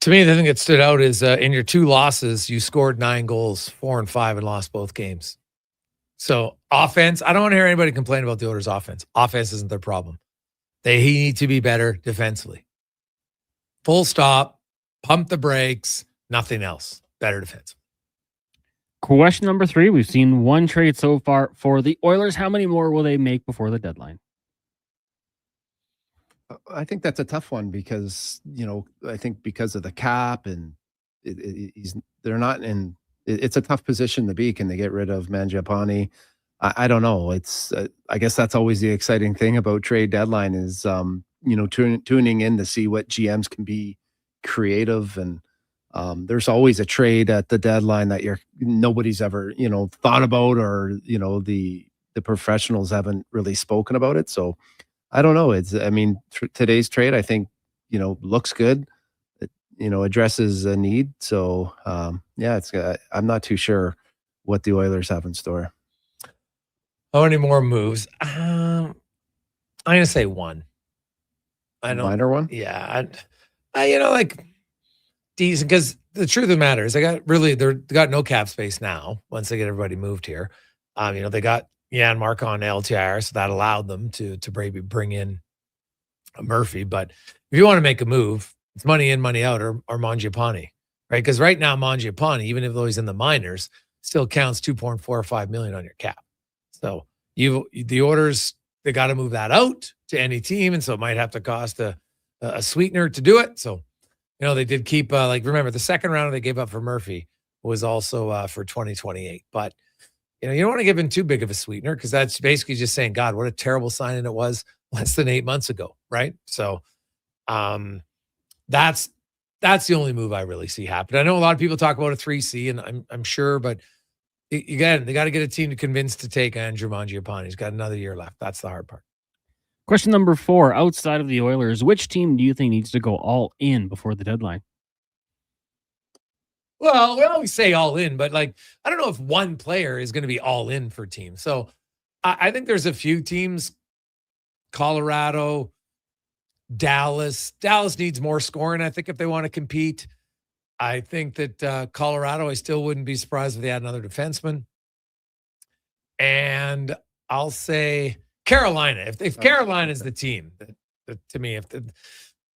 To me, the thing that stood out is in your 2 losses, you scored 9 goals, 4 and 5, and lost both games. So offense, I don't want to hear anybody complain about the Oilers' offense. Offense isn't their problem. They need to be better defensively. Full stop, pump the brakes, nothing else. Better defense. Question number 3, we've seen 1 trade so far for the Oilers. How many more will they make before the deadline? I think that's a tough one because, I think because of the cap and they're not in, it's a tough position to be. Can they get rid of Mangiapane? I don't know. It's, I guess that's always the exciting thing about trade deadline is, tuning in to see what GMs can be creative. And there's always a trade at the deadline that nobody's ever, thought about, or, the professionals haven't really spoken about it. So, I don't know. Today's trade, I think, looks good. It, addresses a need. So, I'm not too sure what the Oilers have in store. How many more moves? I'm going to say 1. Minor one? Yeah. Decent, because the truth of the matter is they got no cap space now once they get everybody moved here. They got Jan Mark on LTIR, so that allowed them to maybe bring in Murphy. But if you want to make a move, it's money in, money out, or Mangiapane, right? Because right now Mangiapane, even though he's in the minors, still counts $2.45 million on your cap. So the Oilers, they got to move that out to any team, and so it might have to cost a sweetener to do it. So they did keep remember the second round they gave up for Murphy was also for 2028, but. You don't want to give him too big of a sweetener because that's basically just saying, God, what a terrible signing it was less than 8 months ago, right? So that's the only move I really see happen. I know a lot of people talk about a 3C, and I'm sure, but Again, they got to get a team to convince to take Andrew Mangiapane. He's got another year left. That's the hard part. Question number 4. Outside of the Oilers, which team do you think needs to go all in before the deadline? Well, we always say all in, but like, I don't know if one player is going to be all in for teams. So I think there's a few teams, Colorado, Dallas. Dallas needs more scoring, I think, if they want to compete. I think that Colorado, I still wouldn't be surprised if they had another defenseman. And I'll say Carolina. If Carolina is the team, to me,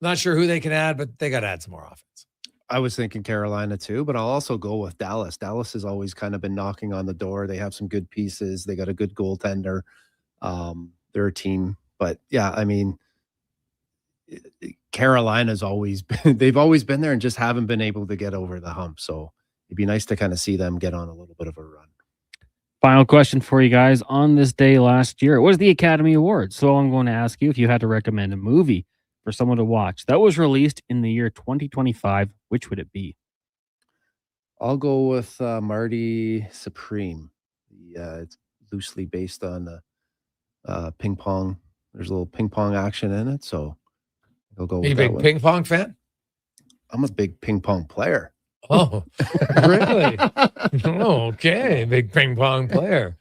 not sure who they can add, but they got to add some more offense. I was thinking Carolina too, but I'll also go with Dallas. Dallas has always kind of been knocking on the door. They have some good pieces. They got a good goaltender. They're a team, but yeah, I mean, Carolina's always been, they've always been there and just haven't been able to get over the hump. So it'd be nice to kind of see them get on a little bit of a run. Final question for you guys. On this day last year, it was the Academy Awards. So I'm going to ask you if you had to recommend a movie for someone to watch that was released in the year 2025, which would it be? I'll go with Marty Supreme. It's loosely based on ping pong. There's a little ping pong action in it, so I'll go with Are you a big ping pong fan? I'm a big ping pong player. Oh, really? Okay, big ping pong player.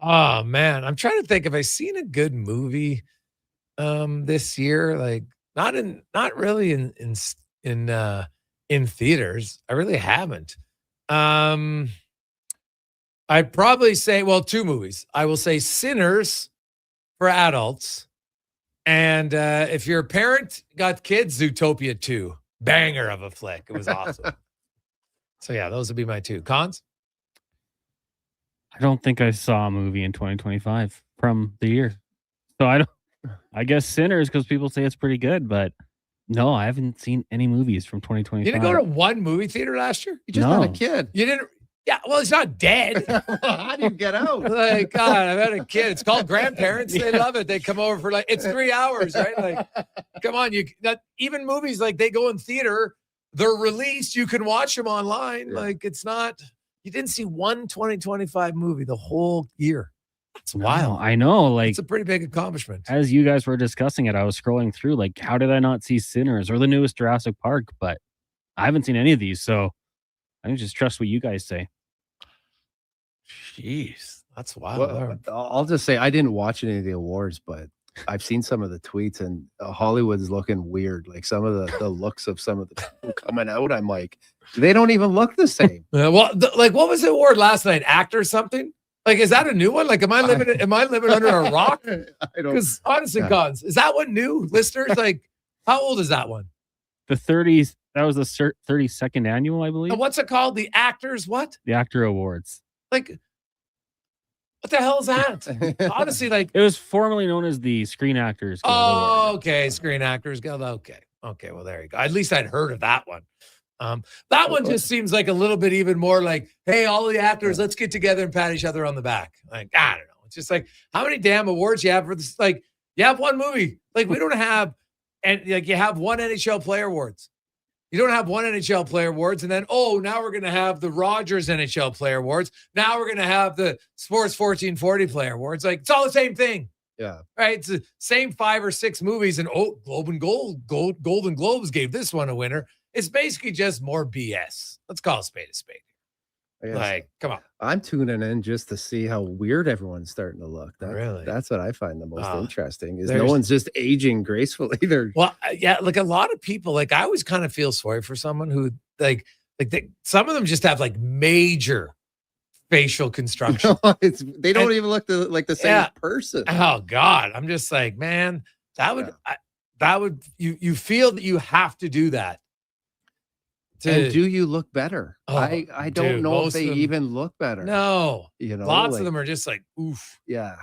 Oh man, I'm trying to think if I've seen a good movie this year, like not really in theaters. I really haven't. I'd probably say, well, 2 movies. I will say Sinners for adults, and if you're a parent, got kids, Zootopia 2. Banger of a flick. It was awesome. So yeah, those would be my 2. Cons? I don't think I saw a movie in 2025 from the year. So I guess Sinners, because people say it's pretty good, but no, I haven't seen any movies from 2025. You didn't go to one movie theater last year? You just had a kid. You didn't? Yeah, well, he's not dead. How do you get out? Like, God, I've had a kid. It's called Grandparents. They love it. They come over for like, it's 3 hours, right? Like, come on. Even movies, like they go in theater, they're released. You can watch them online. Yeah. Like, it's not, you didn't see one 2025 movie the whole year. That's wild. I know. Like, it's a pretty big accomplishment. As you guys were discussing it, I was scrolling through, like, how did I not see Sinners or the newest Jurassic Park? But I haven't seen any of these. So I can just trust what you guys say. Jeez, that's wild. Well, I'll just say I didn't watch any of the awards, but I've seen some of the tweets, and Hollywood's looking weird. Like some of the looks of some of the people coming out, I'm like, they don't even look the same. Like what was the award last night? Actor something? Like, is that a new one? Like, am I living under a rock? I don't. Because honestly, Cons, is that one new? Listeners, like, how old is that one? The 30s. That was the 32nd annual, I believe. And what's it called? The Actors what? The Actor Awards. Like, what the hell is that? Honestly, like, it was formerly known as the Screen Actors Guild. Oh, okay, Screen Actors Guild. Okay, well, there you go. At least I'd heard of that one. That one just seems like a little bit even more like, hey, all the actors, let's get together and pat each other on the back. Like, I don't know. It's just like, how many damn awards you have for this? Like, you have one movie. Like, we don't have, and like, you have one NHL Player Awards. You don't have one NHL Player Awards, and then, now we're going to have the Rogers NHL Player Awards. Now we're going to have the Sports 1440 Player Awards. Like, it's all the same thing. Yeah. Right? It's the same 5 or 6 movies, and Golden Globes gave this one a winner. It's basically just more BS. Let's call a spade a spade. Like, come on. I'm tuning in just to see how weird everyone's starting to look. Really? That's what I find the most interesting is no one's just aging gracefully. Yeah, like a lot of people, like I always kind of feel sorry for someone who some of them just have like major facial construction. They don't even look like the same person. Oh God. I'm just like, man, that would you feel that you have to do that. And do you look better? Oh, I don't know if they even look better. No. Lots like, of them are just like, oof. Yeah.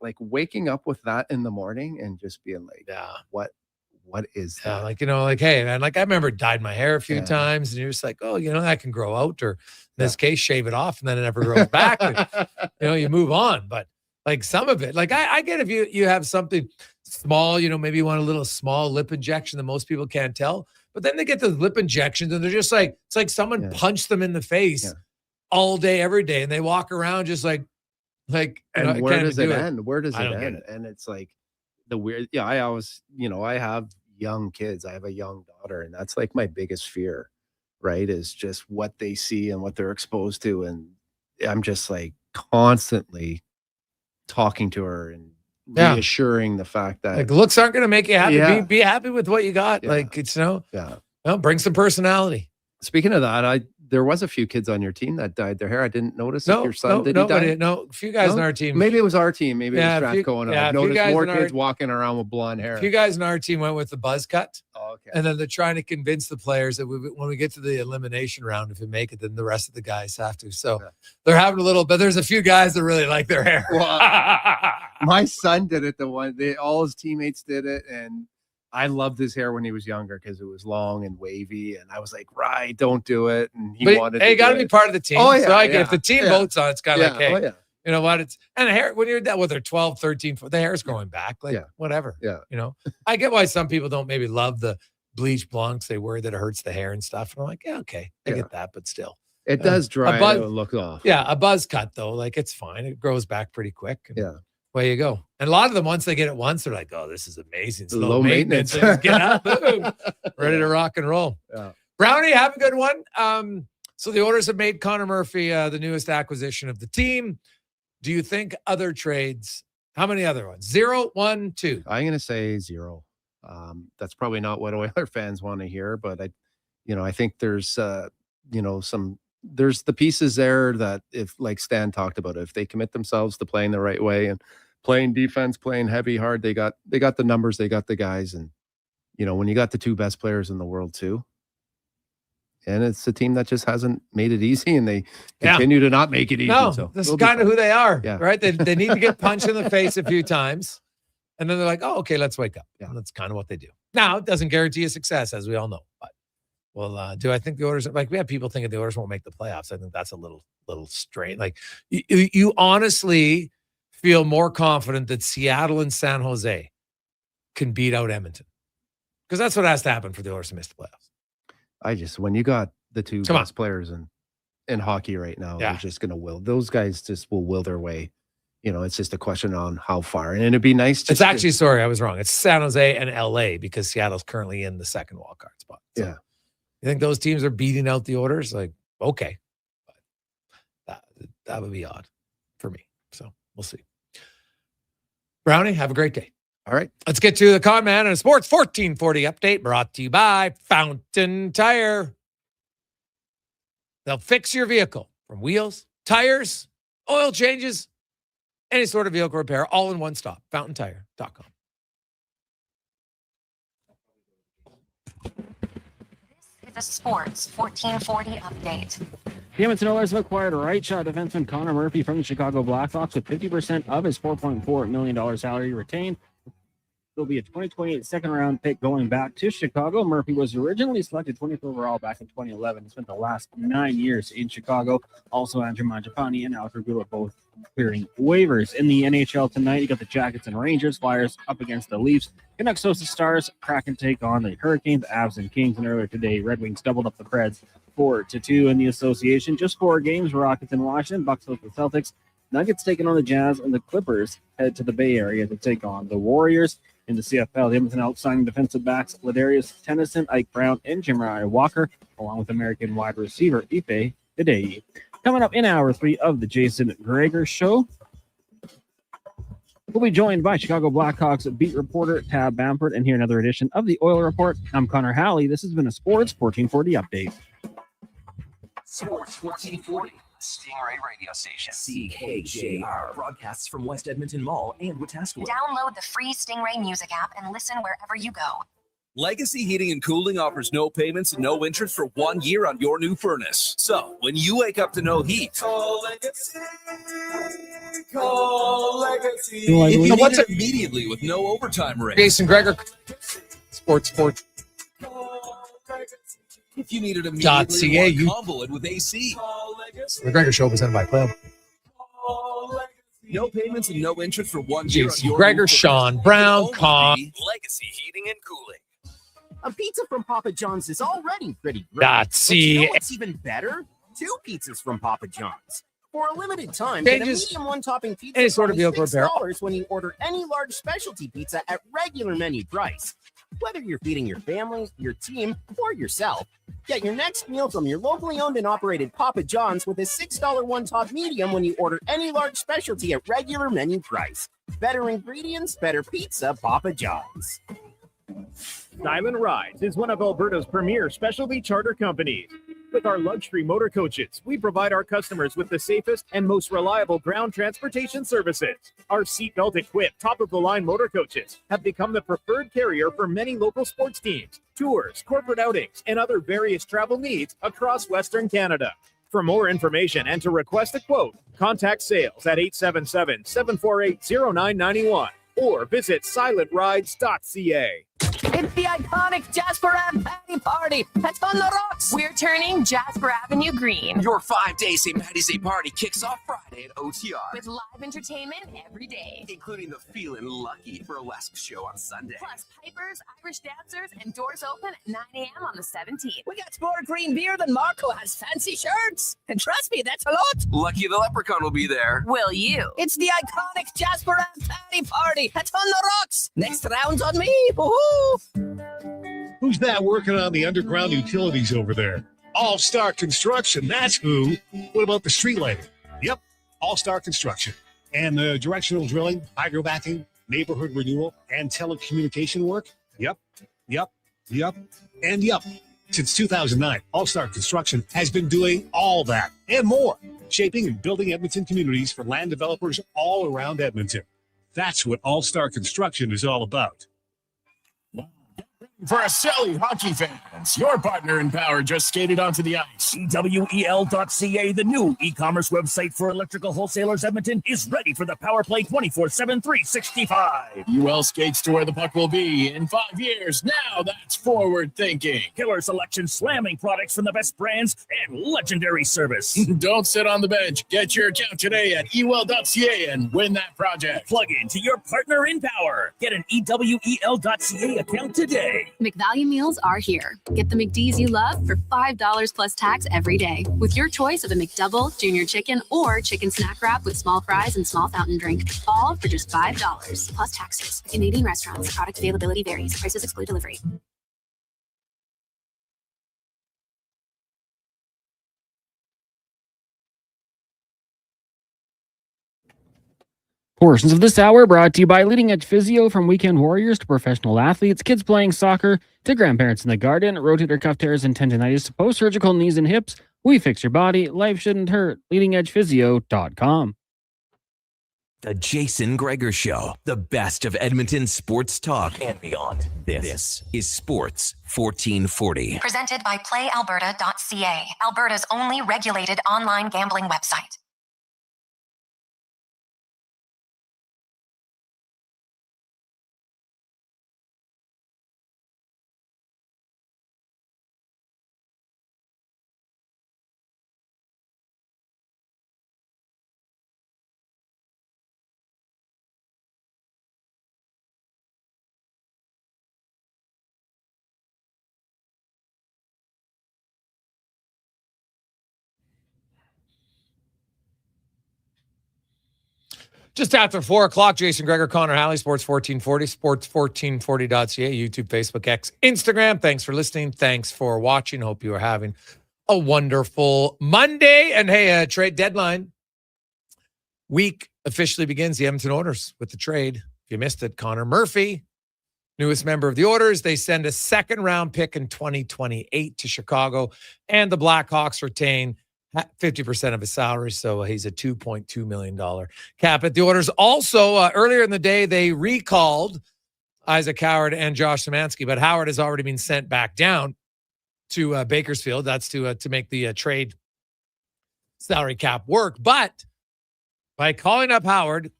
Like waking up with that in the morning and just being like, what is that? Like, like, hey, man, like I remember dyed my hair a few times and you're just like, oh, that can grow out, or in this case, shave it off and then it never grows back. And, you move on. But like some of it, like I get if you have something small, maybe you want a little small lip injection that most people can't tell. But then they get the lip injections and they're just like, it's like someone punched them in the face. all day, every day, and they walk around just like. And where does it end? Where does it don't end? get it. And it's like the weird. Yeah, I always, I have young kids. I have a young daughter, and that's like my biggest fear, right? Is just what they see and what they're exposed to, and I'm just like constantly talking to her and reassuring the fact that Like looks aren't going to make you happy. Yeah. Be happy with what you got. Yeah. Like it's yeah. bring some personality. Speaking of that, there was a few kids on your team that dyed their hair. I didn't notice if your son did he dye? A few guys on our team. Maybe it was our team. Maybe Yeah, it was Strathcona. yeah, a I've few noticed guys more in our- kids walking around with blonde hair. A few guys in our team went with the buzz cut. Oh, okay. And then they're trying to convince the players that when we get to the elimination round, if we make it, then the rest of the guys have to. So they're having a little, but there's a few guys that really like their hair. Well, my son did it. All his teammates did it, and I loved his hair when he was younger because it was long and wavy. And I was like, right, don't do it. And he wanted. Hey, you got to be part of the team. Oh yeah. So if the team votes on it, it's kind of like, hey, oh, yeah. you know what? It's and the hair when you're that they're 12, 13, the hair's going back. Like whatever. Yeah. I get why some people don't maybe love the bleach blondes. They worry that it hurts the hair and stuff. And I'm like, yeah, okay, I get that, but still, It does dry buzz- and look off. yeah, a buzz cut though, like it's fine. It grows back pretty quick. And Yeah. away you go. And a lot of them, once they get it once, they're like, oh, this is amazing. It's Low maintenance. Just get up, boom, ready to rock and roll. Yeah. Brownie, have a good one. So the Oilers have made Connor Murphy the newest acquisition of the team. Do you think other trades? How many other ones? 0, 1, 2. I'm going to say 0. That's probably not what Oiler fans want to hear, but I think there's, there's the pieces there that if, like Stan talked about, if they commit themselves to playing the right way and playing defense, playing heavy, hard, they got the numbers, they got the guys. And, when you got the 2 best players in the world too, and it's a team that just hasn't made it easy, and they continue to not make it easy. No, So this is kind of who they are, Yeah. right? They need to get punched in the face a few times, and then they're like, oh, okay, let's wake up. Yeah. And that's kind of what they do. Now, it doesn't guarantee a success, as we all know. But, do I think the Oilers, like we have people thinking the Oilers won't make the playoffs. I think that's a little strange. Like, you honestly feel more confident that Seattle and San Jose can beat out Edmonton? Because that's what has to happen for the Oilers to miss the playoffs. When you got the 2 Come on. best players in hockey right now, Yeah. they're just going to will. Those guys just will will their way. It's just a question on how far. And it'd be nice. It's actually, sorry, I was wrong. It's San Jose and LA because Seattle's currently in the second wild card spot. So, Yeah. you think those teams are beating out the Oilers? Like, okay. But that would be odd for me. So we'll see. Brownie, have a great day. All right. Let's get to the Con Man and a Sports 1440 update brought to you by Fountain Tire. They'll fix your vehicle from wheels, tires, oil changes, any sort of vehicle repair, all in one stop. FountainTire.com. The Sports 1440 update. The Edmonton Oilers have acquired right shot defenseman Connor Murphy from the Chicago Blackhawks with 50% of his $4.4 million salary retained. There'll be a 2028 second-round pick going back to Chicago. Murphy was originally selected 20th overall back in 2011. He spent the last 9 years in Chicago. Also, Andrew Mangiapane and Alex Regula both clearing waivers. In the NHL tonight, you got the Jackets and Rangers. Flyers up against the Leafs. Canucks host the Stars. Kraken take on the Hurricanes, Avs, and Kings. And earlier today, Red Wings doubled up the Preds 4-2 in the association. Just 4 games, Rockets and Washington. Bucks host the Celtics. Nuggets taking on the Jazz, and the Clippers head to the Bay Area to take on the Warriors. In the CFL, the Edmonton Elks signing defensive backs Ladarius Tennyson, Ike Brown, and Jimmy Walker, along with American wide receiver Ife Idei. Coming up in hour 3 of the Jason Gregor Show, we'll be joined by Chicago Blackhawks beat reporter Tab Bamford, and hear another edition of the Oiler Report. I'm Connor Halley. This has been a Sports 1440 update. Sports 1440. Stingray Radio Station. CKJR. Broadcasts from West Edmonton Mall and Wetaskiwin. Download the free Stingray music app and listen wherever you go. Legacy Heating and Cooling offers no payments and no interest for 1 year on your new furnace. So, when you wake up to no heat, call Legacy. Call Legacy. If you want it immediately with no overtime rate. Jason Gregor, Sports 4. If you need it immediately, .ca, you combo it with AC. The Gregor Show presented by Club. No payments and no interest for 1 year. Jason Gregor, Sean Brown, Con. Legacy Heating and Cooling. A pizza from Papa John's is already pretty great. But you know .ca. what's even better? 2 pizzas from Papa John's. For a limited time, Changes. get a medium one-topping pizza Any for sort of only meal prepare. $6 when you order any large specialty pizza at regular menu price. Whether you're feeding your family, your team, or yourself, get your next meal from your locally owned and operated Papa John's with a $6 one-top medium when you order any large specialty at regular menu price. Better ingredients, better pizza, Papa John's. Silent Rides is one of Alberta's premier specialty charter companies. With our luxury motor coaches, we provide our customers with the safest and most reliable ground transportation services. Our seatbelt equipped, top-of-the-line motor coaches have become the preferred carrier for many local sports teams, tours, corporate outings, and other various travel needs across Western Canada. For more information and to request a quote, contact sales at 877-748-0991 or visit silentrides.ca. It's the iconic Jasper Ave Patty Party. That's on the rocks. We're turning Jasper Avenue green. Your 5-day St. Patty's Day party kicks off Friday at OTR. With live entertainment every day. Including the Feelin' Lucky burlesque show on Sunday. Plus pipers, Irish dancers, and doors open at 9 a.m. on the 17th. We got more green beer than Marco has fancy shirts. And trust me, that's a lot. Lucky the Leprechaun will be there. Will you? It's the iconic Jasper Ave Patty Party. That's on the rocks. Next round's on me. Woohoo! Who's that working on the underground utilities over there? All-Star Construction, that's who. What about the street lighting? Yep, All-Star Construction. And the directional drilling, hydrovacking, neighborhood renewal, and telecommunication work? Yep. Since 2009, All-Star Construction has been doing all that and more, shaping and building Edmonton communities for land developers all around Edmonton. That's what All-Star Construction is all about. For Arcelli hockey fans, your partner in power just skated onto the ice. EWEL.ca, the new e-commerce website for electrical wholesalers Edmonton, is ready for the power play 24/7, 365. UL skates to where the puck will be in 5 years. Now that's forward thinking. Killer selection, slamming products from the best brands, and legendary service. Don't sit on the bench. Get your account today at EWEL.ca and win that project. Plug into your partner in power. Get an EWEL.ca account today. McValue meals are here. Get the McD's you love for $5 plus tax every day with your choice of a McDouble, junior chicken, or chicken snack wrap with small fries and small fountain drink. All for just $5 plus taxes. Canadian restaurants. Product availability varies. Prices exclude delivery. Portions of this hour brought to you by Leading Edge Physio, from weekend warriors to professional athletes, kids playing soccer to grandparents in the garden, rotator cuff tears and tendonitis to post-surgical knees and hips. We fix your body. Life shouldn't hurt. LeadingEdgePhysio.com. The Jason Gregor Show, the best of Edmonton sports talk and beyond. This is Sports 1440. Presented by PlayAlberta.ca, Alberta's only regulated online gambling website. Just after 4 o'clock, Jason Gregor, Connor Halley, Sports 1440, sports1440.ca, YouTube, Facebook, X, Instagram. Thanks for listening. Thanks for watching. Hope you are having a wonderful Monday. And hey, trade deadline week officially begins. The Edmonton Oilers with the trade. If you missed it, Connor Murphy, newest member of the Oilers. They send a second-round pick in 2028 to Chicago, and the Blackhawks retain 50% of his salary, so he's a $2.2 million cap hit. The Oilers also, earlier in the day, they recalled Isaac Howard and Josh Szymanski, but Howard has already been sent back down to Bakersfield. That's to make the trade salary cap work. But by calling up Howard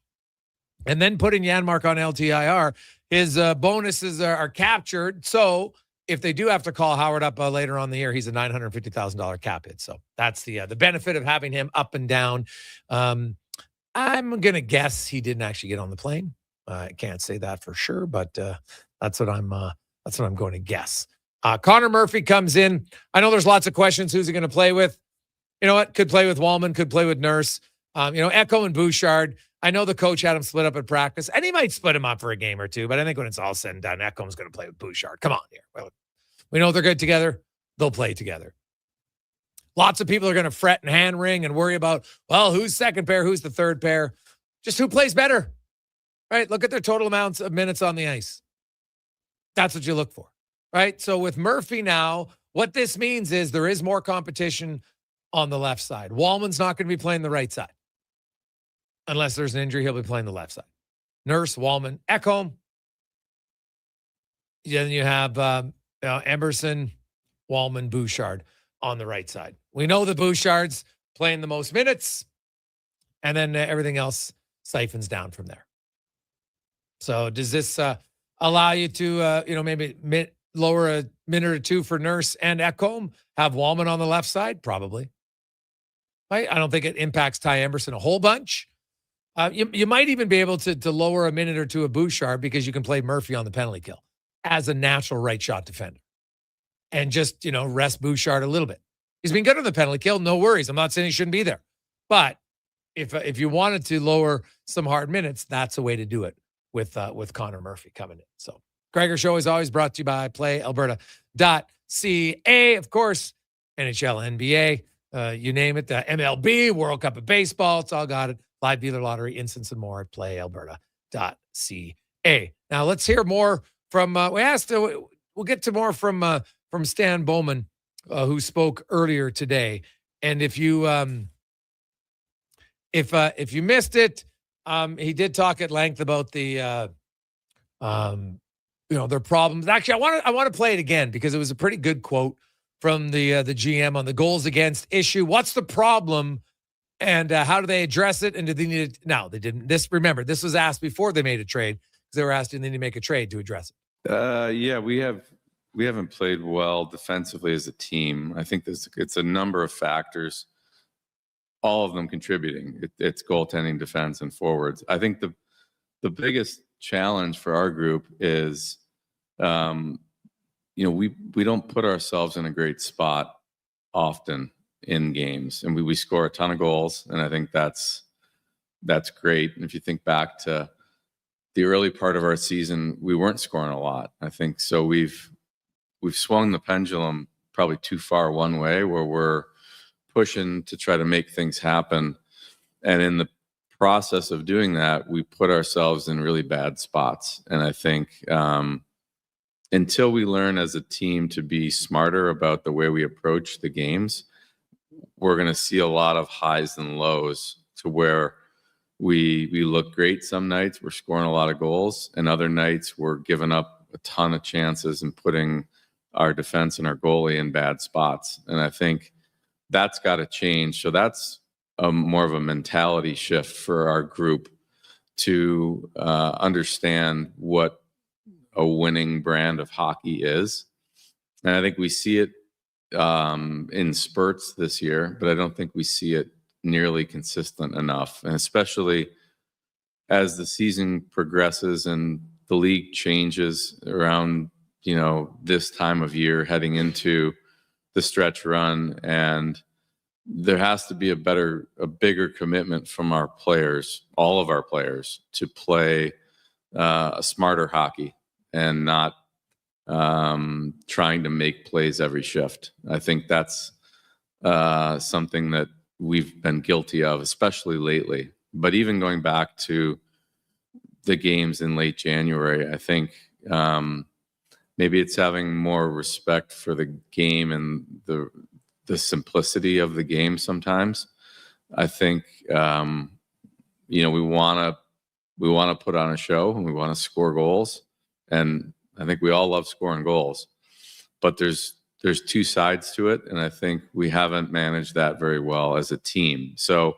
and then putting Janmark on LTIR, his bonuses are captured. So if they do have to call Howard up later on in the year, he's a $950,000 cap hit. So that's the benefit of having him up and down. I'm going to guess he didn't actually get on the plane. I can't say that for sure, but that's what I'm going to guess. Connor Murphy comes in. I know there's lots of questions. Who's he going to play with? You know what? Could play with Wallman, could play with Nurse. Echo and Bouchard. I know the coach had him split up at practice, and he might split him up for a game or two, but I think when it's all said and done, Echo's going to play with Bouchard. Come on here. Well, we know they're good together. They'll play together. Lots of people are going to fret and hand wring and worry about, well, who's second pair, who's the third pair? Just who plays better, right? Look at their total amounts of minutes on the ice. That's what you look for, right? So with Murphy now, what this means is there is more competition on the left side. Wallman's not going to be playing the right side. Unless there's an injury, he'll be playing the left side. Nurse, Wallman, Ekholm. Then you have Emerson, Wallman, Bouchard on the right side. We know the Bouchard's playing the most minutes, and then everything else siphons down from there. So does this allow you to, maybe lower a minute or two for Nurse and Ekholm, have Wallman on the left side? Probably. Right? I don't think it impacts Ty Emberson a whole bunch. You might even be able to lower a minute or two of Bouchard because you can play Murphy on the penalty kill as a natural right shot defender. And just, rest Bouchard a little bit. He's been good on the penalty kill. No worries. I'm not saying he shouldn't be there. But if you wanted to lower some hard minutes, that's a way to do it with Connor Murphy coming in. So Gregor Show is always brought to you by PlayAlberta.ca. Of course, NHL, NBA, you name it, the MLB, World Cup of Baseball, it's all got it. Live dealer lottery, instance and more at PlayAlberta.ca. Now let's hear more from, we'll get to more from Stan Bowman, who spoke earlier today. And if you missed it, he did talk at length about the their problems. Actually, I want to play it again because it was a pretty good quote from the GM on the goals against issue. What's the problem, and how do they address it? And do they need it? No, they didn't. This was asked before they made a trade because they were asked, do they need to make a trade to address it? Yeah, we haven't played well defensively as a team. I think it's a number of factors, all of them contributing. It's goaltending, defense, and forwards. I think the biggest challenge for our group is, we don't put ourselves in a great spot often in games, and we score a ton of goals, and I think that's great. And if you think back to the early part of our season, we weren't scoring a lot. I think so. We've swung the pendulum probably too far one way, where we're pushing to try to make things happen, and in the process of doing that, we put ourselves in really bad spots. And I think until we learn as a team to be smarter about the way we approach the games, we're going to see a lot of highs and lows to where we look great some nights, we're scoring a lot of goals, and other nights we're giving up a ton of chances and putting our defense and our goalie in bad spots. And I think that's got to change. So that's more of a mentality shift for our group to understand what a winning brand of hockey is. And I think we see it in spurts this year, but I don't think we see it nearly consistent enough. And especially as the season progresses and the league changes around, this time of year heading into the stretch run, and there has to be a bigger commitment from our players, all of our players, to play a smarter hockey and not trying to make plays every shift. I think that's something that we've been guilty of, especially lately. But even going back to the games in late January, I think maybe it's having more respect for the game and the simplicity of the game sometimes. I think we want to put on a show and we want to score goals, and I think we all love scoring goals, but there's two sides to it, and I think we haven't managed that very well as a team. So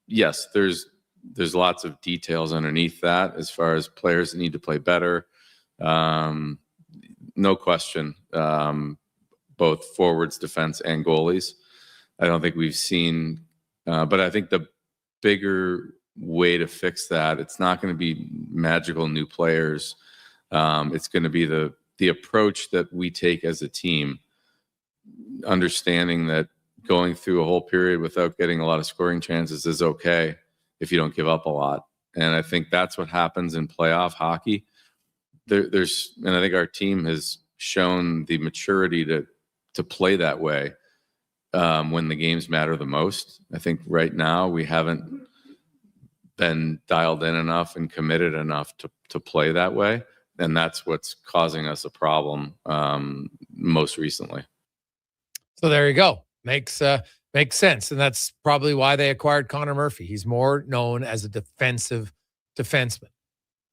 yes, there's lots of details underneath that as far as players that need to play better. No question, both forwards, defense, and goalies. I don't think we've seen, but I think the bigger way to fix that, it's not going to be magical new players. It's going to be the approach that we take as a team, understanding that going through a whole period without getting a lot of scoring chances is okay if you don't give up a lot. And I think that's what happens in playoff hockey. And I think our team has shown the maturity to play that way when the games matter the most. I think right now we haven't been dialed in enough and committed enough to play that way. And that's what's causing us a problem most recently. So there you go. Makes sense. And that's probably why they acquired Connor Murphy. He's more known as a defensive defenseman.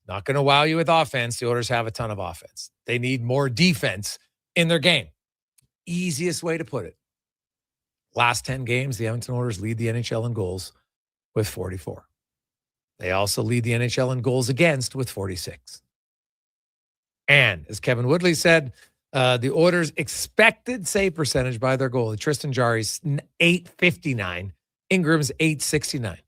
Not going to wow you with offense. The Oilers have a ton of offense. They need more defense in their game. Easiest way to put it. Last 10 games, the Edmonton Oilers lead the NHL in goals with 44. They also lead the NHL in goals against with 46. And as Kevin Woodley said, the Oilers' expected save percentage by their goalie, Tristan Jarry's .859, Ingram's .869.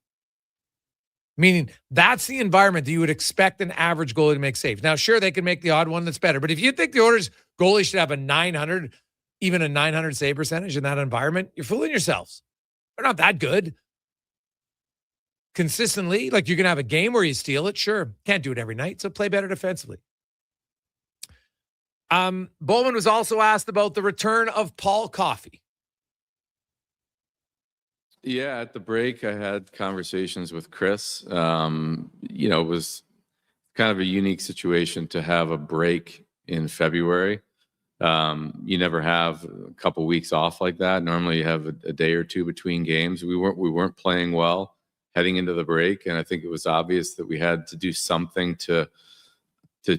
Meaning that's the environment that you would expect an average goalie to make saves. Now, sure, they can make the odd one that's better, but if you think the Oilers' goalie should have a 900, even a 900 save percentage in that environment, you're fooling yourselves. They're not that good. Consistently, like you can have a game where you steal it, sure. Can't do it every night, so play better defensively. Bowman was also asked about the return of Paul Coffey. Yeah, at the break, I had conversations with Chris. It was kind of a unique situation to have a break in February. You never have a couple weeks off like that. Normally, you have a day or two between games. We weren't playing well heading into the break, and I think it was obvious that we had to do something to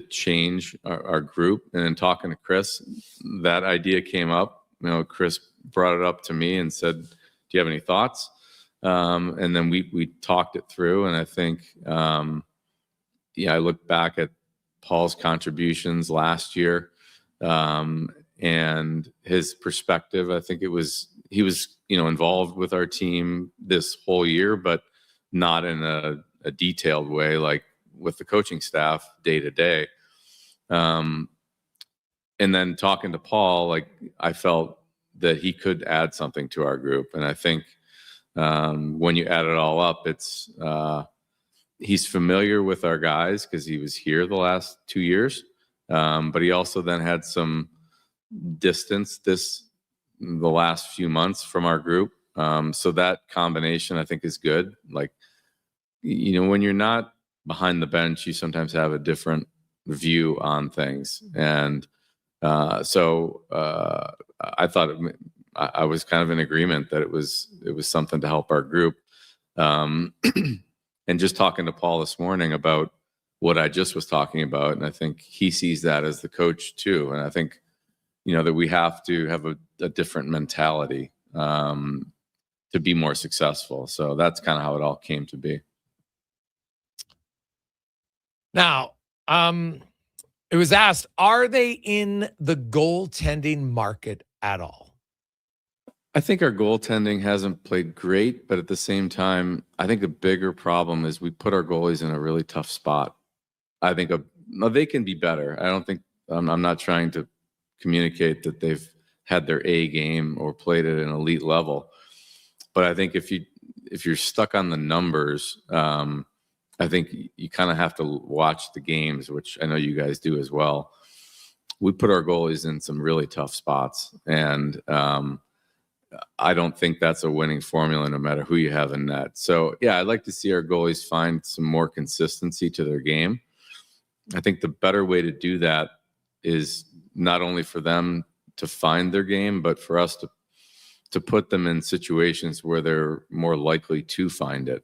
change our group. And in talking to Chris, that idea came up. Chris brought it up to me and said, "Do you have any thoughts?" And then we talked it through. And I think, I look back at Paul's contributions last year and his perspective. I think he was involved with our team this whole year, but not in a detailed way, like with the coaching staff day to day. And then talking to Paul, I felt that he could add something to our group. And I think when you add it all up, he's familiar with our guys because he was here the last 2 years. But he also then had some distance the last few months from our group. So that combination, I think, is good. When you're not behind the bench, you sometimes have a different view on things. And so I thought I was kind of in agreement that it was something to help our group. And just talking to Paul this morning about what I just was talking about, and I think he sees that as the coach too. And I think, that we have to have a different mentality to be more successful. So that's kind of how it all came to be. Now, it was asked, are they in the goaltending market at all? I think our goaltending hasn't played great, but at the same time, I think a bigger problem is we put our goalies in a really tough spot. I think they can be better. I don't think I'm not trying to communicate that they've had their A game or played at an elite level, but I think if you're stuck on the numbers, I think you kind of have to watch the games, which I know you guys do as well. We put our goalies in some really tough spots, and I don't think that's a winning formula no matter who you have in net. So, yeah, I'd like to see our goalies find some more consistency to their game. I think the better way to do that is not only for them to find their game, but for us to put them in situations where they're more likely to find it.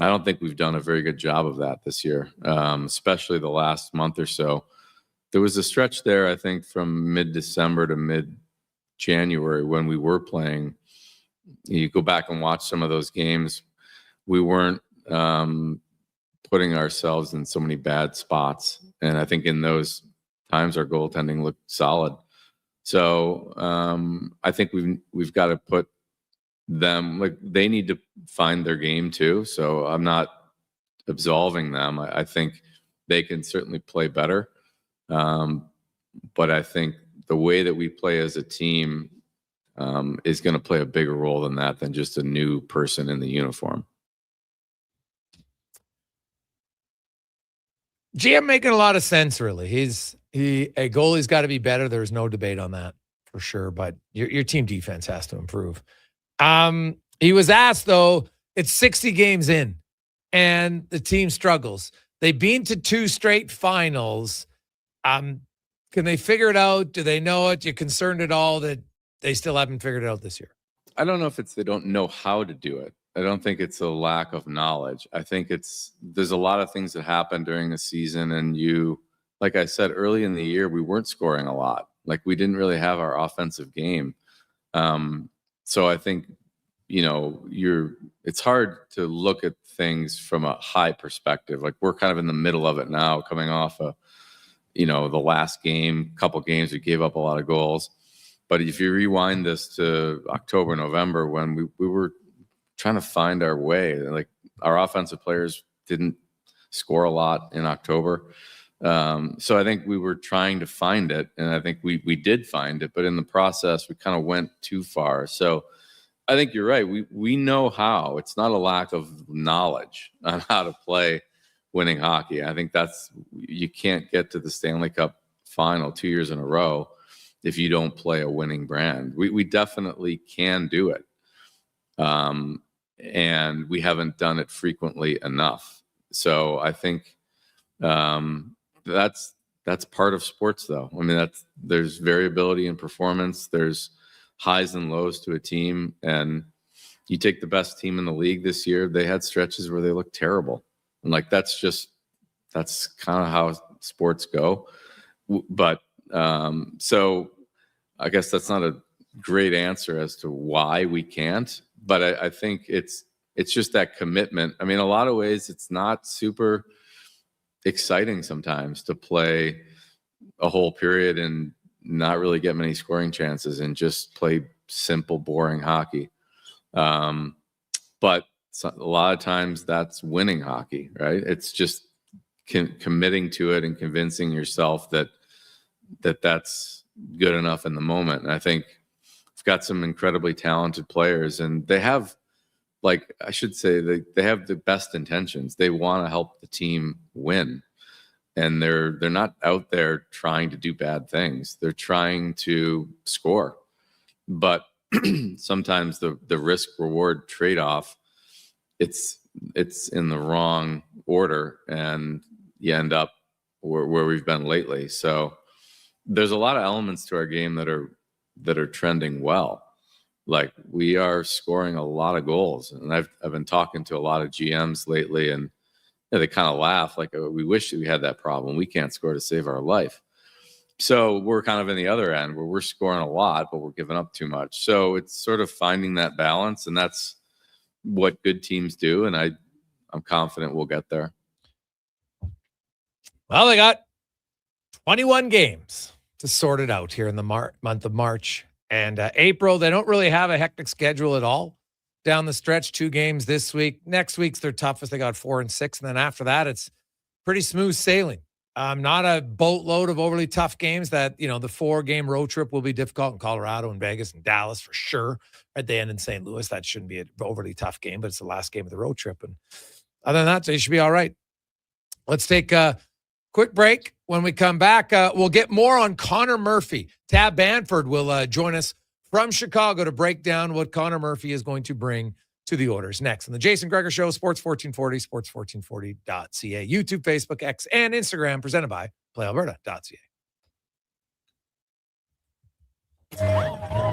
I don't think we've done a very good job of that this year, especially the last month or so. There was a stretch there, I think, from mid-December to mid-January when we were playing. You go back and watch some of those games, we weren't putting ourselves in so many bad spots. And I think in those times our goaltending looked solid. So I think we've got to put them, they need to find their game too. So I'm not absolving them. I think they can certainly play better. But I think the way that we play as a team, is going to play a bigger role than that, than just a new person in the uniform. GM making a lot of sense, really. A goalie's got to be better. There's no debate on that for sure, but your team defense has to improve. He was asked, though, it's 60 games in and the team struggles. They've been to 2 straight finals. Can they figure it out? Do they know it? You concerned at all that they still haven't figured it out this year? I don't know if it's they don't know how to do it. I don't think it's a lack of knowledge. I think there's a lot of things that happen during the season, and like I said, early in the year, we weren't scoring a lot. Like, we didn't really have our offensive game. So I think, it's hard to look at things from a high perspective. Like, we're kind of in the middle of it now, coming off the last couple games, we gave up a lot of goals. But if you rewind this to October, November, when we were trying to find our way, like, our offensive players didn't score a lot in October. So I think we were trying to find it, and I think we did find it, but in the process, we kind of went too far. So I think you're right. We know how. It's not a lack of knowledge on how to play winning hockey. I think you can't get to the Stanley Cup final 2 years in a row if you don't play a winning brand. We definitely can do it. And we haven't done it frequently enough. So I think that's part of sports, though. I mean, there's variability in performance. There's highs and lows to a team. And you take the best team in the league this year, they had stretches where they looked terrible. And like, that's kind of how sports go. But so I guess that's not a great answer as to why we can't, but I think it's just that commitment. I mean, a lot of ways it's not super exciting sometimes to play a whole period and not really get many scoring chances and just play simple, boring hockey. But a lot of times that's winning hockey, right? It's just committing to it and convincing yourself that's good enough in the moment. And I think we've got some incredibly talented players, and they have, like, I should say, they have the best intentions. They want to help the team win, and they're not out there trying to do bad things. They're trying to score, but sometimes the risk reward trade-off, it's in the wrong order, and you end up where we've been lately. So there's a lot of elements to our game that are trending well. Like, we are scoring a lot of goals, and I've been talking to a lot of GMs lately, and they kind of laugh, like, we wish we had that problem. We can't score to save our life. So we're kind of in the other end where we're scoring a lot, but we're giving up too much. So it's sort of finding that balance, and that's what good teams do. And I'm confident we'll get there. Well, they got 21 games to sort it out here in the month of March and April. They don't really have a hectic schedule at all down the stretch. 2 games this week. Next week's their toughest. They got 4 and 6. And then after that, it's pretty smooth sailing. Not a boatload of overly tough games that, the 4-game road trip will be difficult in Colorado and Vegas and Dallas for sure. At the end in St. Louis, that shouldn't be an overly tough game, but it's the last game of the road trip. And other than that, they should be all right. Let's take a quick break. When we come back, we'll get more on Connor Murphy. Tab Banford will join us from Chicago to break down what Connor Murphy is going to bring to the Oilers next on the Jason Gregor Show, Sports 1440, sports1440.ca, YouTube, Facebook, X, and Instagram, presented by PlayAlberta.ca.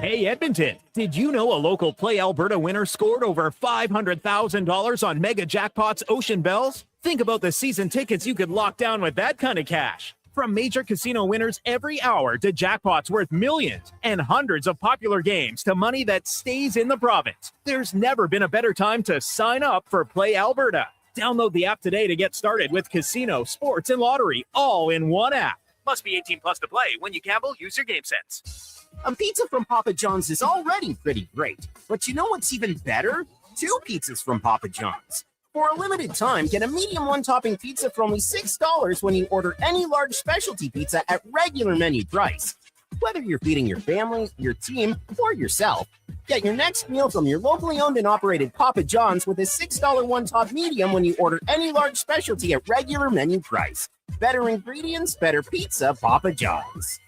Hey, Edmonton, did you know a local Play Alberta winner scored over $500,000 on Mega Jackpots Ocean Bells? Think about the season tickets you could lock down with that kind of cash. From major casino winners every hour to jackpots worth millions and hundreds of popular games to money that stays in the province, there's never been a better time to sign up for Play Alberta. Download the app today to get started with casino, sports, and lottery all in one app. Must be 18 plus to play. When you gamble, use your game sense. A pizza from Papa John's is already pretty great, but you know what's even better? 2 pizzas from Papa John's. For a limited time, get a medium 1-topping pizza for only $6 when you order any large specialty pizza at regular menu price. Whether you're feeding your family, your team, or yourself, get your next meal from your locally owned and operated Papa John's with a $6 one-top medium when you order any large specialty at regular menu price. Better ingredients, better pizza, Papa John's.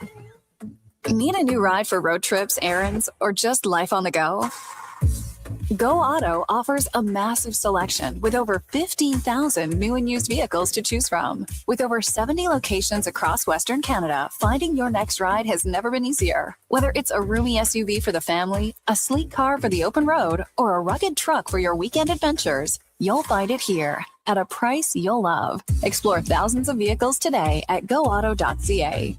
Need a new ride for road trips, errands, or just life on the go? Go Auto offers a massive selection with over 15,000 new and used vehicles to choose from. With over 70 locations across Western Canada, finding your next ride has never been easier. Whether it's a roomy SUV for the family, a sleek car for the open road, or a rugged truck for your weekend adventures, you'll find it here at a price you'll love. Explore thousands of vehicles today at goauto.ca.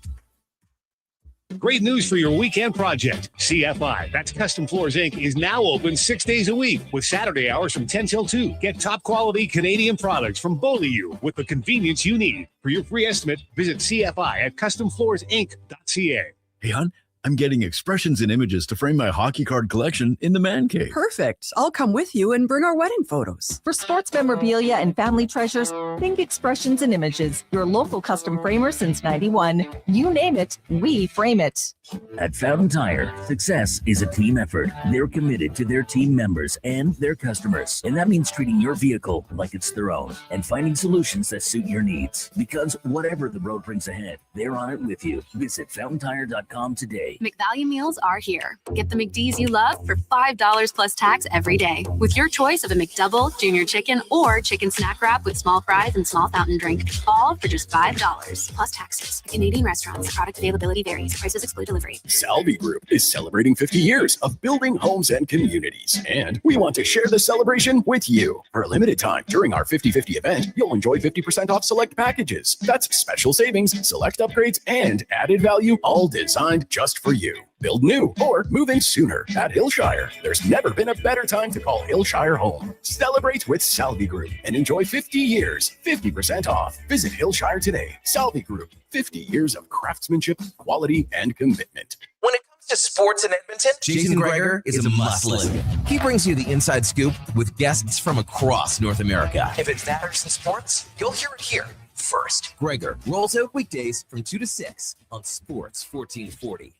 Great news for your weekend project. CFI, that's Custom Floors Inc., is now open 6 days a week with Saturday hours from 10 till 2. Get top quality Canadian products from Beaulieu with the convenience you need. For your free estimate, visit CFI at customfloorsinc.ca. Hey, hon, I'm getting expressions and images to frame my hockey card collection in the man cave. Perfect. I'll come with you and bring our wedding photos. For sports memorabilia and family treasures, think Expressions and Images, your local custom framer since 91. You name it, we frame it. At Fountain Tire, success is a team effort. They're committed to their team members and their customers. And that means treating your vehicle like it's their own and finding solutions that suit your needs. Because whatever the road brings ahead, they're on it with you. Visit fountaintire.com today. McValue meals are here. Get the McD's you love for $5 plus tax every day with your choice of a McDouble, Junior Chicken, or Chicken Snack Wrap with small fries and small fountain drink. All for just $5 plus taxes. Canadian restaurants. Product availability varies. Prices exclude delivery. Salvi Group is celebrating 50 years of building homes and communities, and we want to share the celebration with you. For a limited time during our 50/50 event, you'll enjoy 50% off select packages. That's special savings, select upgrades, and added value, all designed just for you. Build new or move in sooner at Hillshire. There's never been a better time to call Hillshire home. Celebrate with Salvi Group and enjoy 50 years, 50% off. Visit Hillshire today. Salvi Group, 50 years of craftsmanship, quality, and commitment. When it comes to sports in Edmonton, Jason Gregor is a must listen. He brings you the inside scoop with guests from across North America. If it matters in sports, you'll hear it here first. Gregor rolls out weekdays from 2 to 6 on Sports 1440.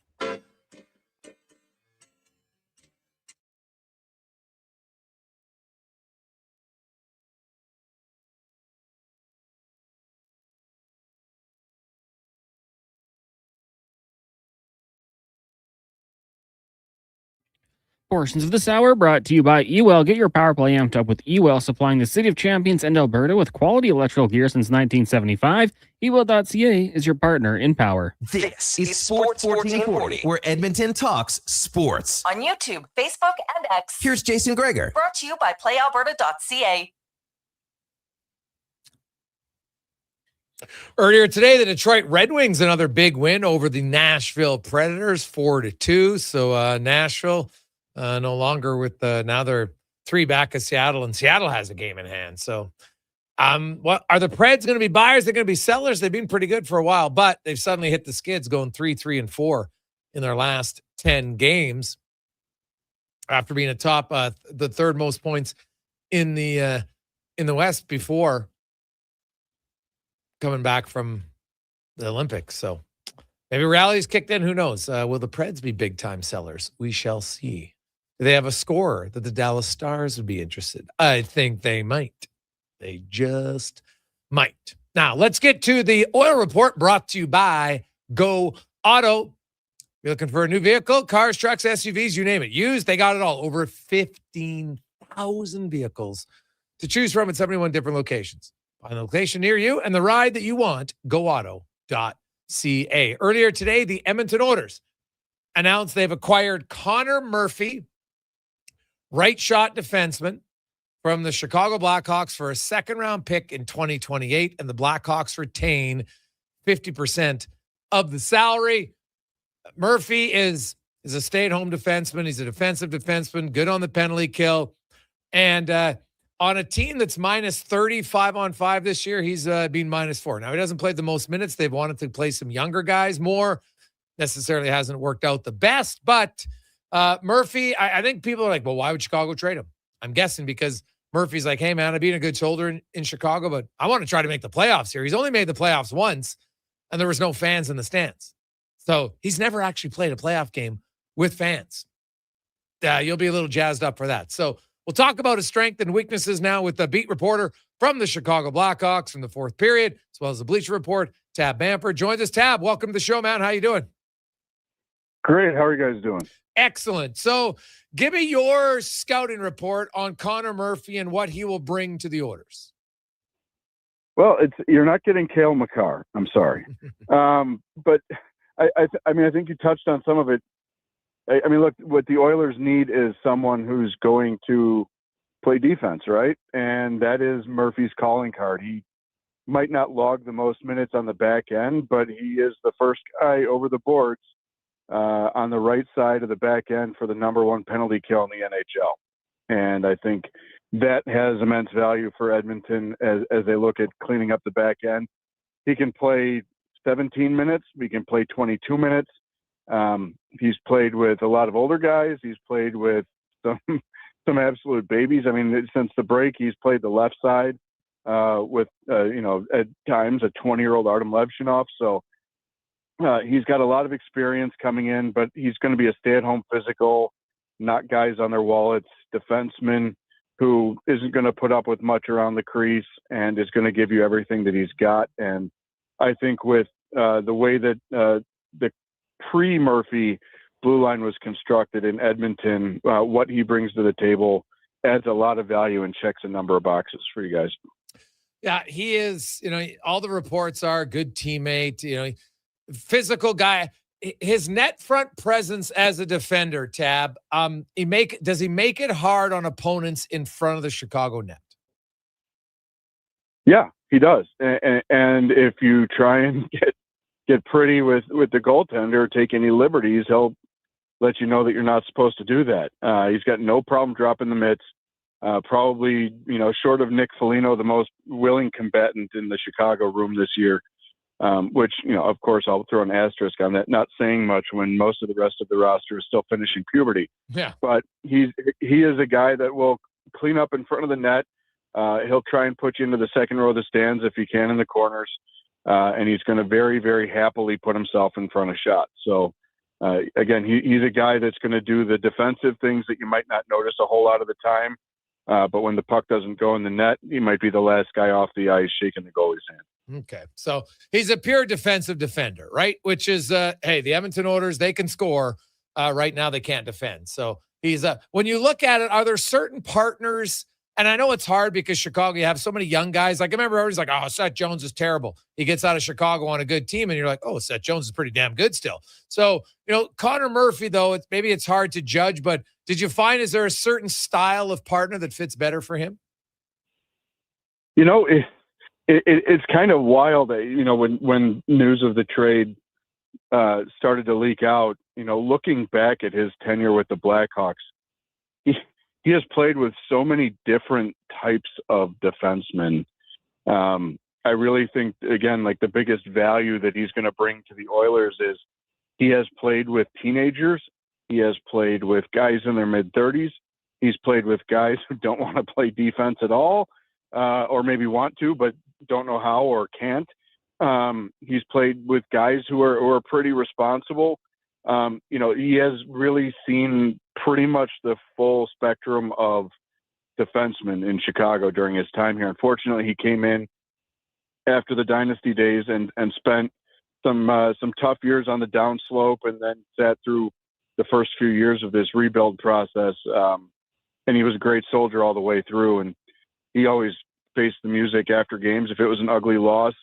Portions of this hour brought to you by Ewell. Get your power play amped up with Ewell, supplying the City of Champions and Alberta with quality electrical gear since 1975. Ewell.ca is your partner in power. This is Sports 1440, where Edmonton talks sports. On YouTube, Facebook, and X. Here's Jason Gregor. Brought to you by PlayAlberta.ca. Earlier today, the Detroit Red Wings, another big win over the Nashville Predators, 4-2. So Nashville no longer with now they're 3 back of Seattle, and Seattle has a game in hand. So what are the Preds going to be buyers? They're going to be sellers. They've been pretty good for a while, but they've suddenly hit the skids, going 3-3-4 in their last 10 games after being atop the third most points in the West before coming back from the Olympics. So maybe reality's kicked in. Who knows? Will the Preds be big-time sellers? We shall see. Do they have a scorer that the Dallas Stars would be interested? I think they might. They just might. Now, let's get to the oil report brought to you by Go Auto. You're looking for a new vehicle, cars, trucks, SUVs, you name it. Used, they got it all. Over 15,000 vehicles to choose from at 71 different locations. Find the location near you and the ride that you want, goauto.ca. Earlier today, the Edmonton Oilers announced they've acquired Connor Murphy, right shot defenseman from the Chicago Blackhawks for a second-round pick in 2028, and the Blackhawks retain 50% of the salary. Murphy is a stay-at-home defenseman. He's a defensive defenseman, good on the penalty kill, and on a team that's minus 35 on 5 this year, he's been minus 4. Now, he doesn't play the most minutes. They've wanted to play some younger guys more. Necessarily hasn't worked out the best, but Murphy, I think people are like, well, why would Chicago trade him? I'm guessing because Murphy's like, hey, man, I've been a good shoulder in Chicago, but I want to try to make the playoffs here. He's only made the playoffs once, and there was no fans in the stands. So he's never actually played a playoff game with fans. You'll be a little jazzed up for that. So we'll talk about his strengths and weaknesses now with the beat reporter from the Chicago Blackhawks from the fourth period, as well as the Bleacher Report. Tab Bamford joins us. Tab, welcome to the show, man. How you doing? Great. How are you guys doing? Excellent. So give me your scouting report on Connor Murphy and what he will bring to the Oilers. Well, you're not getting Cale Makar. I'm sorry. But I mean, I think you touched on some of it. I mean, look, what the Oilers need is someone who's going to play defense, right? And that is Murphy's calling card. He might not log the most minutes on the back end, but he is the first guy over the boards on the right side of the back end for the number one penalty kill in the NHL. And I think that has immense value for Edmonton as they look at cleaning up the back end. He can play 17 minutes. We can play 22 minutes. He's played with a lot of older guys. He's played with some absolute babies. I mean, since the break, he's played the left side with, at times a 20-year-old Artem Levshinov. So he's got a lot of experience coming in, but he's going to be a stay-at-home physical, not guys on their wallets, defenseman who isn't going to put up with much around the crease and is going to give you everything that he's got. And I think with the way that the pre-Murphy blue line was constructed in Edmonton, what he brings to the table adds a lot of value and checks a number of boxes for you guys. Yeah, he is, all the reports are good teammate, physical guy. His net front presence as a defender, Tab, does he make it hard on opponents in front of the Chicago net? Yeah, he does. And if you try and get pretty with the goaltender, take any liberties, he'll let you know that you're not supposed to do that. He's got no problem dropping the mitts. Probably, short of Nick Foligno, the most willing combatant in the Chicago room this year, which, of course, I'll throw an asterisk on that, not saying much when most of the rest of the roster is still finishing puberty. Yeah. But he is a guy that will clean up in front of the net. He'll try and put you into the second row of the stands if he can in the corners. And he's going to very, very happily put himself in front of shots. So, again, he's a guy that's going to do the defensive things that you might not notice a whole lot of the time. But when the puck doesn't go in the net, he might be the last guy off the ice shaking the goalie's hand. Okay. So he's a pure defensive defender, right? Which is, hey, the Edmonton Oilers, they can score. Right now they can't defend. So he's, when you look at it, are there certain partners? And I know it's hard because Chicago, you have so many young guys. Like I remember everybody's like, oh, Seth Jones is terrible. He gets out of Chicago on a good team. And you're like, oh, Seth Jones is pretty damn good still. So, Connor Murphy, though, maybe it's hard to judge, but did you find, is there a certain style of partner that fits better for him? It's kind of wild that, when news of the trade started to leak out, looking back at his tenure with the Blackhawks, he has played with so many different types of defensemen. I really think, again, like the biggest value that he's going to bring to the Oilers is he has played with teenagers. He has played with guys in their mid-30s. He's played with guys who don't want to play defense at all, or maybe want to, but don't know how or can't. He's played with guys who are pretty responsible. He has really seen pretty much the full spectrum of defensemen in Chicago during his time here. Unfortunately, he came in after the dynasty days and spent some tough years on the downslope and then sat through the first few years of this rebuild process. And he was a great soldier all the way through. And he always faced the music after games. If it was an ugly loss,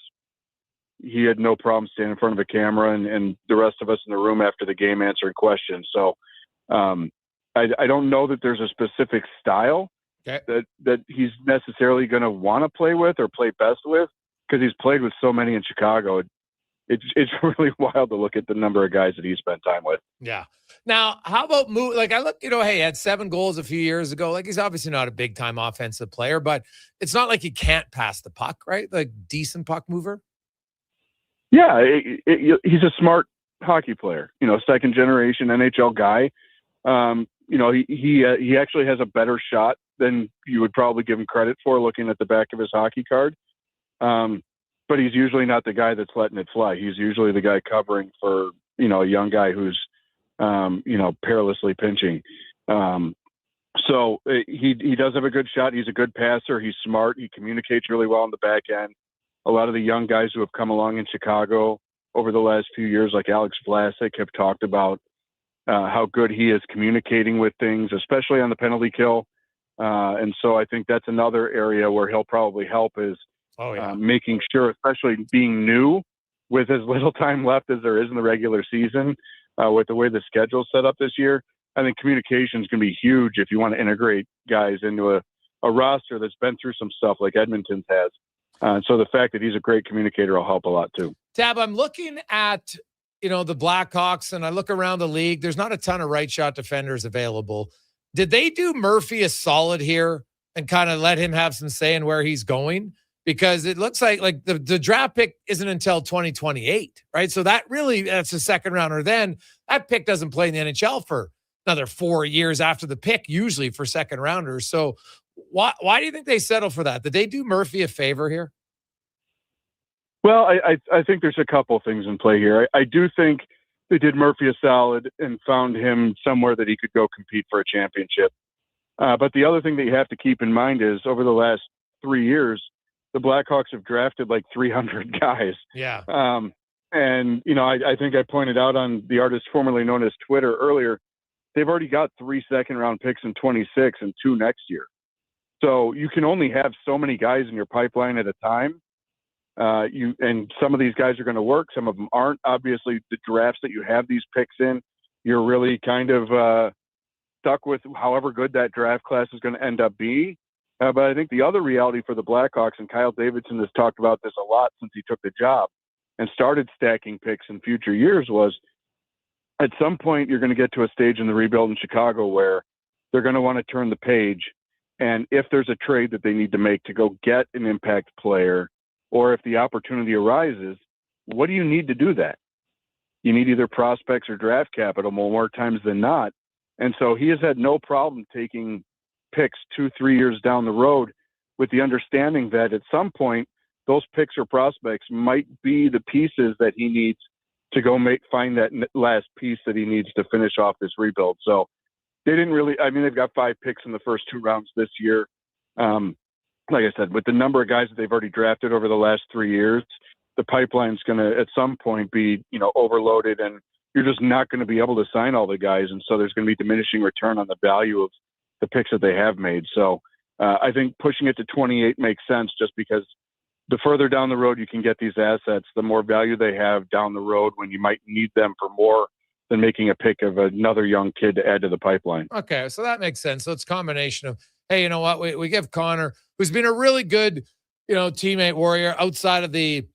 he had no problem standing in front of a camera and the rest of us in the room after the game answering questions. So I don't know that there's a specific style that he's necessarily going to want to play with or play best with, because he's played with so many in Chicago. It's really wild to look at the number of guys that he spent time with. Yeah. Now, how about like I look, hey, he had 7 goals a few years ago. Like he's obviously not a big time offensive player, but it's not like he can't pass the puck, right? Like decent puck mover. Yeah, he's a smart hockey player. Second generation NHL guy. He actually has a better shot than you would probably give him credit for looking at the back of his hockey card. But he's usually not the guy that's letting it fly. He's usually the guy covering for a young guy who's, perilously pinching. So he does have a good shot. He's a good passer. He's smart. He communicates really well on the back end. A lot of the young guys who have come along in Chicago over the last few years, like Alex Vlasic, have talked about how good he is communicating with things, especially on the penalty kill. And so I think that's another area where he'll probably help is making sure, especially being new with as little time left as there is in the regular season, with the way the schedule's set up this year. I think communication is going to be huge if you want to integrate guys into a roster that's been through some stuff like Edmonton's has. So the fact that he's a great communicator will help a lot too. Tab, I'm looking at, the Blackhawks, and I look around the league. There's not a ton of right shot defenders available. Did they do Murphy a solid here and kind of let him have some say in where he's going? Because it looks like the draft pick isn't until 2028, right? So that's a second rounder. Then that pick doesn't play in the NHL for another 4 years after the pick, usually for second rounders. So why do you think they settle for that? Did they do Murphy a favor here? Well, I think there's a couple things in play here. I do think they did Murphy a solid and found him somewhere that he could go compete for a championship. But the other thing that you have to keep in mind is over the last 3 years, the Blackhawks have drafted like 300 guys. Yeah. And, I think I pointed out on the artist formerly known as Twitter earlier, they've already got 3 second-round picks in 26 and 2 next year. So you can only have so many guys in your pipeline at a time. And some of these guys are going to work. Some of them aren't. Obviously, the drafts that you have these picks in, you're really kind of stuck with however good that draft class is going to end up being. But I think the other reality for the Blackhawks, and Kyle Davidson has talked about this a lot since he took the job and started stacking picks in future years, was at some point you're going to get to a stage in the rebuild in Chicago where they're going to want to turn the page. And if there's a trade that they need to make to go get an impact player, or if the opportunity arises, what do you need to do that? You need either prospects or draft capital more times than not. And so he has had no problem taking picks 2-3 years down the road with the understanding that at some point those picks or prospects might be the pieces that he needs to go find that last piece that he needs to finish off this rebuild. So they didn't really, they've got 5 picks in the first 2 rounds this year. Like I said, with the number of guys that they've already drafted over the last 3 years, the pipeline's going to at some point be, overloaded, and you're just not going to be able to sign all the guys. And so there's going to be diminishing return on the value of the picks that they have made. So I think pushing it to 28 makes sense, just because the further down the road you can get these assets, the more value they have down the road when you might need them for more than making a pick of another young kid to add to the pipeline. Okay, so that makes sense. So it's a combination of, hey, you know what? We give Connor, who's been a really good, teammate warrior outside of the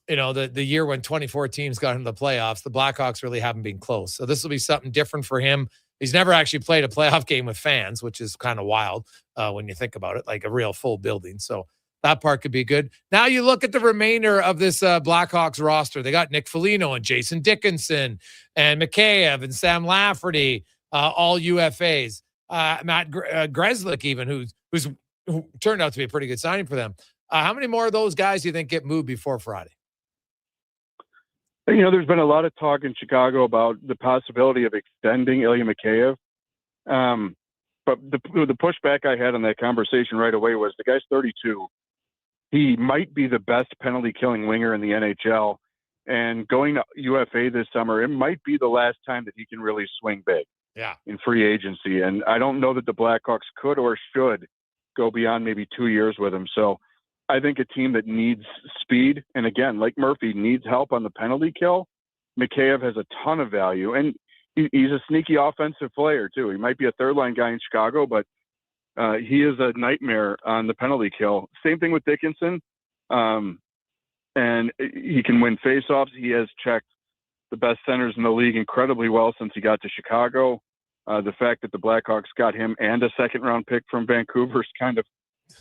year when 24 teams got into the playoffs. The Blackhawks really haven't been close. So this will be something different for him. He's never actually played a playoff game with fans, which is kind of wild when you think about it, like a real full building. So that part could be good. Now you look at the remainder of this Blackhawks roster. They got Nick Foligno and Jason Dickinson and Mikheyev and Sam Lafferty, all UFAs. Matt Grzelcyk even, who turned out to be a pretty good signing for them. How many more of those guys do you think get moved before Friday? There's been a lot of talk in Chicago about the possibility of extending Ilya Mikheyev. But the pushback I had on that conversation right away was the guy's 32. He might be the best penalty killing winger in the NHL. And going to UFA this summer, it might be the last time that he can really swing big in free agency. And I don't know that the Blackhawks could or should go beyond maybe 2 years with him. So I think a team that needs speed, and again, like Murphy, needs help on the penalty kill, Mikheyev has a ton of value. And he's a sneaky offensive player, too. He might be a third-line guy in Chicago, but he is a nightmare on the penalty kill. Same thing with Dickinson. And he can win faceoffs. He has checked the best centers in the league incredibly well since he got to Chicago. The fact that the Blackhawks got him and a second-round pick from Vancouver is kind of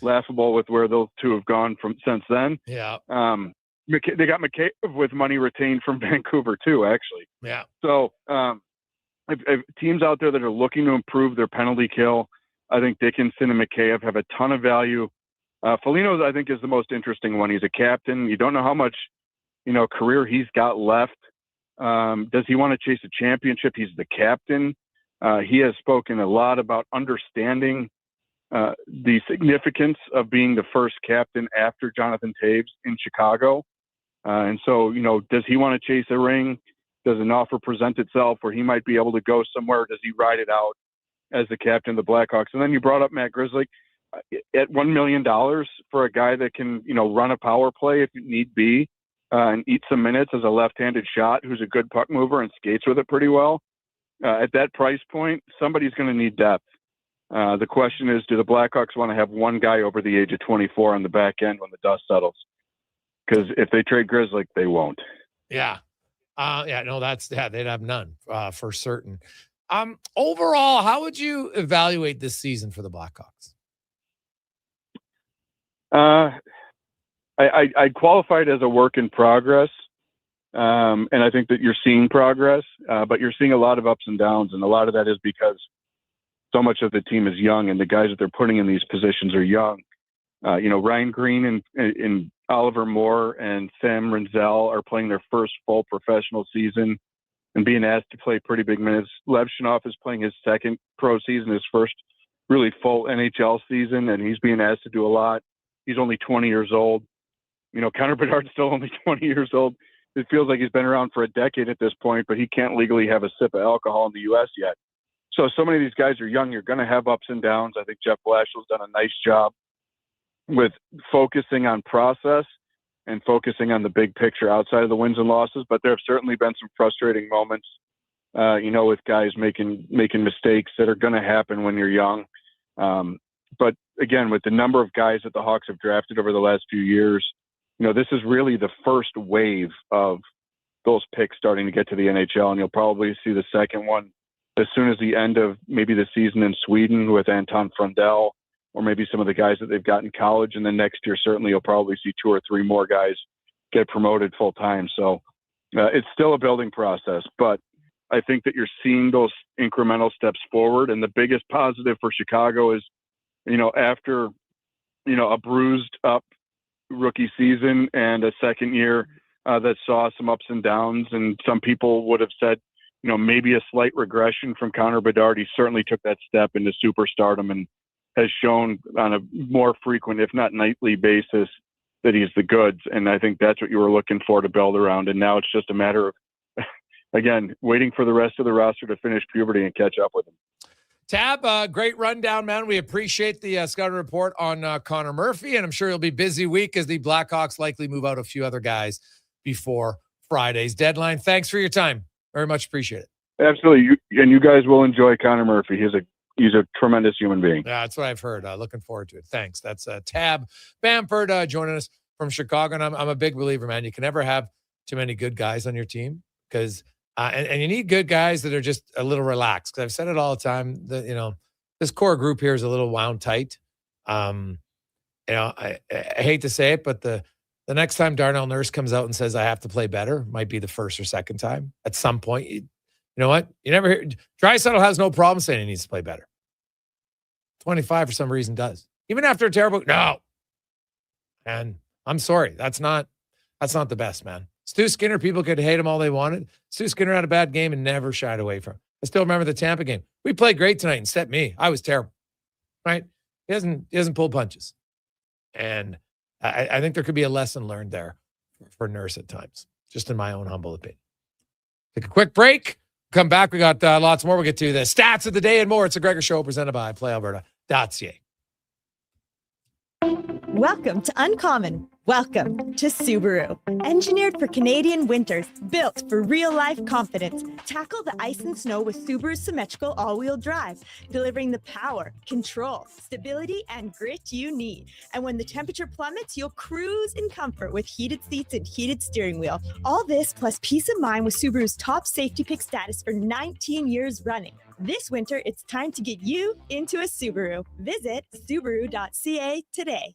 laughable with where those two have gone since then. Yeah. They got Mikheyev with money retained from Vancouver, too, actually. Yeah. So if teams out there that are looking to improve their penalty kill, I think Dickinson and Mikheyev have a ton of value. Foligno, I think, is the most interesting one. He's a captain. You don't know how much, career he's got left. Does he want to chase a championship? He's the captain. He has spoken a lot about understanding the significance of being the first captain after Jonathan Taves in Chicago. And so, does he want to chase a ring? Does an offer present itself where he might be able to go somewhere? Does he ride it out as the captain of the Blackhawks? And then you brought up Matt Grzelcyk at $1 million for a guy that can, run a power play if need be, and eat some minutes as a left-handed shot who's a good puck mover and skates with it pretty well. At that price point, somebody's going to need depth. The question is, do the Blackhawks want to have one guy over the age of 24 on the back end when the dust settles? Because if they trade Grzelcyk, they won't. Yeah. They'd have none for certain. Overall, how would you evaluate this season for the Blackhawks? I qualified as a work in progress. And I think that you're seeing progress, but you're seeing a lot of ups and downs. And a lot of that is because so much of the team is young and the guys that they're putting in these positions are young. Ryan Green and Oliver Moore and Sam Renzel are playing their first full professional season and being asked to play pretty big minutes. Lev Shinoff is playing his second pro season, his first really full NHL season, and he's being asked to do a lot. He's only 20 years old. Connor Bedard's still only 20 years old. It feels like he's been around for a decade at this point, but he can't legally have a sip of alcohol in the U.S. yet. So many of these guys are young. You're going to have ups and downs. I think Jeff Blashill's done a nice job with focusing on process and focusing on the big picture outside of the wins and losses. But there have certainly been some frustrating moments, with guys making mistakes that are going to happen when you're young. But again, with the number of guys that the Hawks have drafted over the last few years, this is really the first wave of those picks starting to get to the NHL, and you'll probably see the second one as soon as the end of maybe the season in Sweden with Anton Frundell, or maybe some of the guys that they've got in college. And then next year, certainly you'll probably see 2 or 3 more guys get promoted full time. So it's still a building process, but I think that you're seeing those incremental steps forward. And the biggest positive for Chicago is, after, a bruised up rookie season and a second year that saw some ups and downs, and some people would have said, maybe a slight regression from Connor Bedard. He certainly took that step into superstardom and has shown on a more frequent, if not nightly basis, that he's the goods. And I think that's what you were looking for to build around. And now it's just a matter of, again, waiting for the rest of the roster to finish puberty and catch up with him. Tab, great rundown, man. We appreciate the scouting report on Connor Murphy, and I'm sure it'll be a busy week as the Blackhawks likely move out a few other guys before Friday's deadline. Thanks for your time. Very much appreciate it. Absolutely. You guys will enjoy Connor Murphy. He's a tremendous human being. Yeah, that's what I've heard. Looking forward to it. Thanks. That's Tab Bamford joining us from Chicago. And I'm a big believer, man. You can never have too many good guys on your team because and you need good guys that are just a little relaxed. Because I've said it all the time that, this core group here is a little wound tight. I hate to say it, but the next time Darnell Nurse comes out and says, I have to play better, might be the first or second time. At some point, you know what? You never hear. Draisaitl has no problem saying he needs to play better. 25 for some reason does. Even after a terrible, no. And I'm sorry. That's not the best, man. Stu Skinner, people could hate him all they wanted. Stu Skinner had a bad game and never shied away from it. I still remember the Tampa game. We played great tonight and stepped me. I was terrible. Right? He hasn't pulled punches. And I think there could be a lesson learned there for Nurse at times, just in my own humble opinion. Take a quick break. Come back. We got lots more. We'll get to the stats of the day and more. It's a Gregor Show presented by PlayAlberta.ca. Welcome to Uncommon. Welcome to Subaru. Engineered for Canadian winters, built for real-life confidence. Tackle the ice and snow with Subaru's symmetrical all-wheel drive, delivering the power, control, stability, and grit you need. And when the temperature plummets, you'll cruise in comfort with heated seats and heated steering wheel. All this plus peace of mind with Subaru's top safety pick status for 19 years running. This winter, it's time to get you into a Subaru. Visit Subaru.ca today.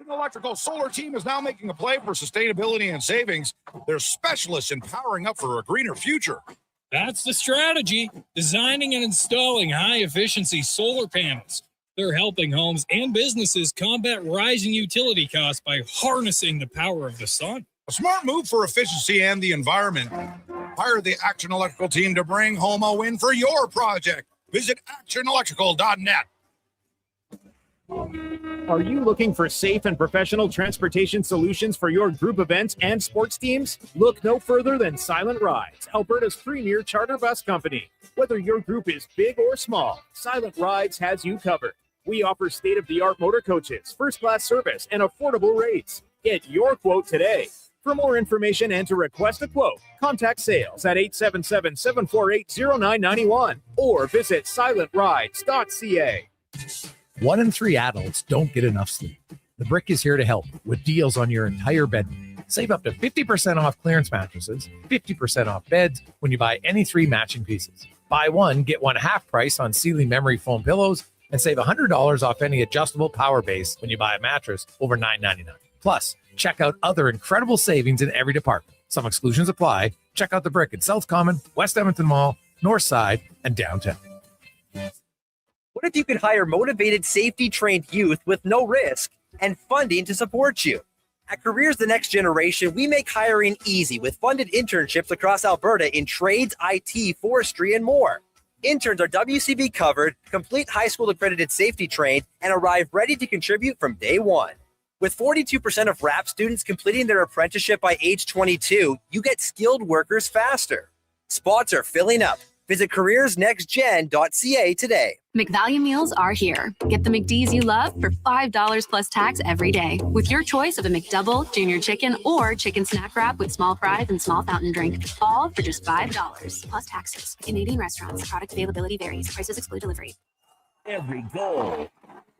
Electrical Solar Team is now making a play for sustainability and savings. They're specialists in powering up for a greener future. That's the strategy, designing and installing high-efficiency solar panels. They're helping homes and businesses combat rising utility costs by harnessing the power of the sun. A smart move for efficiency and the environment. Hire the Action Electrical team to bring home a win for your project. Visit actionelectrical.net. Are you looking for safe and professional transportation solutions for your group events and sports teams? Look no further than Silent Rides, Alberta's premier charter bus company. Whether your group is big or small, Silent Rides has you covered. We offer state-of-the-art motor coaches, first-class service, and affordable rates. Get your quote today. For more information and to request a quote, contact sales at 877-748-0991 or visit silentrides.ca. 1 in 3 adults don't get enough sleep. The Brick is here to help with deals on your entire bed. Save up to 50% off clearance mattresses, 50% off beds when you buy any 3 matching pieces. Buy one, get one half price on Sealy memory foam pillows, and save $100 off any adjustable power base when you buy a mattress over $9.99. Plus, check out other incredible savings in every department. Some exclusions apply. Check out the Brick at South Common, West Edmonton Mall, North Side, and downtown. What if you could hire motivated, safety-trained youth with no risk and funding to support you? At Careers the Next Generation, we make hiring easy with funded internships across Alberta in trades, IT, forestry, and more. Interns are WCB covered, complete high school accredited safety trained, and arrive ready to contribute from day one. With 42% of RAP students completing their apprenticeship by age 22, you get skilled workers faster. Spots are filling up. Visit careersnextgen.ca today. McValue meals are here. Get the McD's you love for $5 plus tax every day with your choice of a McDouble, Junior Chicken, or Chicken Snack Wrap with small fries and small fountain drink. All for just $5 plus taxes. Canadian restaurants. Product availability varies. Prices exclude delivery. Every goal,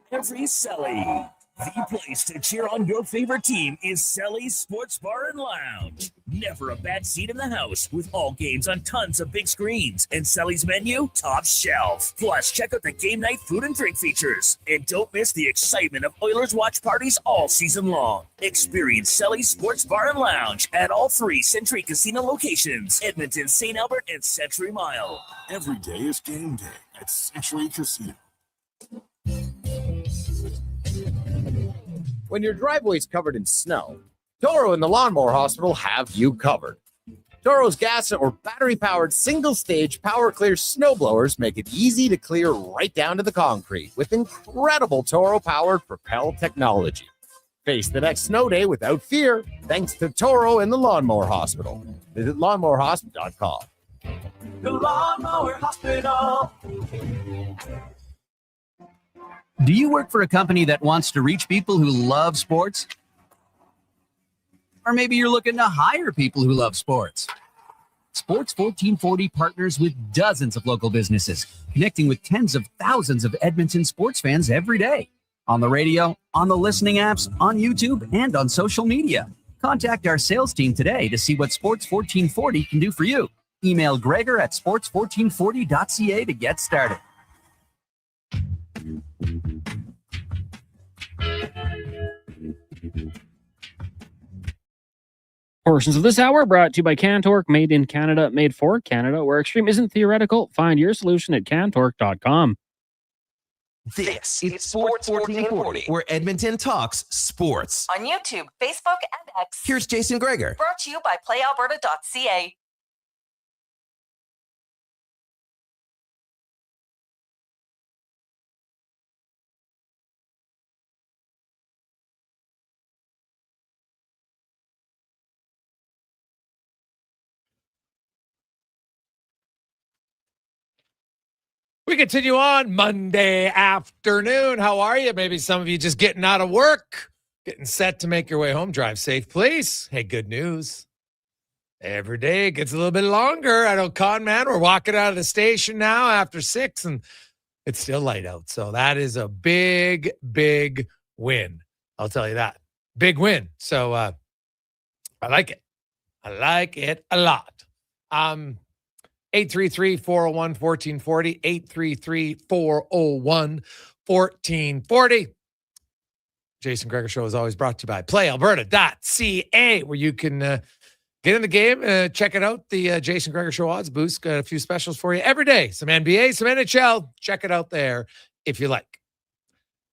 every Selly. The place to cheer on your favorite team is Selly's Sports Bar and Lounge. Never a bad seat in the house with all games on tons of big screens. And Selly's menu, top shelf. Plus, check out the game night food and drink features. And don't miss the excitement of Oilers watch parties all season long. Experience Selly's Sports Bar and Lounge at all 3 Century Casino locations, Edmonton, St. Albert, and Century Mile. Every day is game day at Century Casino. When your driveway's covered in snow, Toro and the Lawnmower Hospital have you covered. Toro's gas or battery-powered single-stage power clear snowblowers make it easy to clear right down to the concrete with incredible Toro-powered Propel technology. Face the next snow day without fear thanks to Toro and the Lawnmower Hospital. Visit lawnmowerhospital.com. The Lawnmower Hospital. Do you work for a company that wants to reach people who love sports? Or maybe you're looking to hire people who love sports. Sports 1440 partners with dozens of local businesses, connecting with tens of thousands of Edmonton sports fans every day. On the radio, on the listening apps, on YouTube, and on social media. Contact our sales team today to see what Sports 1440 can do for you. Email Gregor at sports1440.ca to get started. Portions of this hour brought to you by Cantork, made in Canada, made for Canada, where extreme isn't theoretical. Find your solution at cantork.com. This is Sports 1440, where Edmonton talks sports. On YouTube, Facebook, and X. Here's Jason Gregor. Brought to you by playalberta.ca. We continue on Monday afternoon. How are you? Maybe some of you just getting out of work, getting set to make your way home. Drive safe, please. Hey, good news. Every day it gets a little bit longer. I know, Con Man, we're walking out of the station now after 6, and it's still light out. So that is a big, big win. I'll tell you that. Big win. So I like it. I like it a lot. 833-401-1440, 833-401-1440. Jason Gregor Show is always brought to you by playalberta.ca, where you can get in the game, check it out. The Jason Gregor Show odds boost. Got a few specials for you every day. Some NBA, some NHL. Check it out there if you like.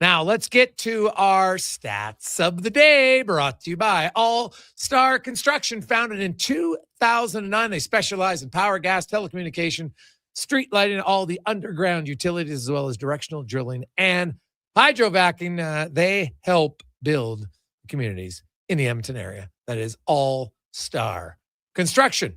Now, let's get to our stats of the day, brought to you by All Star Construction, founded in 2009. They specialize in power, gas, telecommunication, street lighting, all the underground utilities, as well as directional drilling and hydrovacing. They help build communities in the Edmonton area. That is All Star Construction.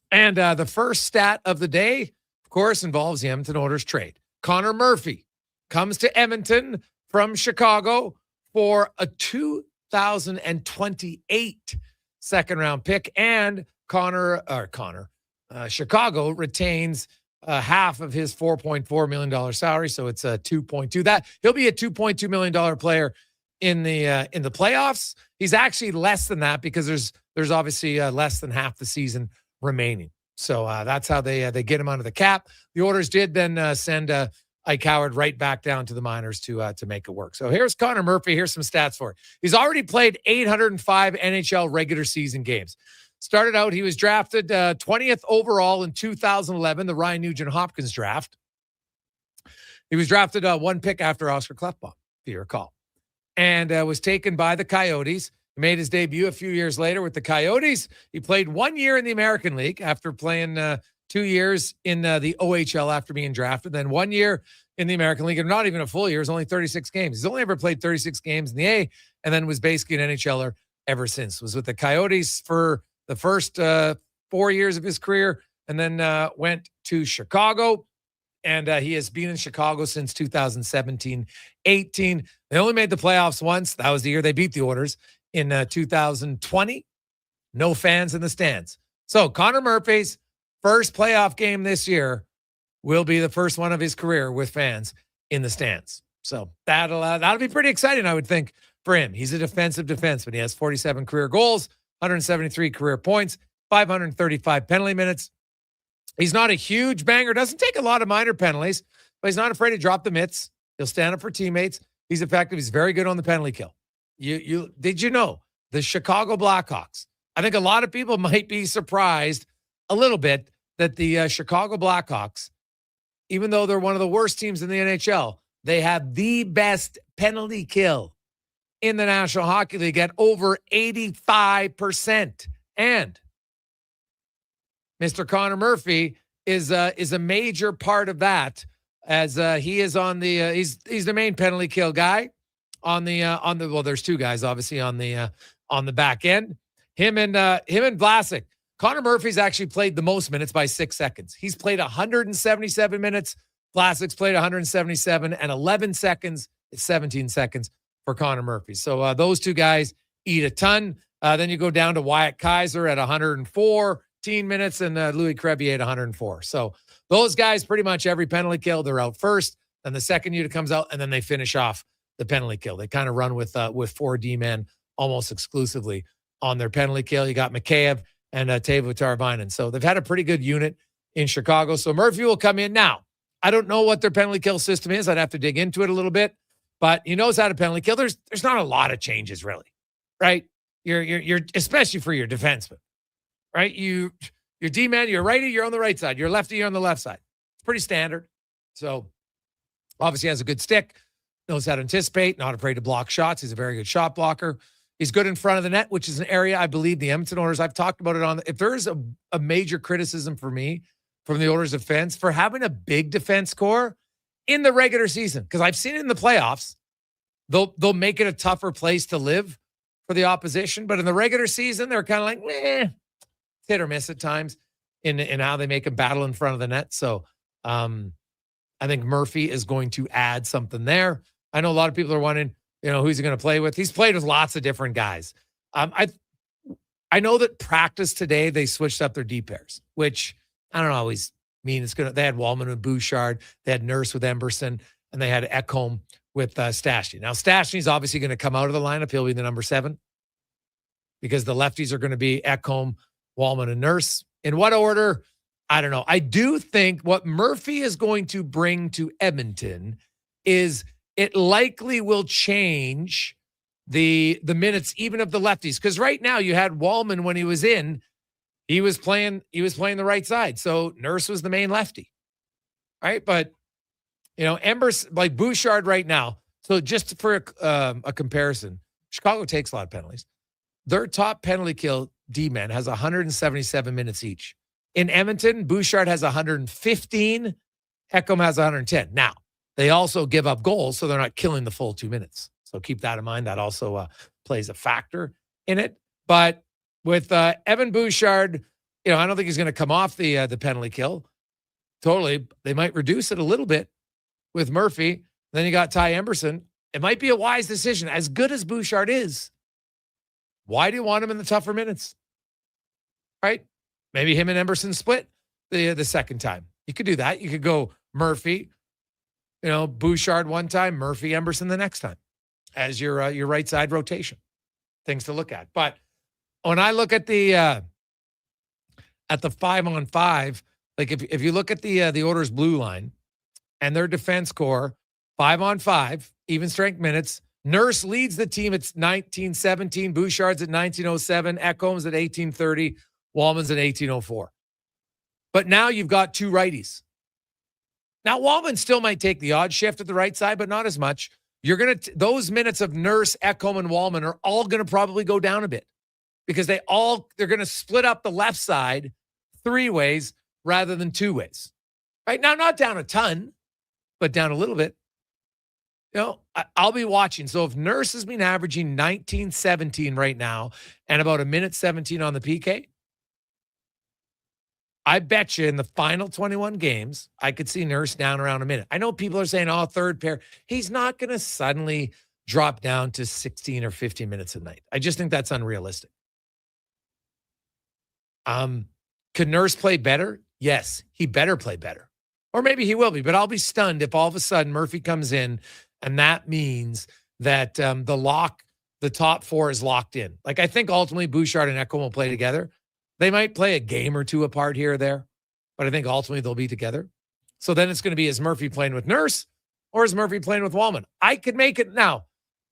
And the first stat of the day, of course, involves the Edmonton Oilers trade. Connor Murphy comes to Edmonton from Chicago for a 2028 second-round pick, and Chicago retains half of his $4.4 million salary, so it's a 2.2. That he'll be a $2.2 million player in the playoffs. He's actually less than that because there's obviously less than half the season remaining. So that's how they get him under the cap. The Oilers did then send Ike Howard right back down to the minors to make it work. So here's Connor Murphy. Here's some stats for it. He's already played 805 NHL regular season games. Started out, he was drafted 20th overall in 2011, the Ryan Nugent-Hopkins draft. He was drafted one pick after Oscar Klefbom, if you recall, and was taken by the Coyotes. He made his debut a few years later with the Coyotes. He played 1 year in the American League after playing 2 years in the OHL after being drafted, then 1 year in the American League, and not even a full year. It was only 36 games. He's only ever played 36 games in the A, and then was basically an NHLer ever since. Was with the Coyotes for the first 4 years of his career, and then went to Chicago, and he has been in Chicago since 2017-18. They only made the playoffs once. That was the year they beat the Oilers in 2020. No fans in the stands. So Connor Murphy's first playoff game this year will be the first one of his career with fans in the stands. So that'll be pretty exciting, I would think, for him. He's a defensive defenseman. He has 47 career goals, 173 career points, 535 penalty minutes. He's not a huge banger. Doesn't take a lot of minor penalties, but he's not afraid to drop the mitts. He'll stand up for teammates. He's effective. He's very good on the penalty kill. Did you know the Chicago Blackhawks? I think a lot of people might be surprised a little bit that the Chicago Blackhawks, even though they're one of the worst teams in the NHL, they have the best penalty kill in the National Hockey League at over 85%. And Mr. Connor Murphy is a major part of that, as he is on the he's the main penalty kill guy on the well, there's two guys obviously on the back end. Him and Vlasic. Connor Murphy's actually played the most minutes by 6 seconds. He's played 177 minutes. Vlasic's played 177 and 11 seconds. It's 17 seconds for Connor Murphy. So those two guys eat a ton. Then you go down to Wyatt Kaiser at 114 minutes and Louis Crevier at 104. So those guys, pretty much every penalty kill, they're out first. Then the second unit comes out, and then they finish off the penalty kill. They kind of run with 4 D-men almost exclusively on their penalty kill. You got Mikheyev and Teuvo Teravainen. So they've had a pretty good unit in Chicago. So Murphy will come in. Now, I don't know what their penalty kill system is. I'd have to dig into it a little bit, but he knows how to penalty kill. There's not a lot of changes really, right? You're especially for your defenseman, right? Your D-man, you're righty, you're on the right side. You're lefty, you're on the left side. It's pretty standard. So obviously has a good stick, knows how to anticipate, not afraid to block shots. He's a very good shot blocker. He's good in front of the net, which is an area I believe the Edmonton Oilers, I've talked about it on. If there's a major criticism for me from the Oilers defense for having a big defense core in the regular season, because I've seen it in the playoffs, they'll make it a tougher place to live for the opposition. But in the regular season, they're kind of like, hit or miss at times in how they make a battle in front of the net. So I think Murphy is going to add something there. I know a lot of people are wondering, who's he going to play with? He's played with lots of different guys. I know that practice today, they switched up their D pairs, which I don't always mean it's going to. They had Wallman with Bouchard, they had Nurse with Emberson, and they had Ekholm with Stastny. Now, Stastny's obviously going to come out of the lineup. He'll be the number 7 because the lefties are going to be Ekholm, Wallman, and Nurse. In what order? I don't know. I do think what Murphy is going to bring to Edmonton is it likely will change the minutes even of the lefties. Because right now you had Wallman when he was in, he was playing the right side. So Nurse was the main lefty. Right? But Embers, like Bouchard right now, So just for a comparison, Chicago takes a lot of penalties. Their top penalty kill D-man has 177 minutes each. In Edmonton, Bouchard has 115. Ekholm has 110. Now, they also give up goals, so they're not killing the full 2 minutes. So keep that in mind. That also plays a factor in it. But with Evan Bouchard, I don't think he's going to come off the penalty kill. Totally. They might reduce it a little bit with Murphy. Then you got Ty Emberson. It might be a wise decision. As good as Bouchard is, why do you want him in the tougher minutes? Right? Maybe him and Emberson split the second time. You could do that. You could go Murphy, Bouchard one time, Murphy, Emberson the next time as your right side rotation. Things to look at. But when I look at the 5-on-5, like if you look at the Oilers blue line and their defense core, 5-on-5, even strength minutes, Nurse leads the team at 1917, Bouchard's at 1907, Ekholm's at 1830, Wallman's at 1804. But now you've got two righties. Now Wallman still might take the odd shift at the right side, but not as much. You're going to those minutes of Nurse, Ekholm, and Wallman are all going to probably go down a bit because they're going to split up the left side 3 ways rather than 2 ways. Right now, not down a ton, but down a little bit. I'll be watching. So if Nurse has been averaging 19-17 right now and about 1:17 on the PK, I bet you in the final 21 games, I could see Nurse down around a minute. I know people are saying, third pair. He's not going to suddenly drop down to 16 or 15 minutes a night. I just think that's unrealistic. Could Nurse play better? Yes, he better play better. Or maybe he will be, but I'll be stunned if all of a sudden Murphy comes in and that means that the top 4 is locked in. Like I think ultimately Bouchard and Ekholm will play together. They might play a game or 2 apart here or there, but I think ultimately they'll be together. So then it's going to be, is Murphy playing with Nurse or is Murphy playing with Wallman? I could make it now.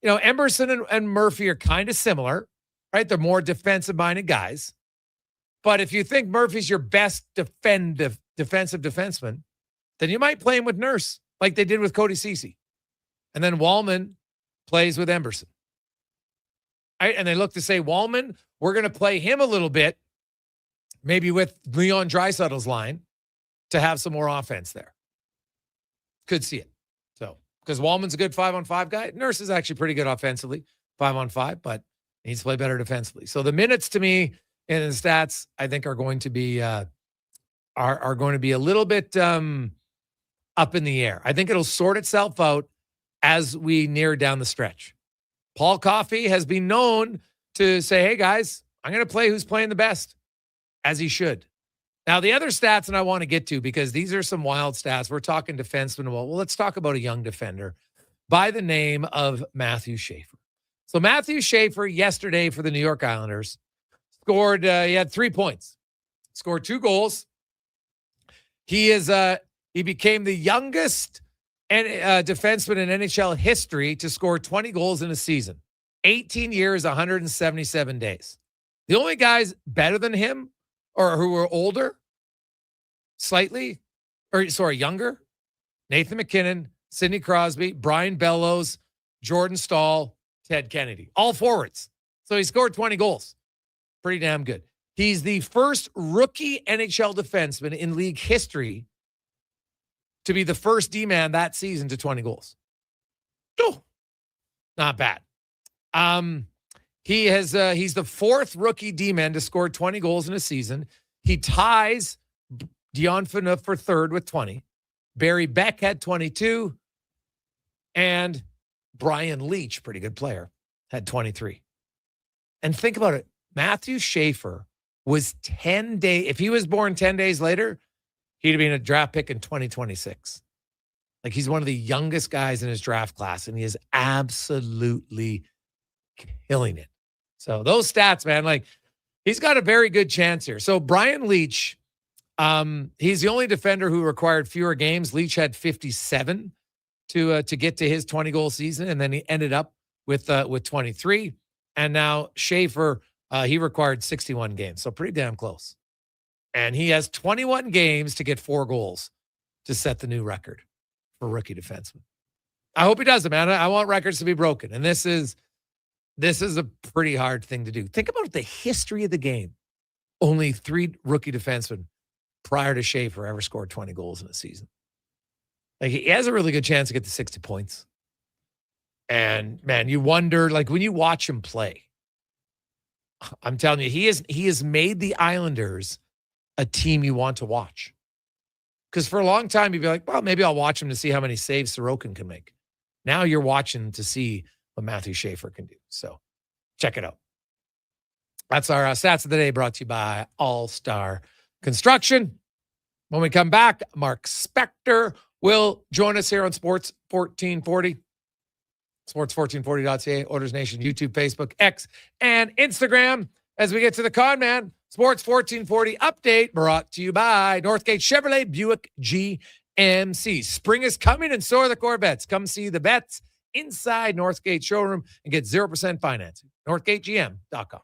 Emberson and Murphy are kind of similar, right? They're more defensive-minded guys. But if you think Murphy's your best defensive defenseman, then you might play him with Nurse like they did with Cody Ceci. And then Wallman plays with Emberson. Right? And they look to say, Wallman, we're going to play him a little bit, maybe with Leon Draisaitl's line, to have some more offense there. Could see it. So, because Wallman's a good 5-on-5 guy. Nurse is actually pretty good offensively, 5-on-5, but needs to play better defensively. So the minutes to me in the stats, I think are going to be a little bit up in the air. I think it'll sort itself out as we near down the stretch. Paul Coffey has been known to say, hey, guys, I'm going to play who's playing the best, as he should. Now, the other stats that I want to get to, because these are some wild stats. We're talking defenseman. Well, let's talk about a young defender by the name of Matthew Schaefer. So Matthew Schaefer yesterday for the New York Islanders scored, he had 3 points, scored 2 goals. He became the youngest defenseman in NHL history to score 20 goals in a season. 18 years, 177 days. The only guys better than him or who were older, younger, Nathan McKinnon, Sidney Crosby, Brian Bellows, Jordan Stahl, Ted Kennedy, all forwards. So he scored 20 goals. Pretty damn good. He's the first rookie NHL defenseman in league history to be the first D-man that season to 20 goals. Oh, not bad. He's the 4th rookie D-man to score 20 goals in a season. He ties Dion Phaneuf for 3rd with 20. Barry Beck had 22. And Brian Leach, pretty good player, had 23. And think about it. Matthew Schaefer was 10 days. If he was born 10 days later, he'd have been a draft pick in 2026. Like, he's one of the youngest guys in his draft class, and he is absolutely killing it. So those stats, man, like, he's got a very good chance here. So Brian Leach, he's the only defender who required fewer games. Leach had 57 to get to his 20-goal season, and then he ended up with 23. And now Schaefer, he required 61 games, so pretty damn close. And he has 21 games to get 4 goals to set the new record for rookie defenseman. I hope he does it, man. I want records to be broken. And this is a pretty hard thing to do. Think about the history of the game. Only 3 rookie defensemen prior to Schaefer ever scored 20 goals in a season. Like, he has a really good chance to get to 60 points. And man, you wonder, like, when you watch him play, I'm telling you, he has made the Islanders a team you want to watch. Because for a long time, you'd be like, well, maybe I'll watch him to see how many saves Sorokin can make. Now you're watching to see what Matthew Schaefer can do. So check it out. That's our stats of the day, brought to you by All-Star Construction. When we come back, Mark Spector will join us here on Sports 1440. Sports1440.ca, Oilers Nation, YouTube, Facebook, X, and Instagram. As we get to the Con Man, Sports 1440 update brought to you by Northgate Chevrolet Buick GMC. Spring is coming and so are the Corvettes. Come see the Bets inside Northgate showroom and get 0% financing. NorthgateGM.com.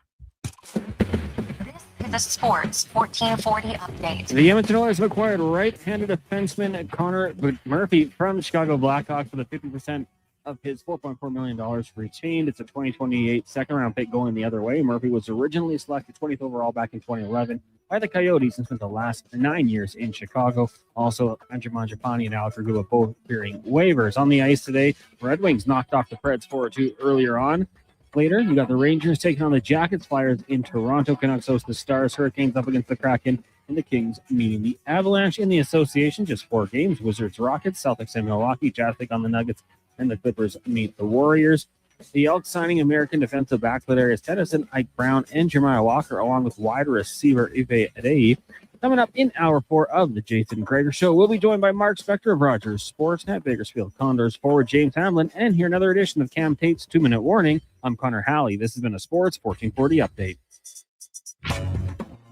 The Sports 1440 update. The Edmonton Oilers have acquired right-handed defenseman Connor Murphy from the Chicago Blackhawks for the 50% of his $4.4 million retained. It's a 2028 second-round pick going the other way. Murphy was originally selected 20th overall back in 2011 by the Coyotes and spent the last 9 years in Chicago. Also, Andrew Mangiapane and Alex Regula both clearing waivers. On the ice today, Red Wings knocked off the Preds 4-2 earlier on. Later, you got the Rangers taking on the Jackets, Flyers in Toronto, Canucks host the Stars, Hurricanes up against the Kraken, and the Kings meeting the Avalanche. In the association, just 4 games, Wizards, Rockets, Celtics, and Milwaukee, Jazz take on the Nuggets, and the Clippers meet the Warriors. The Elks signing American defensive back Ladarius Tennyson, Ike Brown, and Jeremiah Walker, along with wide receiver Ife Adei. Coming up in hour 4 of the Jason Gregor Show, we'll be joined by Mark Spector of Rogers Sportsnet, Bakersfield Condors forward James Hamlin, and hear another edition of Cam Tate's 2-Minute Warning. I'm Connor Halley. This has been a Sports 1440 update.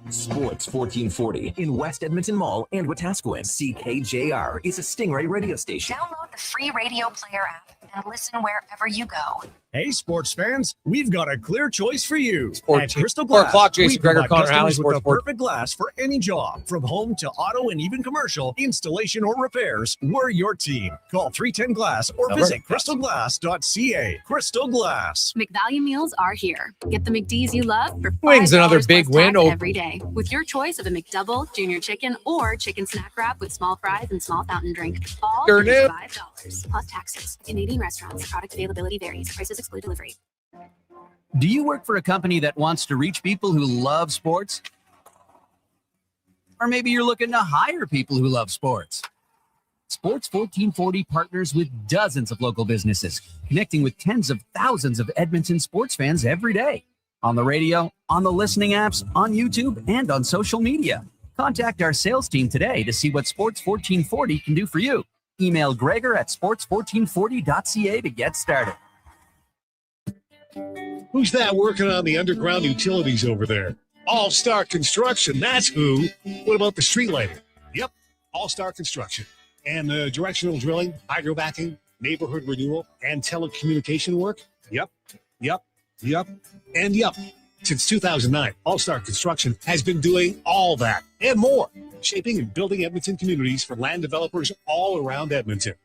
Sports 1440 in West Edmonton Mall and Wetaskiwin. CKJR is a Stingray radio station. Download the free radio player app and listen wherever you go. Hey, sports fans, we've got a clear choice for you. At Crystal 4 Glass, o'clock, Jason we Gregor, provide Connor Halley, customers with the Sports perfect glass for any job, from home to auto and even commercial, installation or repairs. We're your team. Call 310-GLASS or visit crystalglass.ca. Crystal Glass. McValue meals are here. Get the McD's you love for Wings, $5 another big plus win. tax every day with your choice of a McDouble, junior chicken, or chicken snack wrap with small fries and small fountain drink. All for just $5 plus taxes. Canadian restaurants. Product availability varies. Prices exclude delivery. Do you work for a company that wants to reach people who love sports? Or maybe you're looking to hire people who love sports. Sports 1440 partners with dozens of local businesses, connecting with tens of thousands of Edmonton sports fans every day. On the radio, on the listening apps, on YouTube, and on social media. Contact our sales team today to see what Sports 1440 can do for you. Email Gregor at sports1440.ca to get started. Who's that working on the underground utilities over there? All-Star Construction, that's who. What about the street lighting? Yep, All-Star Construction. And the directional drilling, hydrovacking, neighborhood renewal, and telecommunication work? Yep. Since 2009, All-Star Construction has been doing all that and more, shaping and building Edmonton communities for land developers all around Edmonton.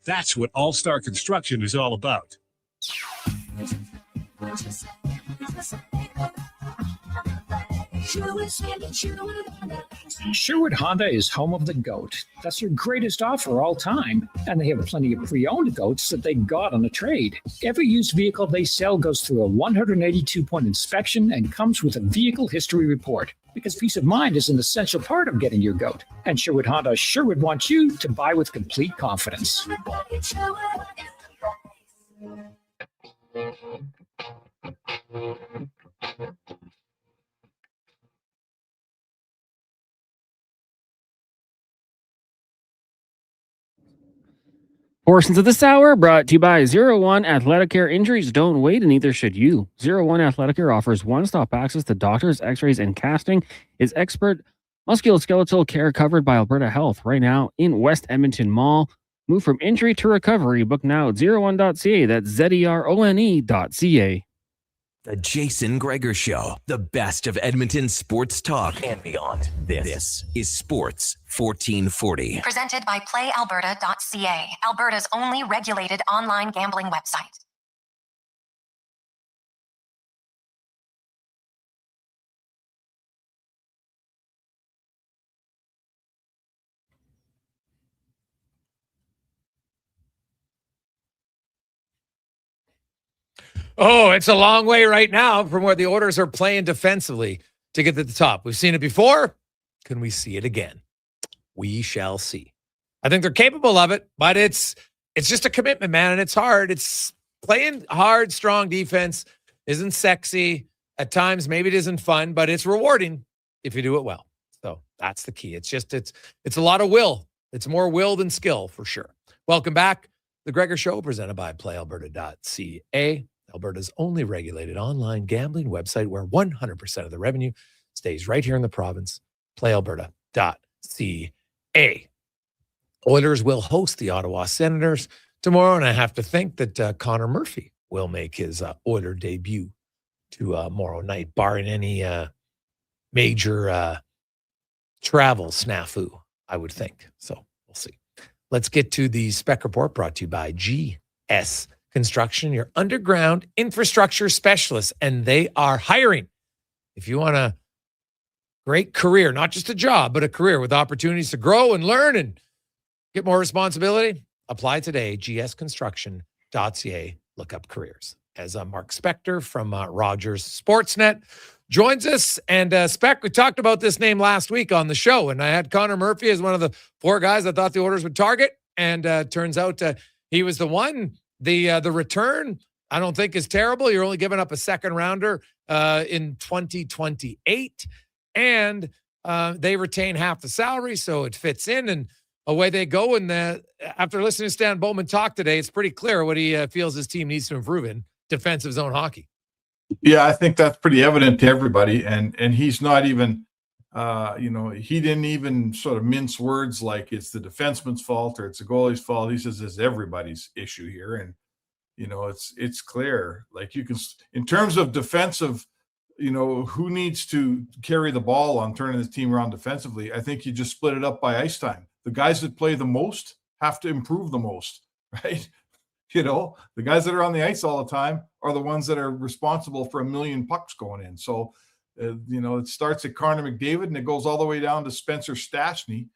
That's what All-Star Construction is all about. Sherwood Honda is home of the GOAT. That's your greatest offer all time. And they have plenty of pre-owned GOATs that they got on a trade. Every used vehicle they sell goes through a 182-point inspection and comes with a vehicle history report. Because peace of mind is an essential part of getting your GOAT. And Sherwood Honda sure would want you to buy with complete confidence. Portions of this hour brought to you by 01 Athletic Care. Injuries don't wait, and neither should you. 01 Athletic Care offers one-stop access to doctors, x-rays, and casting. Is expert musculoskeletal care covered by Alberta Health right now in West Edmonton Mall. Move from injury to recovery. Book now at 01.ca. That's ZERONE.ca. The Jason Gregor Show, the best of Edmonton sports talk and beyond. This is Sports 1440. Presented by PlayAlberta.ca, Alberta's only regulated online gambling website. Oh, it's a long way right now from where the Oilers are playing defensively to get to the top. We've seen it before. Can we see it again? We shall see. I think they're capable of it, but it's just a commitment, man, and it's hard. It's playing hard, strong defense isn't sexy. At times, maybe it isn't fun, but it's rewarding if you do it well. So that's the key. It's a lot of will. It's more will than skill for sure. Welcome back. The Gregor Show, presented by PlayAlberta.ca. Alberta's only regulated online gambling website where 100% of the revenue stays right here in the province. PlayAlberta.ca. Oilers will host the Ottawa Senators tomorrow, and I have to think that Connor Murphy will make his Oiler debut tomorrow night, barring any major travel snafu, I would think. So we'll see. Let's get to the Spec Report, brought to you by GS Construction, your underground infrastructure specialists, and they are hiring. If you want a great career, not just a job, but a career with opportunities to grow and learn and get more responsibility, apply today. gsconstruction.ca. Look up careers. As Mark Spector from Rogers Sportsnet joins us. And Spec, we talked about this name last week on the show, and I had Connor Murphy as one of the 4 guys I thought the Oilers would target, and turns out he was the one. The return, I don't think, is terrible. You're only giving up a second rounder in 2028, and they retain half the salary, so it fits in, and away they go. And after listening to Stan Bowman talk today, it's pretty clear what he feels his team needs to improve in defensive zone hockey. Yeah, I think that's pretty evident to everybody, and he's not even, he didn't even sort of mince words like it's the defenseman's fault or it's the goalie's fault. He says it's everybody's issue here, and it's clear. Like, you can, in terms of defensive, who needs to carry the ball on turning the team around defensively, I think you just split it up by ice time. The guys that play the most have to improve the most, right? The guys that are on the ice all the time are the ones that are responsible for 1 million pucks going in. So, it starts at Connor McDavid and it goes all the way down to Spencer Stastny.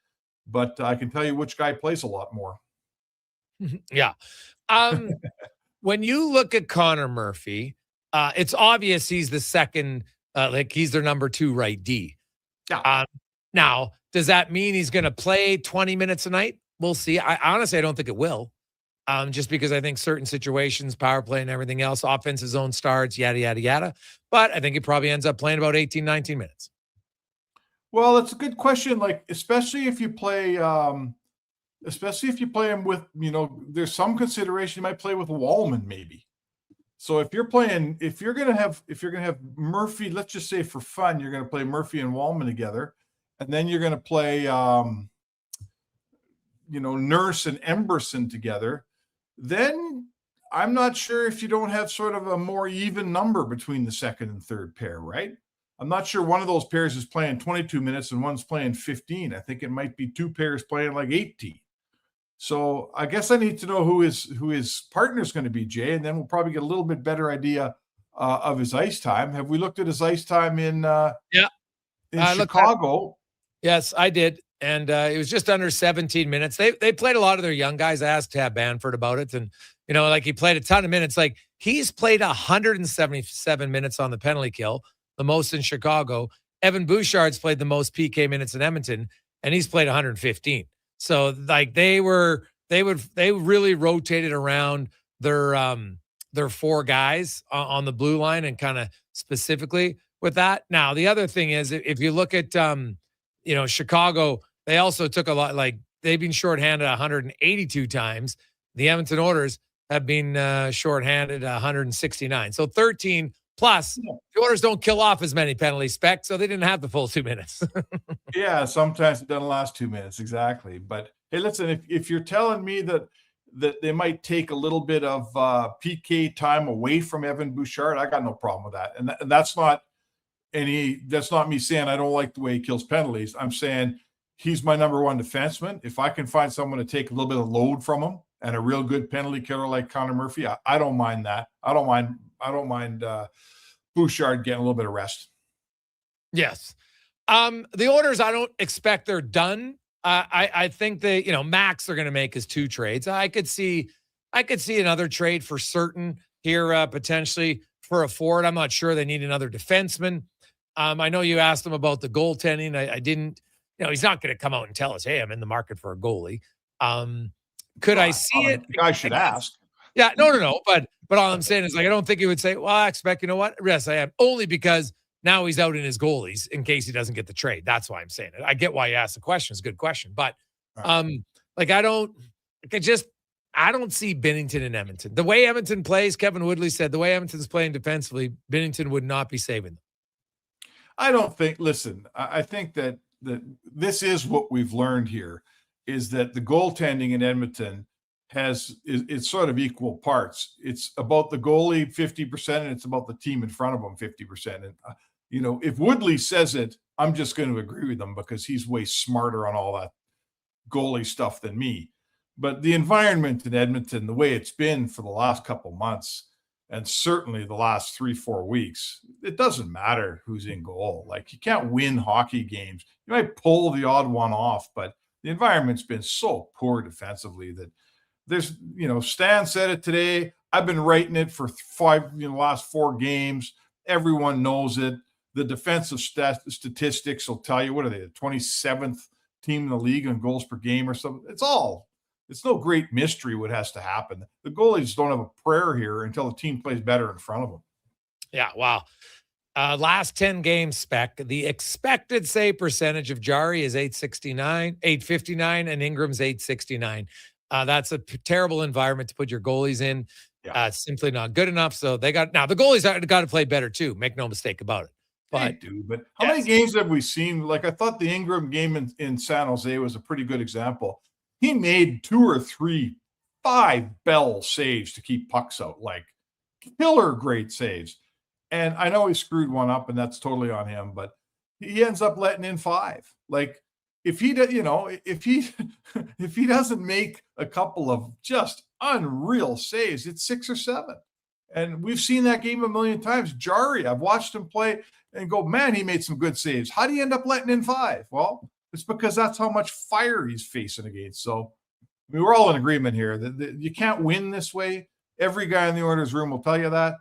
But I can tell you which guy plays a lot more. Yeah. When you look at Connor Murphy, it's obvious he's the second, he's their number 2 right D. Yeah. Now, does that mean he's going to play 20 minutes a night? We'll see. I don't think it will. Just because I think certain situations, power play and everything else, offensive zone starts, yada, yada, yada. But I think he probably ends up playing about 18, 19 minutes. Well, it's a good question. Like, especially if you play him with, there's some consideration you might play with Wallman maybe. So if you're going to have Murphy, let's just say for fun, you're going to play Murphy and Wallman together, and then you're going to play, Nurse and Emberson together, then I'm not sure if you don't have sort of a more even number between the second and third pair, right? I'm not sure one of those pairs is playing 22 minutes and one's playing 15. I think it might be 2 pairs playing like 18. So I guess I need to know who his partner is going to be, Jay, and then we'll probably get a little bit better idea of his ice time. Have we looked at his ice time in Chicago? Yes, I did. And it was just under 17 minutes. They played a lot of their young guys. I asked Tab Banford about it. And, he played a ton of minutes. Like, he's played 177 minutes on the penalty kill, the most in Chicago. Evan Bouchard's played the most PK minutes in Edmonton, and he's played 115. So, like, they really rotated around their 4 guys on the blue line, and kind of specifically with that. Now, the other thing is, if you look at, Chicago, they also took a lot, like, they've been shorthanded 182 times. The Edmonton Oilers have been shorthanded 169. So 13 plus. The Oilers don't kill off as many penalty specs, so they didn't have the full 2 minutes. Yeah, sometimes it doesn't last 2 minutes, exactly. But hey, listen, if you're telling me that that they might take a little bit of PK time away from Evan Bouchard, I got no problem with that. And that's not me saying I don't like the way he kills penalties. I'm saying he's my number one defenseman. If I can find someone to take a little bit of load from him and a real good penalty killer like Connor Murphy, I don't mind that. I don't mind Bouchard getting a little bit of rest. Yes. The Oilers, I don't expect they're done. I think they, max they're going to make is 2 trades. I could see another trade for certain here, potentially for a forward. I'm not sure they need another defenseman. I know you asked them about the goaltending. I didn't, he's not going to come out and tell us, hey, I'm in the market for a goalie. Could I see it? The guy should ask. Yeah, no. But all I'm saying is, I don't think he would say, well, I expect, yes, I am. Only because now he's out in his goalies in case he doesn't get the trade. That's why I'm saying it. I get why you asked the question. It's a good question. But I don't see Binnington in Edmonton. The way Edmonton plays, Kevin Woodley said, the way Edmonton's playing defensively, Binnington would not be saving them. I don't think, listen, I think that this is what we've learned here, is that the goaltending in Edmonton it's sort of equal parts. It's about the goalie 50%, and it's about the team in front of him 50%. And, if Woodley says it, I'm just going to agree with him because he's way smarter on all that goalie stuff than me. But the environment in Edmonton, the way it's been for the last couple months, and certainly the last 3-4 weeks, it doesn't matter who's in goal. Like, you can't win hockey games. You might pull the odd one off, but the environment's been so poor defensively that there's, Stan said it today. I've been writing it for the last 4 games. Everyone knows it. The defensive statistics will tell you, what are they, the 27th team in the league in goals per game or something? It's no great mystery what has to happen. The goalies don't have a prayer here until the team plays better in front of them. Yeah, wow. Last 10 games spec, the expected save percentage of Jari is 859, and Ingram's 869. That's a terrible environment to put your goalies in. Yeah. Simply not good enough. So the goalies got to play better too. Make no mistake about it. But how many games have we seen? Like, I thought the Ingram game in San Jose was a pretty good example. He made 2 or 3 5-bell saves to keep pucks out, like killer great saves. And I know he screwed one up, and that's totally on him, but he ends up letting in 5. Like, if he doesn't make a couple of just unreal saves, it's 6 or 7. And we've seen that game a million times. Jari, I've watched him play and go, man, he made some good saves. How do you end up letting in 5? Well, it's because that's how much fire he's facing against. So we're all in agreement here that you can't win this way. Every guy in the Oilers room will tell you that.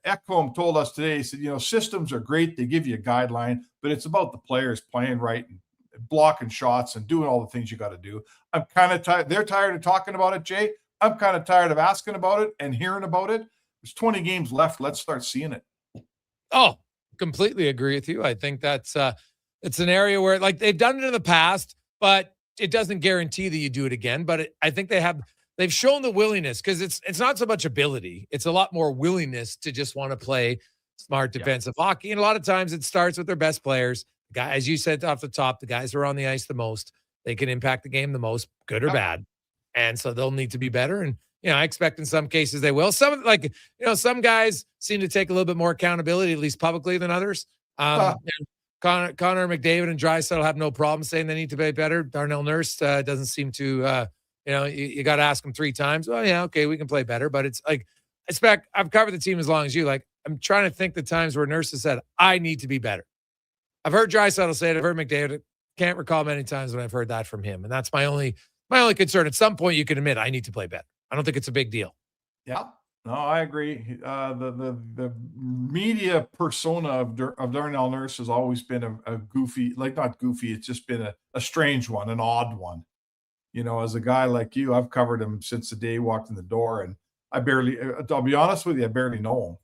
Ekholm told us today, he said, systems are great. They give you a guideline, but it's about the players playing right and blocking shots and doing all the things you got to do. I'm kind of tired. They're tired of talking about it, Jay. I'm kind of tired of asking about it and hearing about it. There's 20 games left. Let's start seeing it. Oh, completely agree with you. I think that's it's an area where, like, they've done it in the past, but it doesn't guarantee that you do it again. But I think they've shown the willingness, because it's not so much ability. It's a lot more willingness to just want to play smart defensive hockey. And a lot of times it starts with their best players. The guy, as you said off the top, the guys who are on the ice the most, they can impact the game the most, good or bad. And so they'll need to be better. And, I expect in some cases they will. Some some guys seem to take a little bit more accountability, at least publicly, than others. Connor McDavid and Draisaitl have no problem saying they need to be better. Darnell Nurse doesn't seem to, you got to ask him 3 times. Well, yeah, okay, we can play better. But it's like, I've covered the team as long as you. Like, I'm trying to think the times where Nurse has said, I need to be better. I've heard Draisaitl say it. I've heard McDavid. Can't recall many times when I've heard that from him. And that's my only concern. At some point, you can admit I need to play better. I don't think it's a big deal. Yeah, no, I agree. The media persona of Darnell Nurse has always been a goofy, like, not goofy. It's just been a strange one, an odd one. As a guy like you, I've covered him since the day he walked in the door, and I'll be honest with you, I barely know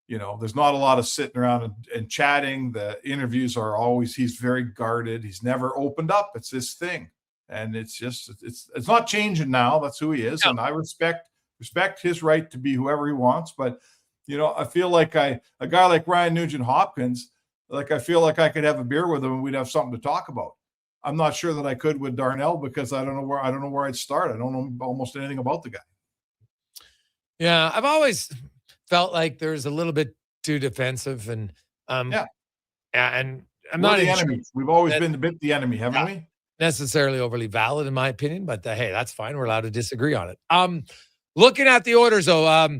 him. There's not a lot of sitting around and chatting. The interviews are always, he's very guarded. He's never opened up. It's this thing. And it's not changing now. That's who he is. No. And I respect his right to be whoever he wants. But, I feel like a guy like Ryan Nugent-Hopkins, like, I feel like I could have a beer with him and we'd have something to talk about. I'm not sure that I could with Darnell because I don't know where I'd start. I don't know almost anything about the guy. Yeah, I've always felt like there's a little bit too defensive, and and I'm We're not the even sure enemy. We've always been a bit the enemy, haven't we? necessarily overly valid in my opinion, but hey, that's fine. We're allowed to disagree on it. Looking at the Oilers, though,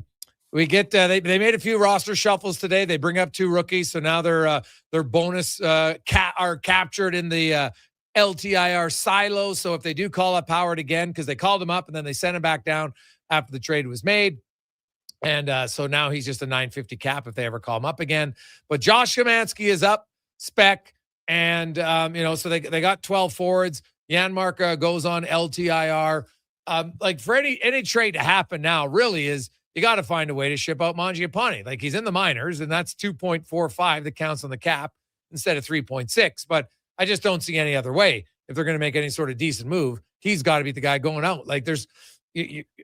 we get they made a few roster shuffles today. They bring up 2 rookies, so now their bonus are captured in the LTIR silo. So if they do call up Howard again, because they called him up and then they sent him back down after the trade was made. And so now he's just a $950 cap if they ever call him up again. But Josh Szymanski is up, spec. And, so they got 12 forwards. Janmark goes on LTIR. Like for any trade to happen now really is you got to find a way to ship out Mangiapane. Like he's in the minors, and that's 2.45 that counts on the cap instead of 3.6. But I just don't see any other way. If they're going to make any sort of decent move, he's got to be the guy going out. Like there's,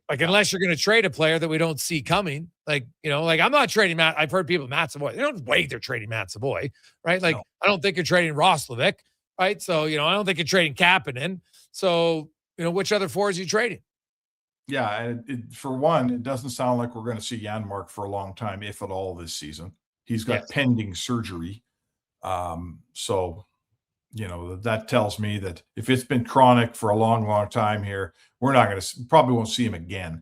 unless you're going to trade a player that we don't see coming, like I'm not trading Matt. I've heard people, Matt Savoy, they don't wait. They're trading Matt Savoy, right? Like, no. I don't think you're trading Roslovic, right? So, I don't think you're trading Kapanen. So, which other forwards are you trading? Yeah. And for one, it doesn't sound like we're going to see Janmark for a long time, if at all, this season. He's got pending surgery. So, that tells me that if it's been chronic for a long, long time here, we're not going to probably won't see him again.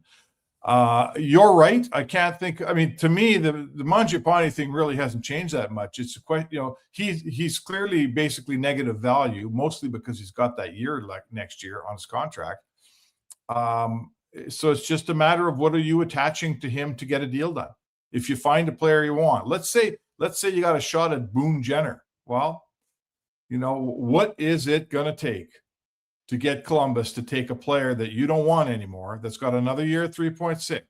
You're right. I can't think. I mean, to me, the Mangiapane thing really hasn't changed that much. It's quite, he's clearly basically negative value, mostly because he's got that year like next year on his contract. So it's just a matter of what are you attaching to him to get a deal done. If you find a player you want, let's say you got a shot at Boone Jenner. Well, what is it going to take to get Columbus to take a player that you don't want anymore, that's got another year at 3.6,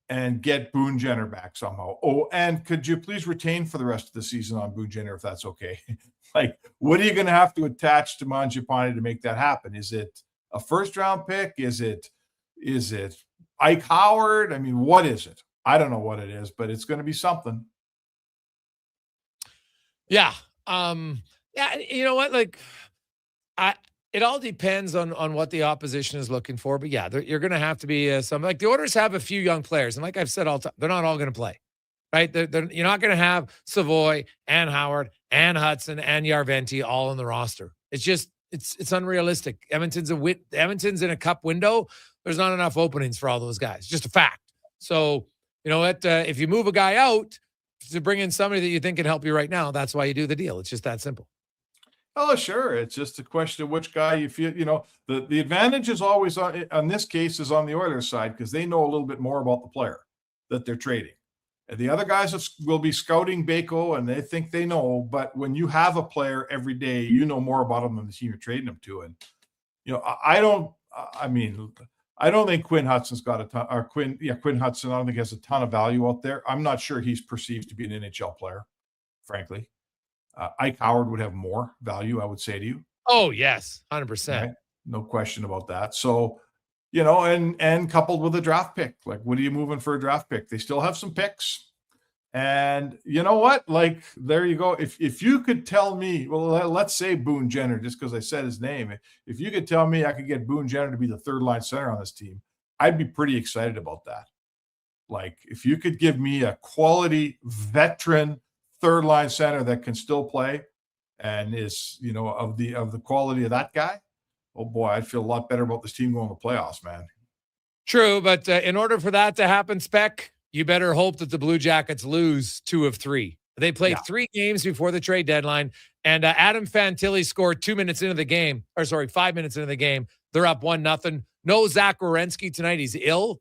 and get Boone Jenner back somehow? Oh, and could you please retain for the rest of the season on Boone Jenner, if that's okay? Like, what are you going to have to attach to Mangiapane to make that happen? Is it a first-round pick? Is it Ike Howard? I mean, what is it? I don't know what it is, but it's going to be something. Yeah. Yeah, you know what? Like, it all depends on what the opposition is looking for. But yeah, you're going to have to be some, like the Oilers have a few young players, and like I've said all the time, they're not all going to play, right? You're not going to have Savoy and Howard and Hudson and Järventie all on the roster. It's just it's unrealistic. Edmonton's in a cup window. There's not enough openings for all those guys. Just a fact. So if you move a guy out to bring in somebody that you think can help you right now, that's why you do the deal. It's just that simple. Oh, sure. It's just a question of which guy you feel, the advantage is always on this case is on the Oilers side, because they know a little bit more about the player that they're trading. And the other guys will be scouting Bako, and they think they know, but when you have a player every day, you know more about them than the team you're trading them to. And, I don't think Quinn Hudson's got a ton, or Quinn Hudson, I don't think has a ton of value out there. I'm not sure he's perceived to be an NHL player, frankly. Ike Howard would have more value, I would say to you. Oh, yes, 100%. Right? No question about that. So, and coupled with a draft pick, like, what are you moving for a draft pick? They still have some picks. And you know what? Like, there you go. If you could tell me, well, let's say Boone Jenner, just because I said his name, if you could tell me I could get Boone Jenner to be the third line center on this team, I'd be pretty excited about that. Like, if you could give me a quality veteran third line center that can still play and is, of the quality of that guy, oh boy, I'd feel a lot better about this team going to the playoffs, man. True, but in order for that to happen, Spec, you better hope that the Blue Jackets lose 2 of 3. They played 3 games before the trade deadline, and Adam Fantilli scored 5 minutes into the game. They're up 1-0. No Zach Werenski tonight. He's ill.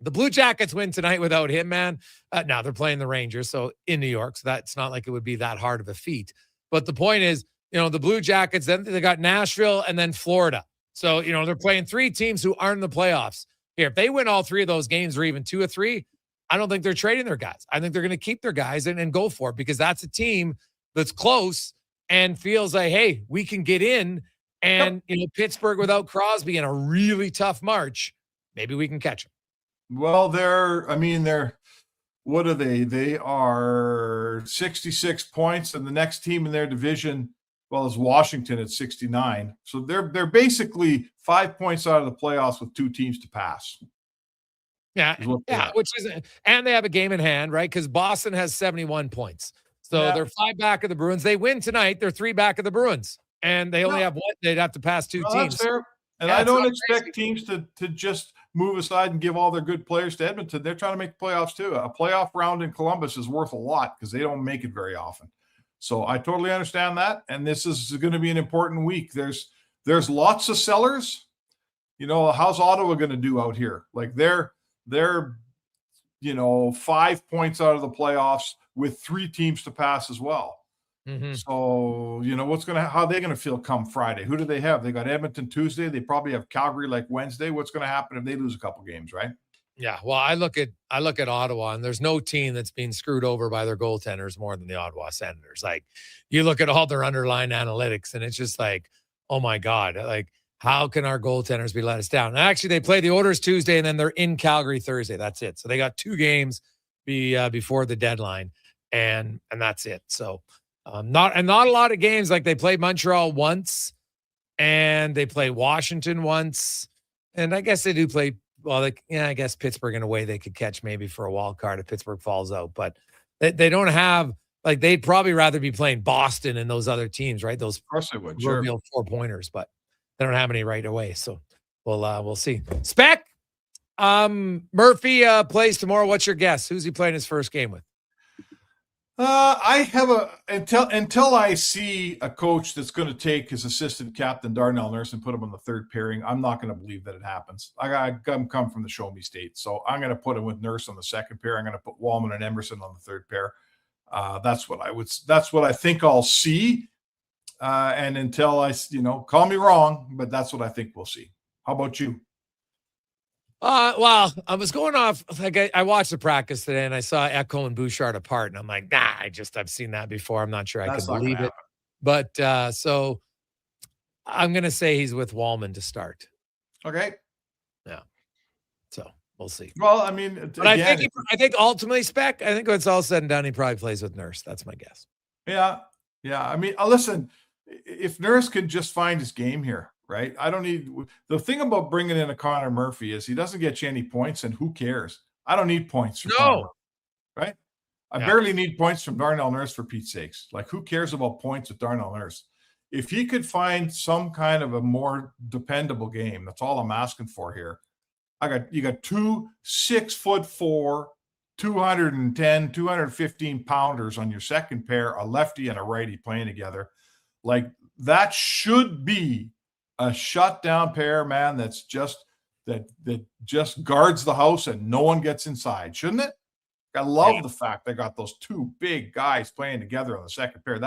The Blue Jackets win tonight without him, man. Now they're playing the Rangers, so in New York, so that's not like it would be that hard of a feat. But the point is, the Blue Jackets, then they got Nashville and then Florida. So, they're playing 3 teams who aren't in the playoffs. Here, if they win all 3 of those games or even 2 or 3, I don't think they're trading their guys. I think they're going to keep their guys and go for it, because that's a team that's close and feels like, hey, we can get in. And, Pittsburgh without Crosby in a really tough March, maybe we can catch them. Well, what are they? They are 66 points, and the next team in their division well as Washington at 69. So they're basically 5 points out of the playoffs with 2 teams to pass. Yeah, which is, and they have a game in hand, right? Because Boston has 71 points. So they're 5 back of the Bruins. They win tonight, they're 3 back of the Bruins. And they only have one, they'd have to pass 2 teams. That's fair. And I don't expect teams to just move aside and give all their good players to Edmonton. They're trying to make playoffs too. A playoff round in Columbus is worth a lot because they don't make it very often. So I totally understand that. And this is going to be an important week. There's lots of sellers. You know, how's Ottawa going to do out here? Like they're 5 points out of the playoffs with 3 teams to pass as well. Mm-hmm. So, how are they going to feel come Friday? Who do they have? They got Edmonton Tuesday. They probably have Calgary like Wednesday. What's going to happen if they lose a couple games, right? Yeah. Well, I look at Ottawa, and there's no team that's being screwed over by their goaltenders more than the Ottawa Senators. Like, you look at all their underlying analytics, and it's just like, oh my God, like, how can our goaltenders be let us down? And actually, they play the Oilers Tuesday, and then they're in Calgary Thursday. That's it. So they got 2 games before the deadline, and that's it. So. Not a lot of games. Like they played Montreal once and they play Washington once. And I guess they do play, I guess Pittsburgh in a way they could catch maybe for a wild card if Pittsburgh falls out. But they don't have, like, they'd probably rather be playing Boston and those other teams, right? Those real 4-pointers, but they don't have any right away. So we'll see. Spec, Murphy plays tomorrow. What's your guess? Who's he playing his first game with? I have until I see a coach that's going to take his assistant captain Darnell Nurse and put him on the 3rd pairing. I'm not going to believe that it happens. I come from the show me state, so I'm going to put him with Nurse on the 2nd pair. I'm going to put Wallman and Emerson on the 3rd pair. That's what I think I'll see. And until I, call me wrong, but that's what I think we'll see. How about you? Well, I was going off, like I watched the practice today and I saw Echo and Bouchard apart, and I'm like, I've seen that before. I'm not sure I can believe it. But so I'm going to say he's with Wallman to start. Okay. Yeah. So we'll see. Well, I mean, but I think ultimately, Spec, I think when it's all said and done, he probably plays with Nurse. That's my guess. Yeah. I mean, listen, if Nurse can just find his game here, right? I don't need the thing about bringing in a Connor Murphy is he doesn't get you any points, and who cares? I don't need points from Connor, right? I barely need points from Darnell Nurse, for Pete's sakes. Like, who cares about points with Darnell Nurse? If he could find some kind of a more dependable game, that's all I'm asking for here. You got 2 6'4", 210, 215 pounders on your 2nd pair, a lefty and a righty playing together. Like, that should be a shutdown pair, man, that just guards the house and no one gets inside, shouldn't it? I love the fact they got those 2 big guys playing together on the 2nd pair.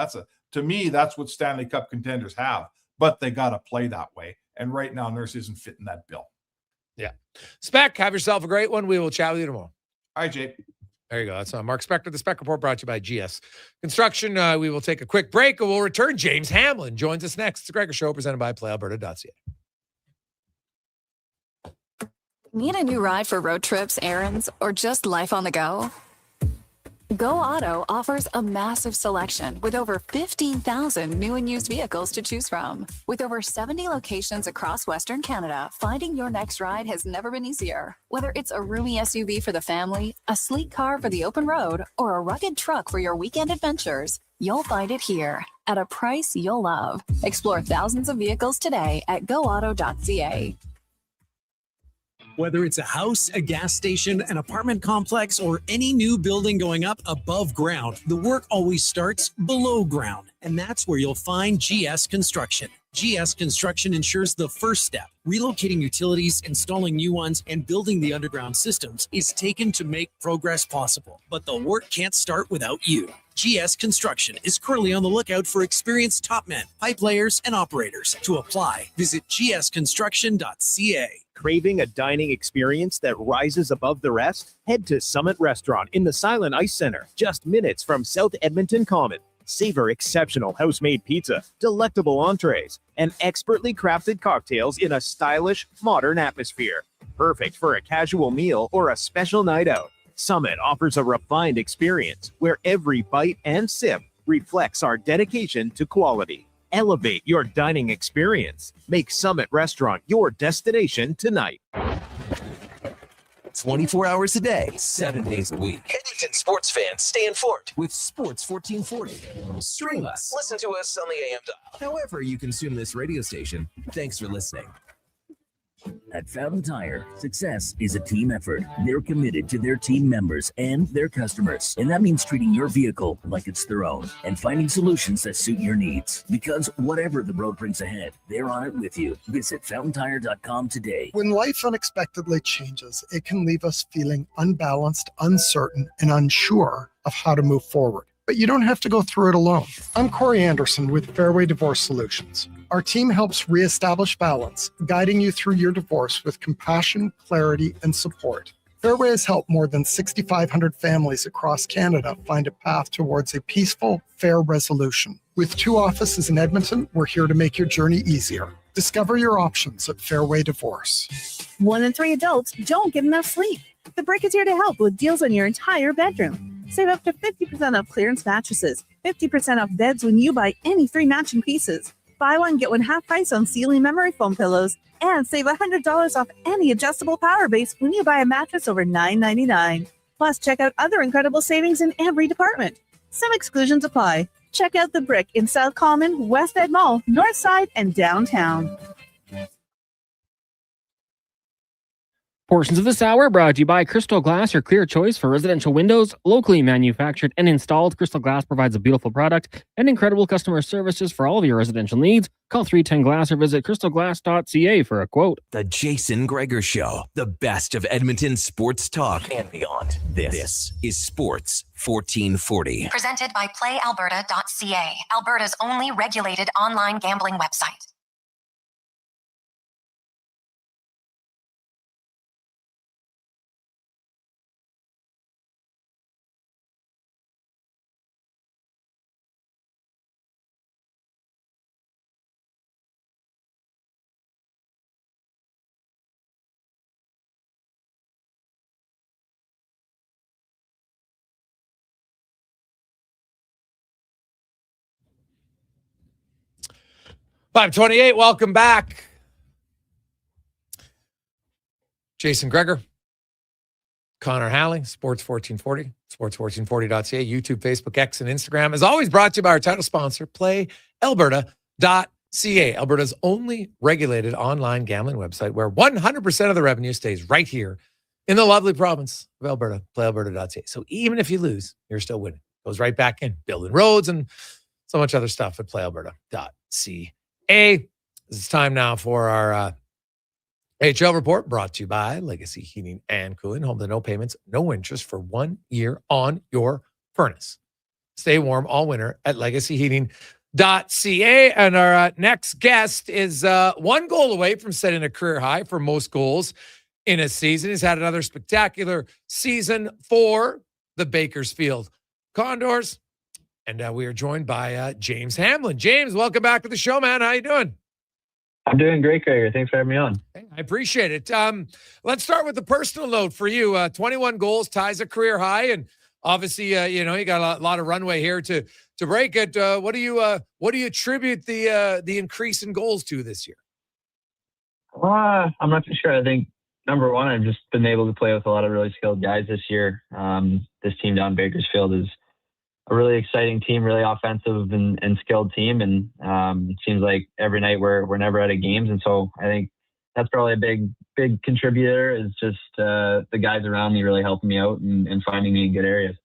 To me, that's what Stanley Cup contenders have, but they got to play that way. And right now, Nurse isn't fitting that bill. Yeah. Spec, have yourself a great one. We will chat with you tomorrow. All right, Jake. There you go. That's Mark Spector. The Spec Report brought to you by GS Construction. We will take a quick break and we'll return. James Hamlin joins us next. It's the Gregor Show presented by PlayAlberta.ca. Need a new ride for road trips, errands, or just life on the go? Go Auto offers a massive selection with over 15,000 new and used vehicles to choose from. With over 70 locations across Western Canada, finding your next ride has never been easier. Whether it's a roomy SUV for the family, a sleek car for the open road, or a rugged truck for your weekend adventures, you'll find it here at a price you'll love. Explore thousands of vehicles today at goauto.ca. Whether it's a house, a gas station, an apartment complex, or any new building going up above ground, the work always starts below ground. And that's where you'll find GS Construction. GS Construction ensures the first step, relocating utilities, installing new ones, and building the underground systems, is taken to make progress possible. But the work can't start without you. GS Construction is currently on the lookout for experienced top men, pipe layers, and operators. To apply, visit gsconstruction.ca. Craving a dining experience that rises above the rest? Head to Summit Restaurant in the Silent Ice Center, just minutes from South Edmonton Common. Savor exceptional house-made pizza, delectable entrees, and expertly crafted cocktails in a stylish, modern atmosphere. Perfect for a casual meal or a special night out. Summit offers a refined experience where every bite and sip reflects our dedication to quality. Elevate your dining experience. Make Summit Restaurant your destination tonight. 24 hours a day, 7 days a week. Edmonton sports fans stay informed with Sports 1440. Stream us. Listen to us on the AM dial. However you consume this radio station, thanks for listening. At Fountain Tire, success is a team effort. They're committed to their team members and their customers. And that means treating your vehicle like it's their own and finding solutions that suit your needs. Because whatever the road brings ahead, they're on it with you. Visit fountaintire.com today. When life unexpectedly changes, it can leave us feeling unbalanced, uncertain, and unsure of how to move forward. But you don't have to go through it alone. I'm Corey Anderson with Fairway Divorce Solutions. Our team helps reestablish balance, guiding you through your divorce with compassion, clarity, and support. Fairway has helped more than 6,500 families across Canada find a path towards a peaceful, fair resolution. With 2 offices in Edmonton, we're here to make your journey easier. Discover your options at Fairway Divorce. 1 in 3 adults don't get enough sleep. The Brick is here to help with deals on your entire bedroom. Save up to 50% off clearance mattresses, 50% off beds when you buy any 3 matching pieces. Buy one, get one half price on ceiling memory foam pillows, and save $100 off any adjustable power base when you buy a mattress over $9.99. Plus, check out other incredible savings in every department. Some exclusions apply. Check out The Brick in South Common, West Ed Mall, North Side, and downtown. Portions of this hour brought to you by Crystal Glass, your clear choice for residential windows. Locally manufactured and installed, Crystal Glass provides a beautiful product and incredible customer services for all of your residential needs. Call 310 Glass or visit crystalglass.ca for a quote. The Jason Gregor Show, the best of Edmonton sports talk and beyond. This is Sports 1440. Presented by PlayAlberta.ca, Alberta's only regulated online gambling website. .528, welcome back. Jason Gregor, Connor Halley, Sports 1440, sports1440.ca, YouTube, Facebook, X, and Instagram. As always, brought to you by our title sponsor, PlayAlberta.ca, Alberta's only regulated online gambling website where 100% of the revenue stays right here in the lovely province of Alberta, PlayAlberta.ca. So even if you lose, you're still winning. Goes right back in, building roads and so much other stuff at PlayAlberta.ca. It's time now for our AHL report, brought to you by Legacy Heating and Cooling. Home to no payments, no interest for 1 year on your furnace. Stay warm all winter at legacyheating.ca. And our next guest is 1 goal away from setting a career high for most goals in a season. He's had another spectacular season for the Bakersfield Condors. And we are joined by James Hamlin. James, welcome back to the show, man. How you doing? I'm doing great, Gregor. Thanks for having me on. Hey, I appreciate it. Let's start with the personal note for you. 21 goals, ties a career high, and obviously, you got a lot of runway here to break it. What do you attribute the increase in goals to this year? I'm not too sure. I think number one, I've just been able to play with a lot of really skilled guys this year. This team down in Bakersfield is a really exciting team, really offensive and skilled team. And it seems like every night we're never out of games. And so I think that's probably a big contributor is just the guys around me really helping me out and finding me in good areas.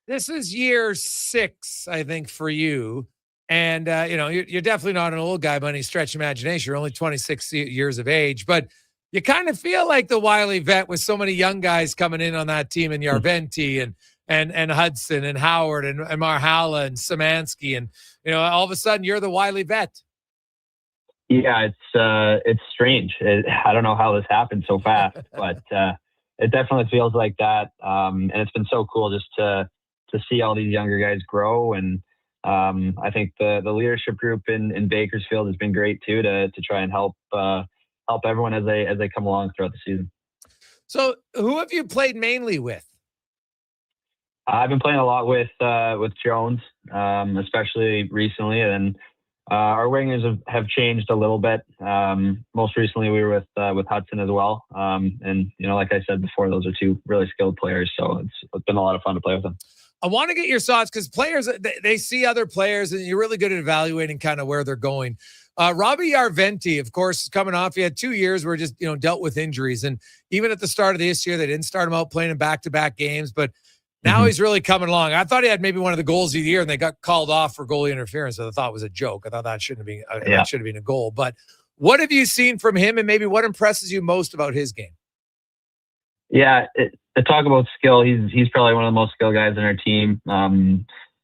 This is year 6, I think, for you. And, you're definitely not an old guy by any stretch of imagination. You're only 26 years of age, but you kind of feel like the wily vet with so many young guys coming in on that team, and Yarventi and Hudson and Howard and Marhala and Szymanski. And, all of a sudden you're the wily vet. Yeah, it's strange. I don't know how this happened so fast, but it definitely feels like that. And it's been so cool just to see all these younger guys grow. And I think the leadership group in Bakersfield has been great too, to try and help everyone as they come along throughout the season. So who have you played mainly with? I've been playing a lot with Jones, especially recently, and our wingers have changed a little bit. Most recently, we were with Hudson as well, and like I said before, those are two really skilled players. So it's been a lot of fun to play with them. I want to get your thoughts because players, they see other players and you're really good at evaluating kind of where they're going. Robbie Yarventi, of course, coming off, he had 2 years where just, dealt with injuries. And even at the start of this year, they didn't start him out playing in back-to-back games, but now he's really coming along. I thought he had maybe one of the goals of the year and they got called off for goalie interference. So I thought it was a joke. I thought that shouldn't have been, that should have been a goal. But what have you seen from him and maybe what impresses you most about his game? Yeah, to talk about skill, he's probably one of the most skilled guys in our team.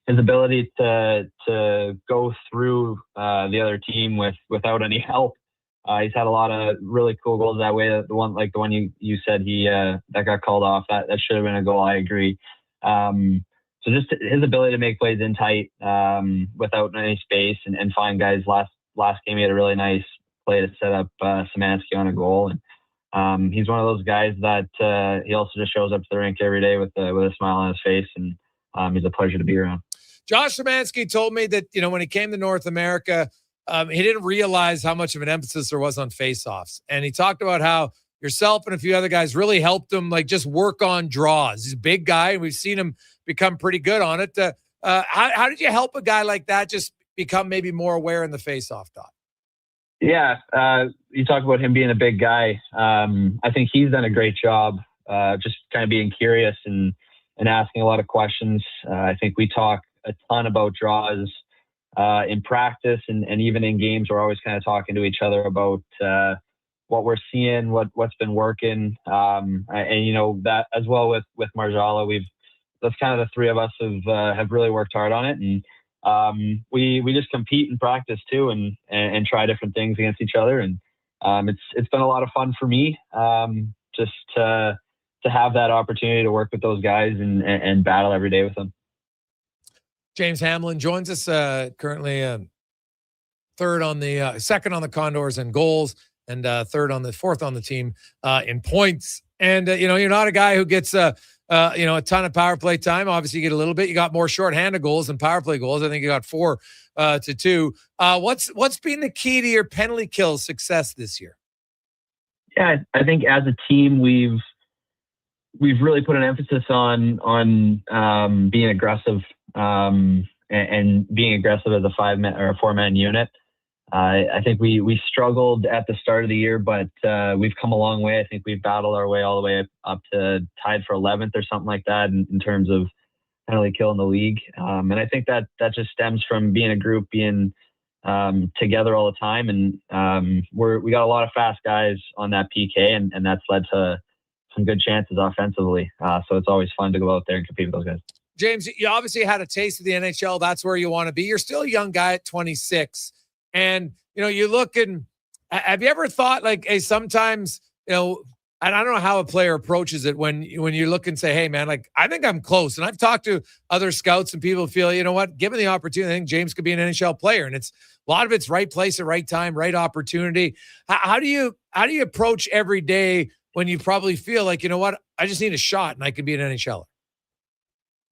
His ability to go through the other team without any help. He's had a lot of really cool goals that way. The one you said that got called off. That should have been a goal. I agree. So just his ability to make plays in tight without any space and find guys. Last game he had a really nice play to set up Szymanski on a goal. And he's one of those guys that he also just shows up to the rink every day with a smile on his face, and he's a pleasure to be around. Josh Szymanski told me that, when he came to North America, he didn't realize how much of an emphasis there was on faceoffs. And he talked about how yourself and a few other guys really helped him, just work on draws. He's a big guy, and we've seen him become pretty good on it. How did you help a guy like that just become maybe more aware in the faceoff dot? Yeah, you talk about him being a big guy. I think he's done a great job just kind of being curious and asking a lot of questions. I think we talk a ton about draws in practice and even in games. We're always kind of talking to each other about what we're seeing, what's been working. And that as well with Marjala, that's kind of the three of us have really worked hard on it. And we just compete in practice too and try different things against each other. And it's been a lot of fun for me just to have that opportunity to work with those guys and battle every day with them. James Hamlin joins us currently second on the Condors in goals and fourth on the team in points. And, you're not a guy who gets a ton of power play time. Obviously, you get a little bit. You got more shorthanded goals than power play goals. I think you got 4-2. What's been the key to your penalty kill success this year? Yeah, I think as a team, we've really put an emphasis on being aggressive and being aggressive as a 5-man or a 4-man unit. I think we struggled at the start of the year, but we've come a long way. I think we've battled our way all the way up to tied for 11th or something like that in terms of penalty kill in the league. And I think that just stems from being a group, being together all the time. And we got a lot of fast guys on that PK, and that's led to some good chances offensively. So it's always fun to go out there and compete with those guys. James, you obviously had a taste of the NHL. That's where you want to be. You're still a young guy at 26. And, you look and have you ever thought hey, sometimes, and I don't know how a player approaches it when you look and say, hey man, I think I'm close. And I've talked to other scouts and people feel, you know what, given the opportunity, I think James could be an NHL player. And a lot of it's right place at right time, right opportunity. How do you approach every day when you probably feel like, you know what, I just need a shot and I can be an NHLer?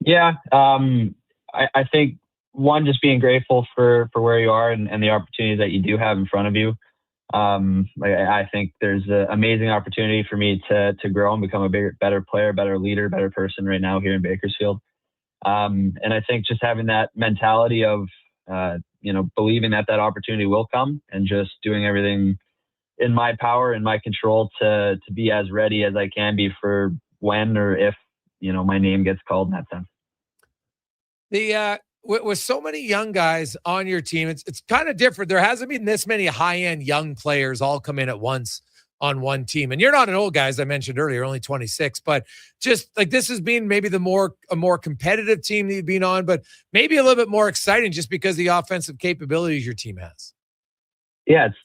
Yeah. I think one, just being grateful for where you are and the opportunities that you do have in front of you. I think there's an amazing opportunity for me to grow and become a better player, better leader, better person right now here in Bakersfield. And I think just having that mentality of, believing that opportunity will come and just doing everything in my power and my control to be as ready as I can be for when or if, my name gets called in that sense. With so many young guys on your team, it's kind of different. There hasn't been this many high-end young players all come in at once on one team. And you're not an old guy, as I mentioned earlier, only 26, but just this has been maybe a more competitive team that you've been on, but maybe a little bit more exciting just because of the offensive capabilities your team has. Yeah, it's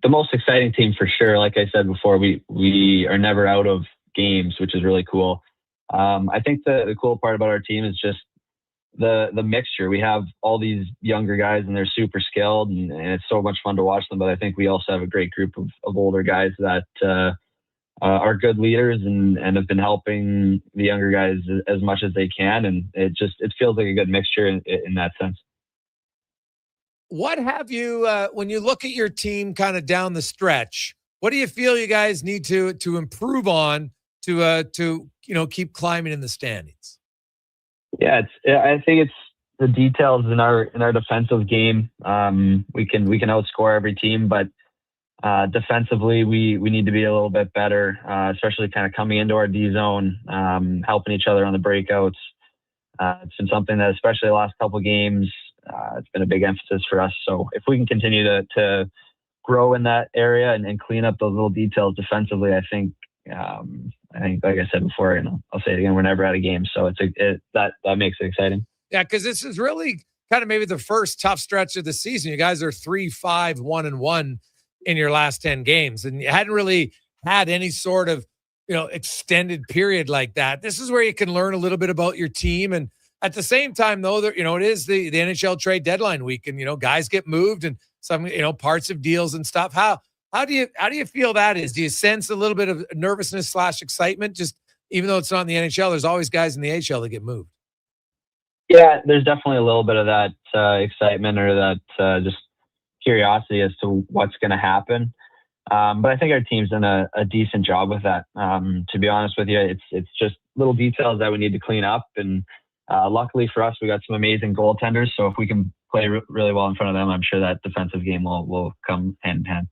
the most exciting team for sure. Like I said before, we are never out of games, which is really cool. I think the cool part about our team is just the mixture. We have all these younger guys and they're super skilled and it's so much fun to watch them. But I think we also have a great group of older guys that are good leaders and have been helping the younger guys as much as they can. And it feels like a good mixture in that sense. What have you, when you look at your team kind of down the stretch, what do you feel you guys need to improve on to keep climbing in the standings? Yeah, I think it's the details in our defensive game. We can outscore every team, but defensively we need to be a little bit better, especially kind of coming into our D zone, helping each other on the breakouts. It's been something that, especially the last couple of games, it's been a big emphasis for us. So if we can continue to grow in that area and clean up those little details defensively, I think, like I said before, I'll say it again, we're never out of games. So that makes it exciting. Yeah, because this is really kind of maybe the first tough stretch of the season. You guys are 3-5, 1-1 in your last 10 games, and you hadn't really had any sort of extended period like that. This is where you can learn a little bit about your team, and at the same time, though, it is the NHL trade deadline week, and guys get moved, and some parts of deals and stuff. How do you feel that is? Do you sense a little bit of nervousness / excitement? Just even though it's not in the NHL, there's always guys in the AHL that get moved. Yeah, there's definitely a little bit of that excitement or that just curiosity as to what's going to happen. But I think our team's done a decent job with that. To be honest with you, it's just little details that we need to clean up. And luckily for us, we got some amazing goaltenders. So if we can play really well in front of them, I'm sure that defensive game will come hand in hand.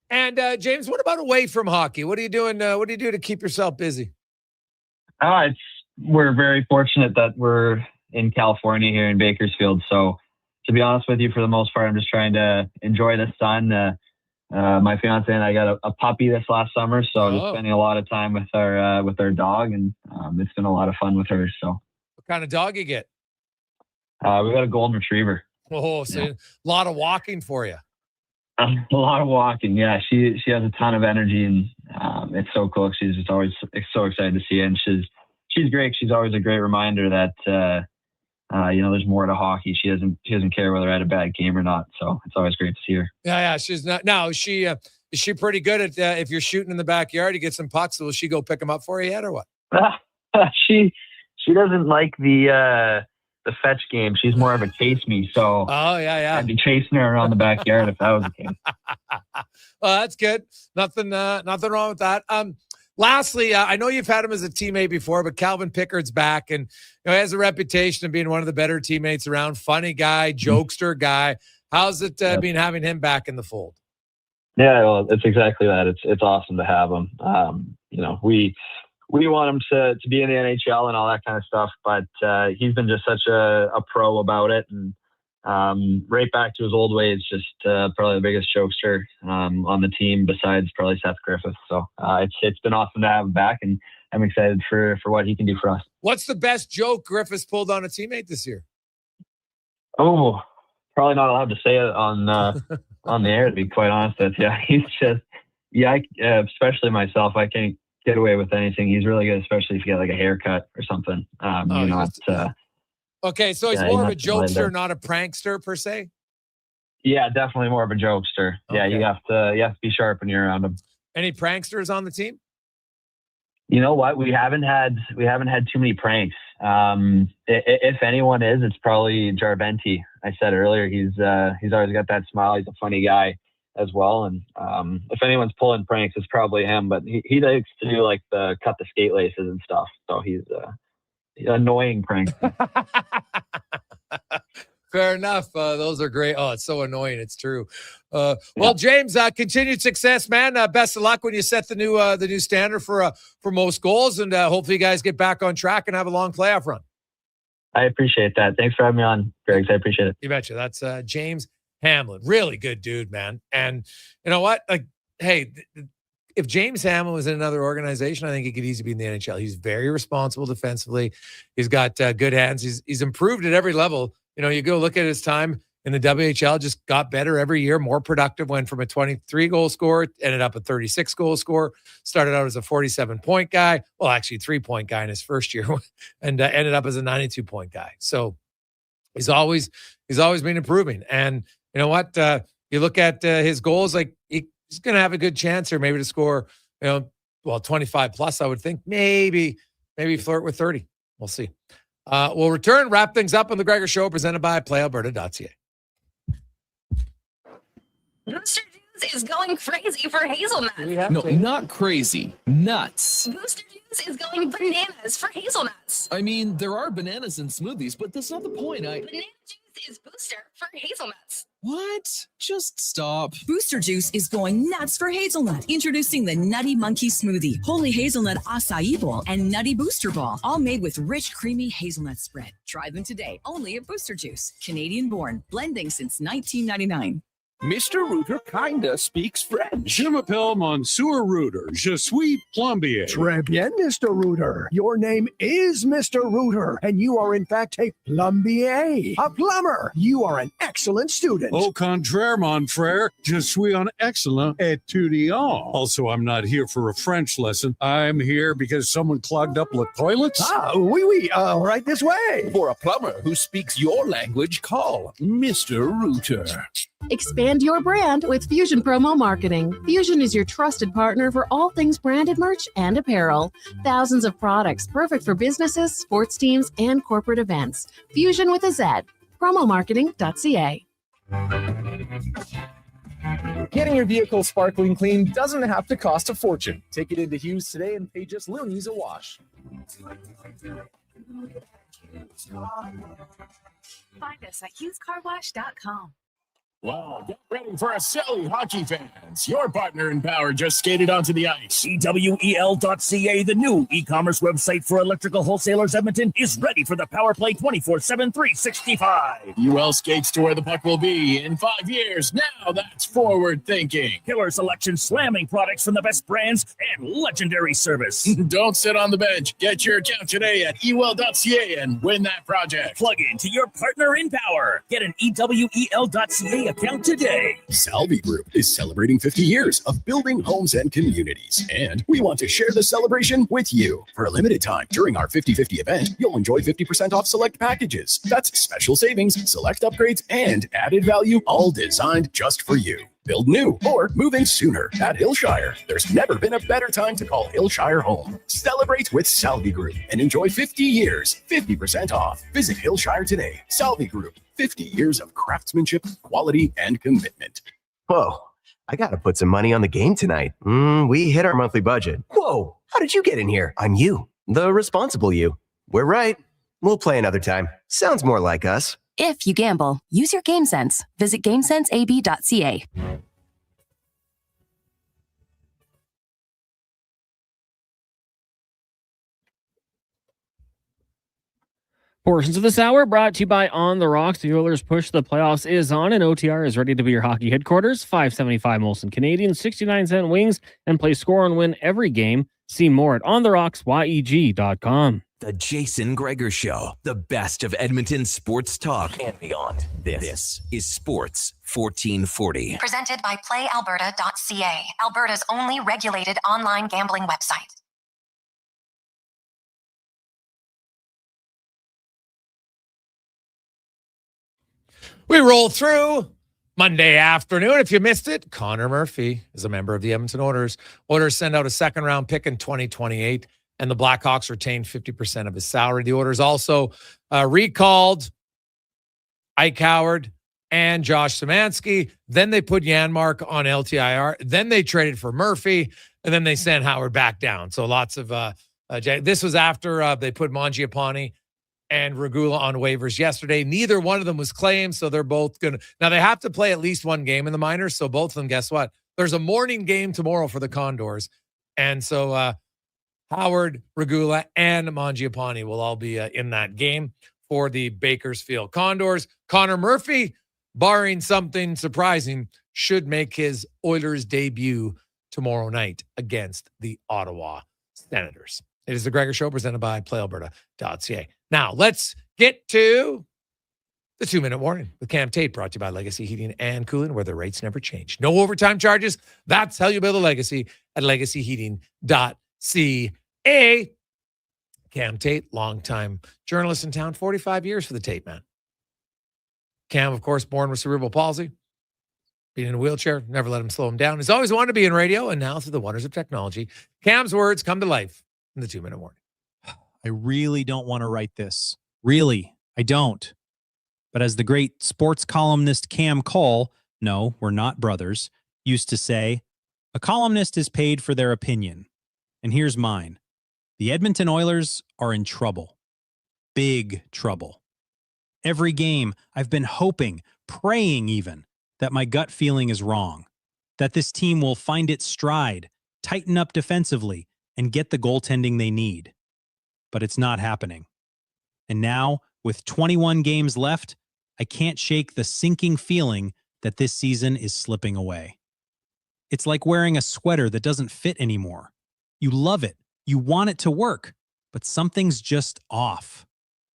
And James, what about away from hockey? What are you doing? What do you do to keep yourself busy? We're very fortunate that we're in California here in Bakersfield. So to be honest with you, for the most part, I'm just trying to enjoy the sun. My fiance and I got a puppy this last summer, so just spending a lot of time with our dog, and it's been a lot of fun with her. So, what kind of dog you get? We got a golden retriever. Oh, so a lot of walking for you. A lot of walking. Yeah, she has a ton of energy, and it's so cool. She's just always so excited to see it, and she's great. She's always a great reminder that there's more to hockey. She doesn't care whether I had a bad game or not. So it's always great to see her. Yeah. She's not. Now, is she pretty good at if you're shooting in the backyard, you get some pucks? Will she go pick them up for you yet, or what? She doesn't like the fetch game. She's more of a chase me. So I'd be chasing her around the backyard if that was the case. Well, that's good. Nothing wrong with that. Lastly, I know you've had him as a teammate before, but Calvin Pickard's back, and he has a reputation of being one of the better teammates around. Funny guy, jokester guy. How's it been having him back in the fold? Yeah, well, it's exactly that. It's awesome to have him. We want him to be in the NHL and all that kind of stuff, but he's been just such a pro about it, and right back to his old ways, just probably the biggest jokester on the team besides probably Seth Griffith. So it's been awesome to have him back, and I'm excited for what he can do for us. What's the best joke Griffith's pulled on a teammate this year? Oh, probably not allowed to say it on the air, to be quite honest with you. He's just, especially myself, I can't get away with anything. He's really good, especially if you get like a haircut or something. Okay, so he's more of a jokester, not a prankster per se? Yeah, definitely more of a jokester. Okay. Yeah, you have to be sharp when you're around him. Any pranksters on the team? You know what? We haven't had too many pranks. If anyone is, it's probably Jarventi. I said earlier, he's always got that smile. He's a funny guy as well. And if anyone's pulling pranks, it's probably him. But he likes to do like cut the skate laces and stuff. So he's annoying prank. Fair enough. Those are great. Oh, it's so annoying. It's true. Well, James, continued success, man. Best of luck when you set the new standard for most goals, and hopefully you guys get back on track and have a long playoff run. I appreciate that. Thanks for having me on, Greg. I appreciate it. You betcha. That's James Hamlin. Really good dude, man. And you know what? Like, hey, if James Hamlin was in another organization, I think he could easily be in the NHL. He's very responsible defensively. He's got good hands. He's improved at every level. You know, you go look at his time in the WHL, just got better every year, more productive, went from a 23-goal scorer, ended up a 36-goal scorer, started out as a 47-point guy. Well, actually 3-point guy in his first year, and ended up as a 92-point guy. So he's always been improving. And you know what? You look at his goals, like he's going to have a good chance here maybe to score, 25 plus, I would think. Maybe flirt with 30. We'll see. We'll return, wrap things up on the Gregor Show, presented by PlayAlberta.ca. Booster Juice is going crazy for hazelnuts. No, not crazy. Nuts. Booster Juice is going bananas for hazelnuts. I mean, there are bananas in smoothies, but that's not the point. Banana juice is booster for hazelnuts. What? Just stop. Booster Juice is going nuts for hazelnut. Introducing the Nutty Monkey Smoothie, Holy Hazelnut Acai Bowl, and Nutty Booster Ball, all made with rich, creamy hazelnut spread. Try them today, only at Booster Juice. Canadian-born, blending since 1999. Mr. Rooter kinda speaks French. Je m'appelle Monsieur Rooter. Je suis plombier. Très bien, Mr. Rooter. Your name is Mr. Rooter, and you are in fact a plombier, a plumber. You are an excellent student. Au contraire, mon frère, je suis un excellent étudiant. Also, I'm not here for a French lesson. I'm here because someone clogged up the toilets. Ah, oui, right this way. For a plumber who speaks your language, call Mr. Rooter. Expand your brand with Fusion Promo Marketing. Fusion is your trusted partner for all things branded merch and apparel. Thousands of products perfect for businesses, sports teams, and corporate events. Fusion with a Z. Promomarketing.ca. Getting your vehicle sparkling clean doesn't have to cost a fortune. Take it into Hughes today and pay just loonies a wash. Find us at HughesCarWash.com. Wow, get ready for a silly hockey fans. Your partner in power just skated onto the ice. EWEL.ca, the new e-commerce website for electrical wholesalers Edmonton, is ready for the power play 24/7, 365. UL skates to where the puck will be in 5 years. Now that's forward thinking. Killer selection, slamming products from the best brands, and legendary service. Don't sit on the bench. Get your account today at EWEL.ca and win that project. Plug into your partner in power. Get an EWEL.ca account today. Salvi Group is celebrating 50 years of building homes and communities, and we want to share the celebration with you. For a limited time during our 50/50 event, you'll enjoy 50% off select packages. That's special savings, select upgrades, and added value, all designed just for you. Build new or move in sooner at Hillshire. There's never been a better time to call Hillshire home. Celebrate with Salvi Group and enjoy 50 years, 50% off. Visit Hillshire today. Salvi Group, 50 years of craftsmanship, quality, and commitment. Whoa, I gotta put some money on the game tonight. We hit our monthly budget. Whoa, how did you get in here? I'm you, the responsible you. We're right. We'll play another time. Sounds more like us. If you gamble, use your game sense. Visit GameSenseAB.ca. Portions of this hour brought to you by On the Rocks. The Oilers push to the playoffs is on, and OTR is ready to be your hockey headquarters. $5.75 Molson Canadian, 69-cent wings, and play score and win every game. See more at ontherocksyeg.com. The Jason Gregor Show, the best of Edmonton sports talk and beyond. This is Sports 1440. Presented by PlayAlberta.ca, Alberta's only regulated online gambling website. We roll through Monday afternoon. If you missed it, Connor Murphy is a member of the Edmonton Oilers. Oilers send out a second-round pick in 2028, and the Blackhawks retain 50% of his salary. The Oilers also recalled Ike Howard and Josh Szymanski. Then they put Janmark on LTIR. Then they traded for Murphy, and then they sent Howard back down. So lots of this was after they put Mangiapane and Regula on waivers yesterday. Neither one of them was claimed, so they're both going to... Now, they have to play at least one game in the minors, so both of them, guess what? There's a morning game tomorrow for the Condors. And so Howard, Regula, and Mangiapane will all be in that game for the Bakersfield Condors. Connor Murphy, barring something surprising, should make his Oilers debut tomorrow night against the Ottawa Senators. It is the Gregor Show presented by PlayAlberta.ca. Now, let's get to the 2-minute warning with Cam Tate, brought to you by Legacy Heating and Cooling, where the rates never change. No overtime charges. That's how you build a legacy at legacyheating.ca. Cam Tate, longtime journalist in town, 45 years for the Tate man. Cam, of course, born with cerebral palsy. being in a wheelchair, never let him slow him down. He's always wanted to be in radio, and now through the wonders of technology, Cam's words come to life in the 2-minute warning. I really don't want to write this. Really, I don't. But as the great sports columnist Cam Cole, no, we're not brothers, used to say, a columnist is paid for their opinion. And here's mine. The Edmonton Oilers are in trouble. Big trouble. Every game, I've been hoping, praying even, that my gut feeling is wrong, that this team will find its stride, tighten up defensively, and get the goaltending they need. But it's not happening. And now, with 21 games left, I can't shake the sinking feeling that this season is slipping away. It's like wearing a sweater that doesn't fit anymore. You love it, you want it to work, but something's just off.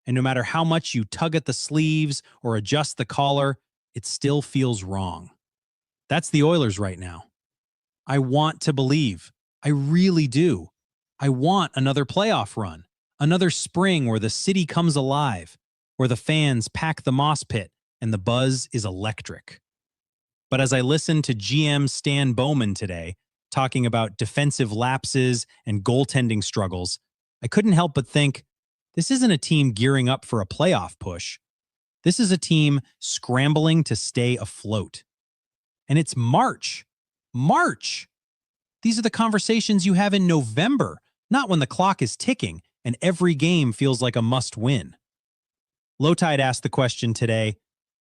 And no matter how much you tug at the sleeves or adjust the collar, it still feels wrong. That's the Oilers right now. I want to believe. I really do. I want another playoff run, another spring where the city comes alive, where the fans pack the moss pit and the buzz is electric. But as I listened to GM Stan Bowman today, talking about defensive lapses and goaltending struggles, I couldn't help but think, this isn't a team gearing up for a playoff push. This is a team scrambling to stay afloat. And it's March. March! These are the conversations you have in November, not when the clock is ticking and every game feels like a must-win. Lowtide asked the question today,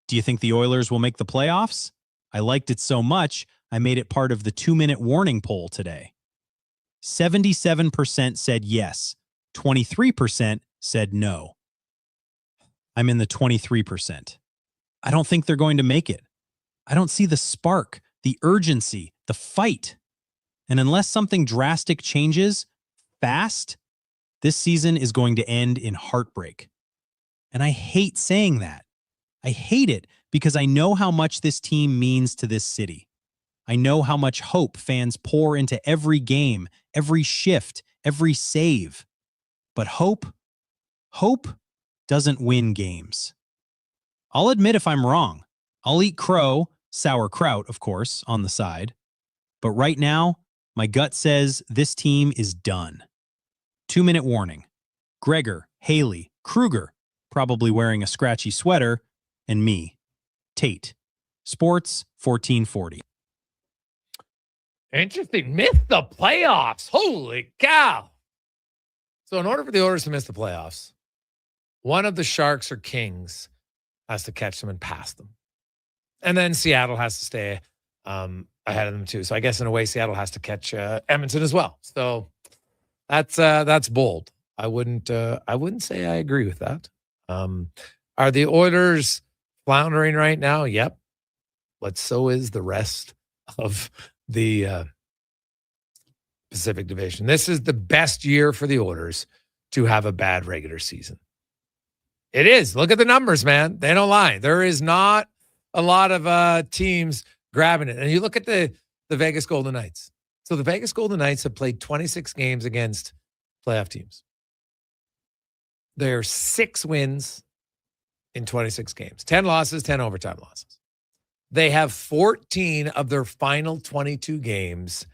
do you think the Oilers will make the playoffs? I liked it so much, I made it part of the 2-minute warning poll today. 77% said yes. 23% said no. I'm in the 23%. I don't think they're going to make it. I don't see the spark, the urgency, the fight. And unless something drastic changes fast, this season is going to end in heartbreak. And I hate saying that. I hate it because I know how much this team means to this city. I know how much hope fans pour into every game, every shift, every save. But hope doesn't win games. I'll admit if I'm wrong. I'll eat crow, sauerkraut, of course, on the side. But right now, my gut says this team is done. 2-minute warning. Gregor, Halley, Kruger, probably wearing a scratchy sweater, and me, Tate. Sports 1440. Interesting. Missed the playoffs. Holy cow. So in order for the Oilers to miss the playoffs, one of the Sharks or Kings has to catch them and pass them. And then Seattle has to stay ahead of them too. So I guess in a way, Seattle has to catch Edmonton as well. So that's bold. I wouldn't say I agree with that. Are the Oilers floundering right now? Yep. But so is the rest of the Pacific Division. This is the best year for the Oilers to have a bad regular season. It is. Look at the numbers, man. They don't lie. There is not a lot of teams grabbing it. And you look at the Vegas Golden Knights. So the Vegas Golden Knights have played 26 games against playoff teams. They're 6 wins in 26 games, 10 losses, 10 overtime losses. They have 14 of their final 22 games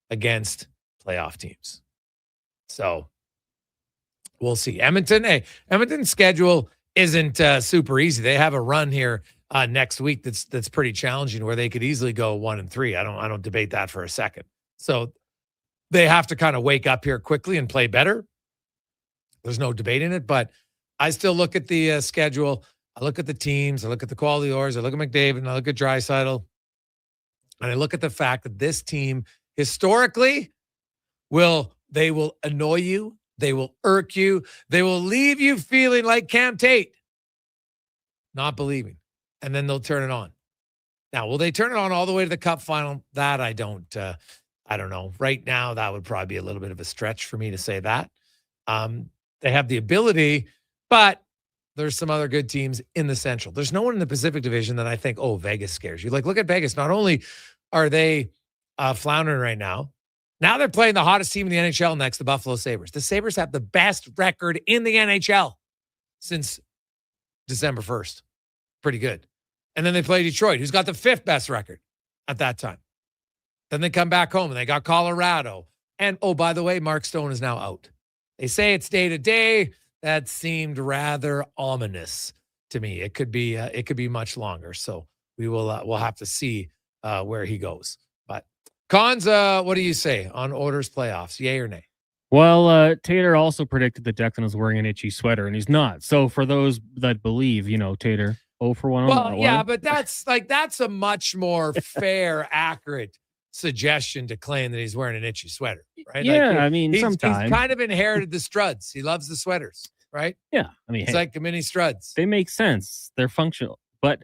against playoff teams. So we'll see. Edmonton's schedule isn't super easy. They have a run here next week that's pretty challenging where they could easily go 1-3. I don't debate that for a second. So they have to kind of wake up here quickly and play better. There's no debating it, but I still look at the schedule. I look at the teams. I look at the quality of the Oilers. I look at McDavid and I look at Draisaitl. And I look at the fact that this team historically they will annoy you. They will irk you. They will leave you feeling like Cam Tate, not believing. And then they'll turn it on. Now, will they turn it on all the way to the Cup final? That I don't know. Right now, that would probably be a little bit of a stretch for me to say that. They have the ability, but there's some other good teams in the Central. There's no one in the Pacific Division that I think, oh, Vegas scares you. Like, look at Vegas. Not only are they floundering right now, now they're playing the hottest team in the NHL next, the Buffalo Sabres. The Sabres have the best record in the NHL since December 1st. Pretty good. And then they play Detroit, who's got the 5th best record at that time. Then they come back home and they got Colorado. And, oh, by the way, Mark Stone is now out. They say it's day to day. That seemed rather ominous to me. It could be much longer. So we'll have to see where he goes. But Cons, what do you say on Oilers playoffs? Yay or nay? Well, Tater also predicted that Declan was wearing an itchy sweater, and he's not. So for those that believe, Tater, 0 for 1 on that one. Yeah, but that's a much more fair, accurate suggestion to claim that he's wearing an itchy sweater, right? Yeah, he's sometimes. kind of inherited the Struds. He loves the sweaters, right? Yeah, it's like a mini Struds. They make sense. They're functional. But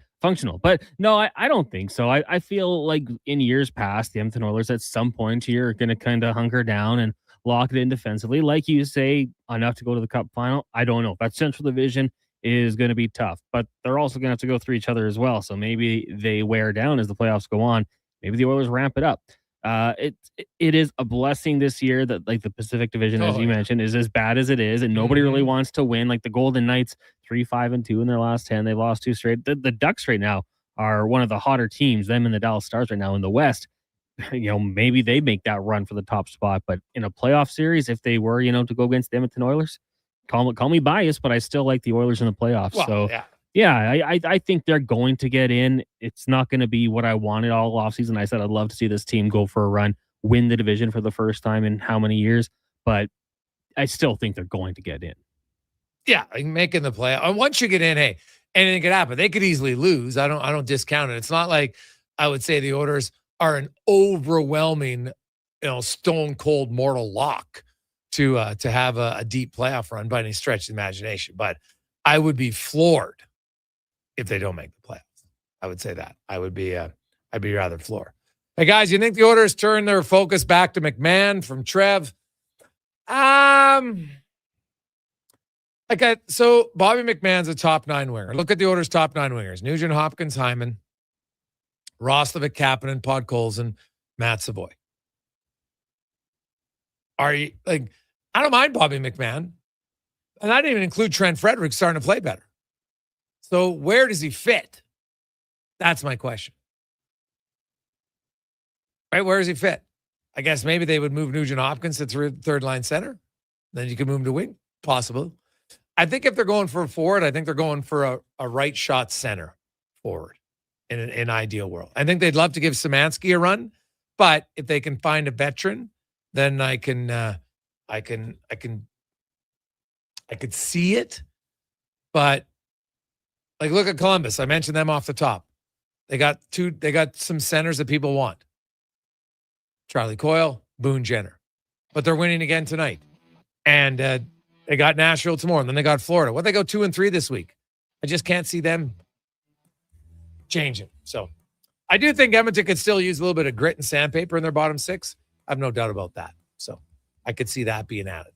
no, I don't think so. I feel like in years past, the Edmonton Oilers at some point here are going to kind of hunker down and lock it in defensively. Like you say, enough to go to the Cup final. I don't know. That Central Division is going to be tough, but they're also going to have to go through each other as well. So maybe they wear down as the playoffs go on. Maybe the Oilers ramp it up. It is a blessing this year that like the Pacific Division, as you mentioned, is as bad as it is, and nobody really wants to win. Like the Golden Knights, 3-5-2 in their last 10. They've lost 2 straight. The Ducks right now are one of the hotter teams. Them and the Dallas Stars right now in the West. Maybe they make that run for the top spot. But in a playoff series, if they were, to go against the Edmonton Oilers, call me biased, but I still like the Oilers in the playoffs. Well, I think they're going to get in. It's not going to be what I wanted all offseason. I said I'd love to see this team go for a run, win the division for the first time in how many years, but I still think they're going to get in. Yeah, like making the play. And once you get in, hey, anything could happen. They could easily lose. I don't discount it. It's not like I would say the Oilers are an overwhelming, stone cold mortal lock to have a deep playoff run by any stretch of the imagination. But I would be floored if they don't make the playoffs. I would say that. I'd be rather floored. Hey guys, you think the Oilers turn their focus back to McMahon from Trev? So Bobby McMahon's a top 9 winger. Look at the Oilers' top 9 wingers: Nugent Hopkins, Hyman, Roslovic, Kapanen, Podkolzin, Matt Savoy. Are you I don't mind Bobby McMahon, and I didn't even include Trent Frederick starting to play better. So where does he fit? That's my question. Right? Where does he fit? I guess maybe they would move Nugent Hopkins to third line center. Then you could move him to wing. Possible. I think if they're going for a forward, I think they're going for a right shot center forward in an ideal world. I think they'd love to give Szymanski a run, but if they can find a veteran, then I could see it. But look at Columbus. I mentioned them off the top. They got some centers that people want. Charlie Coyle, Boone Jenner. But they're winning again tonight. And they got Nashville tomorrow, and then they got Florida. They go 2-3 this week. I just can't see them changing. So I do think Edmonton could still use a little bit of grit and sandpaper in their bottom 6. I have no doubt about that. So I could see that being added.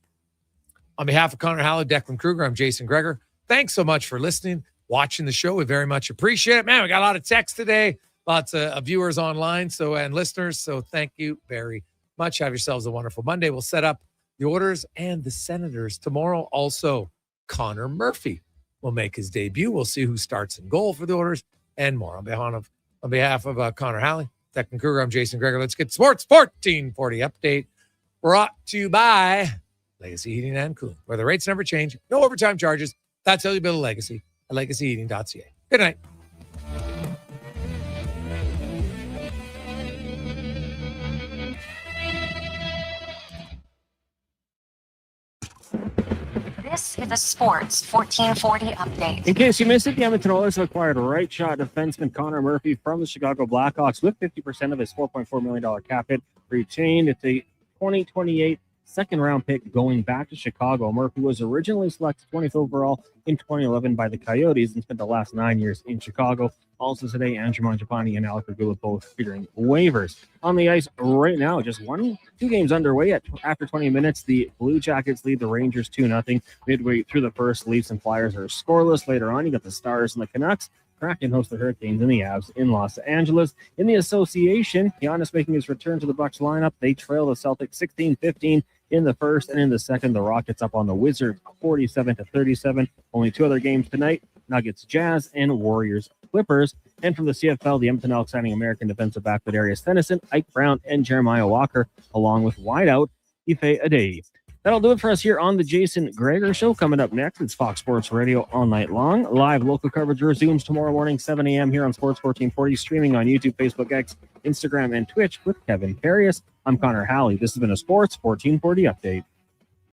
On behalf of Connor Halley, Declan Kruger, I'm Jason Gregor. Thanks so much for listening, watching the show. We very much appreciate it. Man, we got a lot of text today, lots of viewers online and listeners. So thank you very much. Have yourselves a wonderful Monday. We'll set up the Oilers and the Senators tomorrow. Also, Connor Murphy will make his debut. We'll see who starts in goal for the Oilers and more. On behalf of Connor Halley, Declan Kruger, I'm Jason Gregor. Let's get Sports 1440 update brought to you by Legacy Heating and Cooling, where the rates never change, no overtime charges. That's how you build a legacy at legacyheating.ca. Good night. This is a Sports 1440 update. In case you missed it, the Edmonton Oilers have acquired right shot defenseman Connor Murphy from the Chicago Blackhawks with 50% of his $4.4 million cap hit retained. It's a 2028 second-round pick going back to Chicago. Murphy was originally selected 20th overall in 2011 by the Coyotes and spent the last 9 years in Chicago. Also today, Andrew Mangiapane and Alec Regula both featuring waivers. On the ice right now, just 2 games underway. After 20 minutes, the Blue Jackets lead the Rangers 2-0. Midway through the first, Leafs and Flyers are scoreless. Later on, you got the Stars and the Canucks. Kraken host the Hurricanes and the Avs in Los Angeles. In the association, Giannis making his return to the Bucks lineup. They trail the Celtics 16-15 in the first, and in the second, the Rockets up on the Wizards 47-37. Only 2 other games tonight. Nuggets, Jazz, and Warriors, Clippers. And from the CFL, the Edmonton Elks signing American defensive back Darius Tennyson, Ike Brown, and Jeremiah Walker, along with wideout Ife Adey. That'll do it for us here on the Jason Gregor Show. Coming up next, it's Fox Sports Radio all night long. Live local coverage resumes tomorrow morning, 7 a.m. here on Sports 1440, streaming on YouTube, Facebook, X, Instagram, and Twitch with Kevin Carius. I'm Connor Halley. This has been a Sports 1440 update.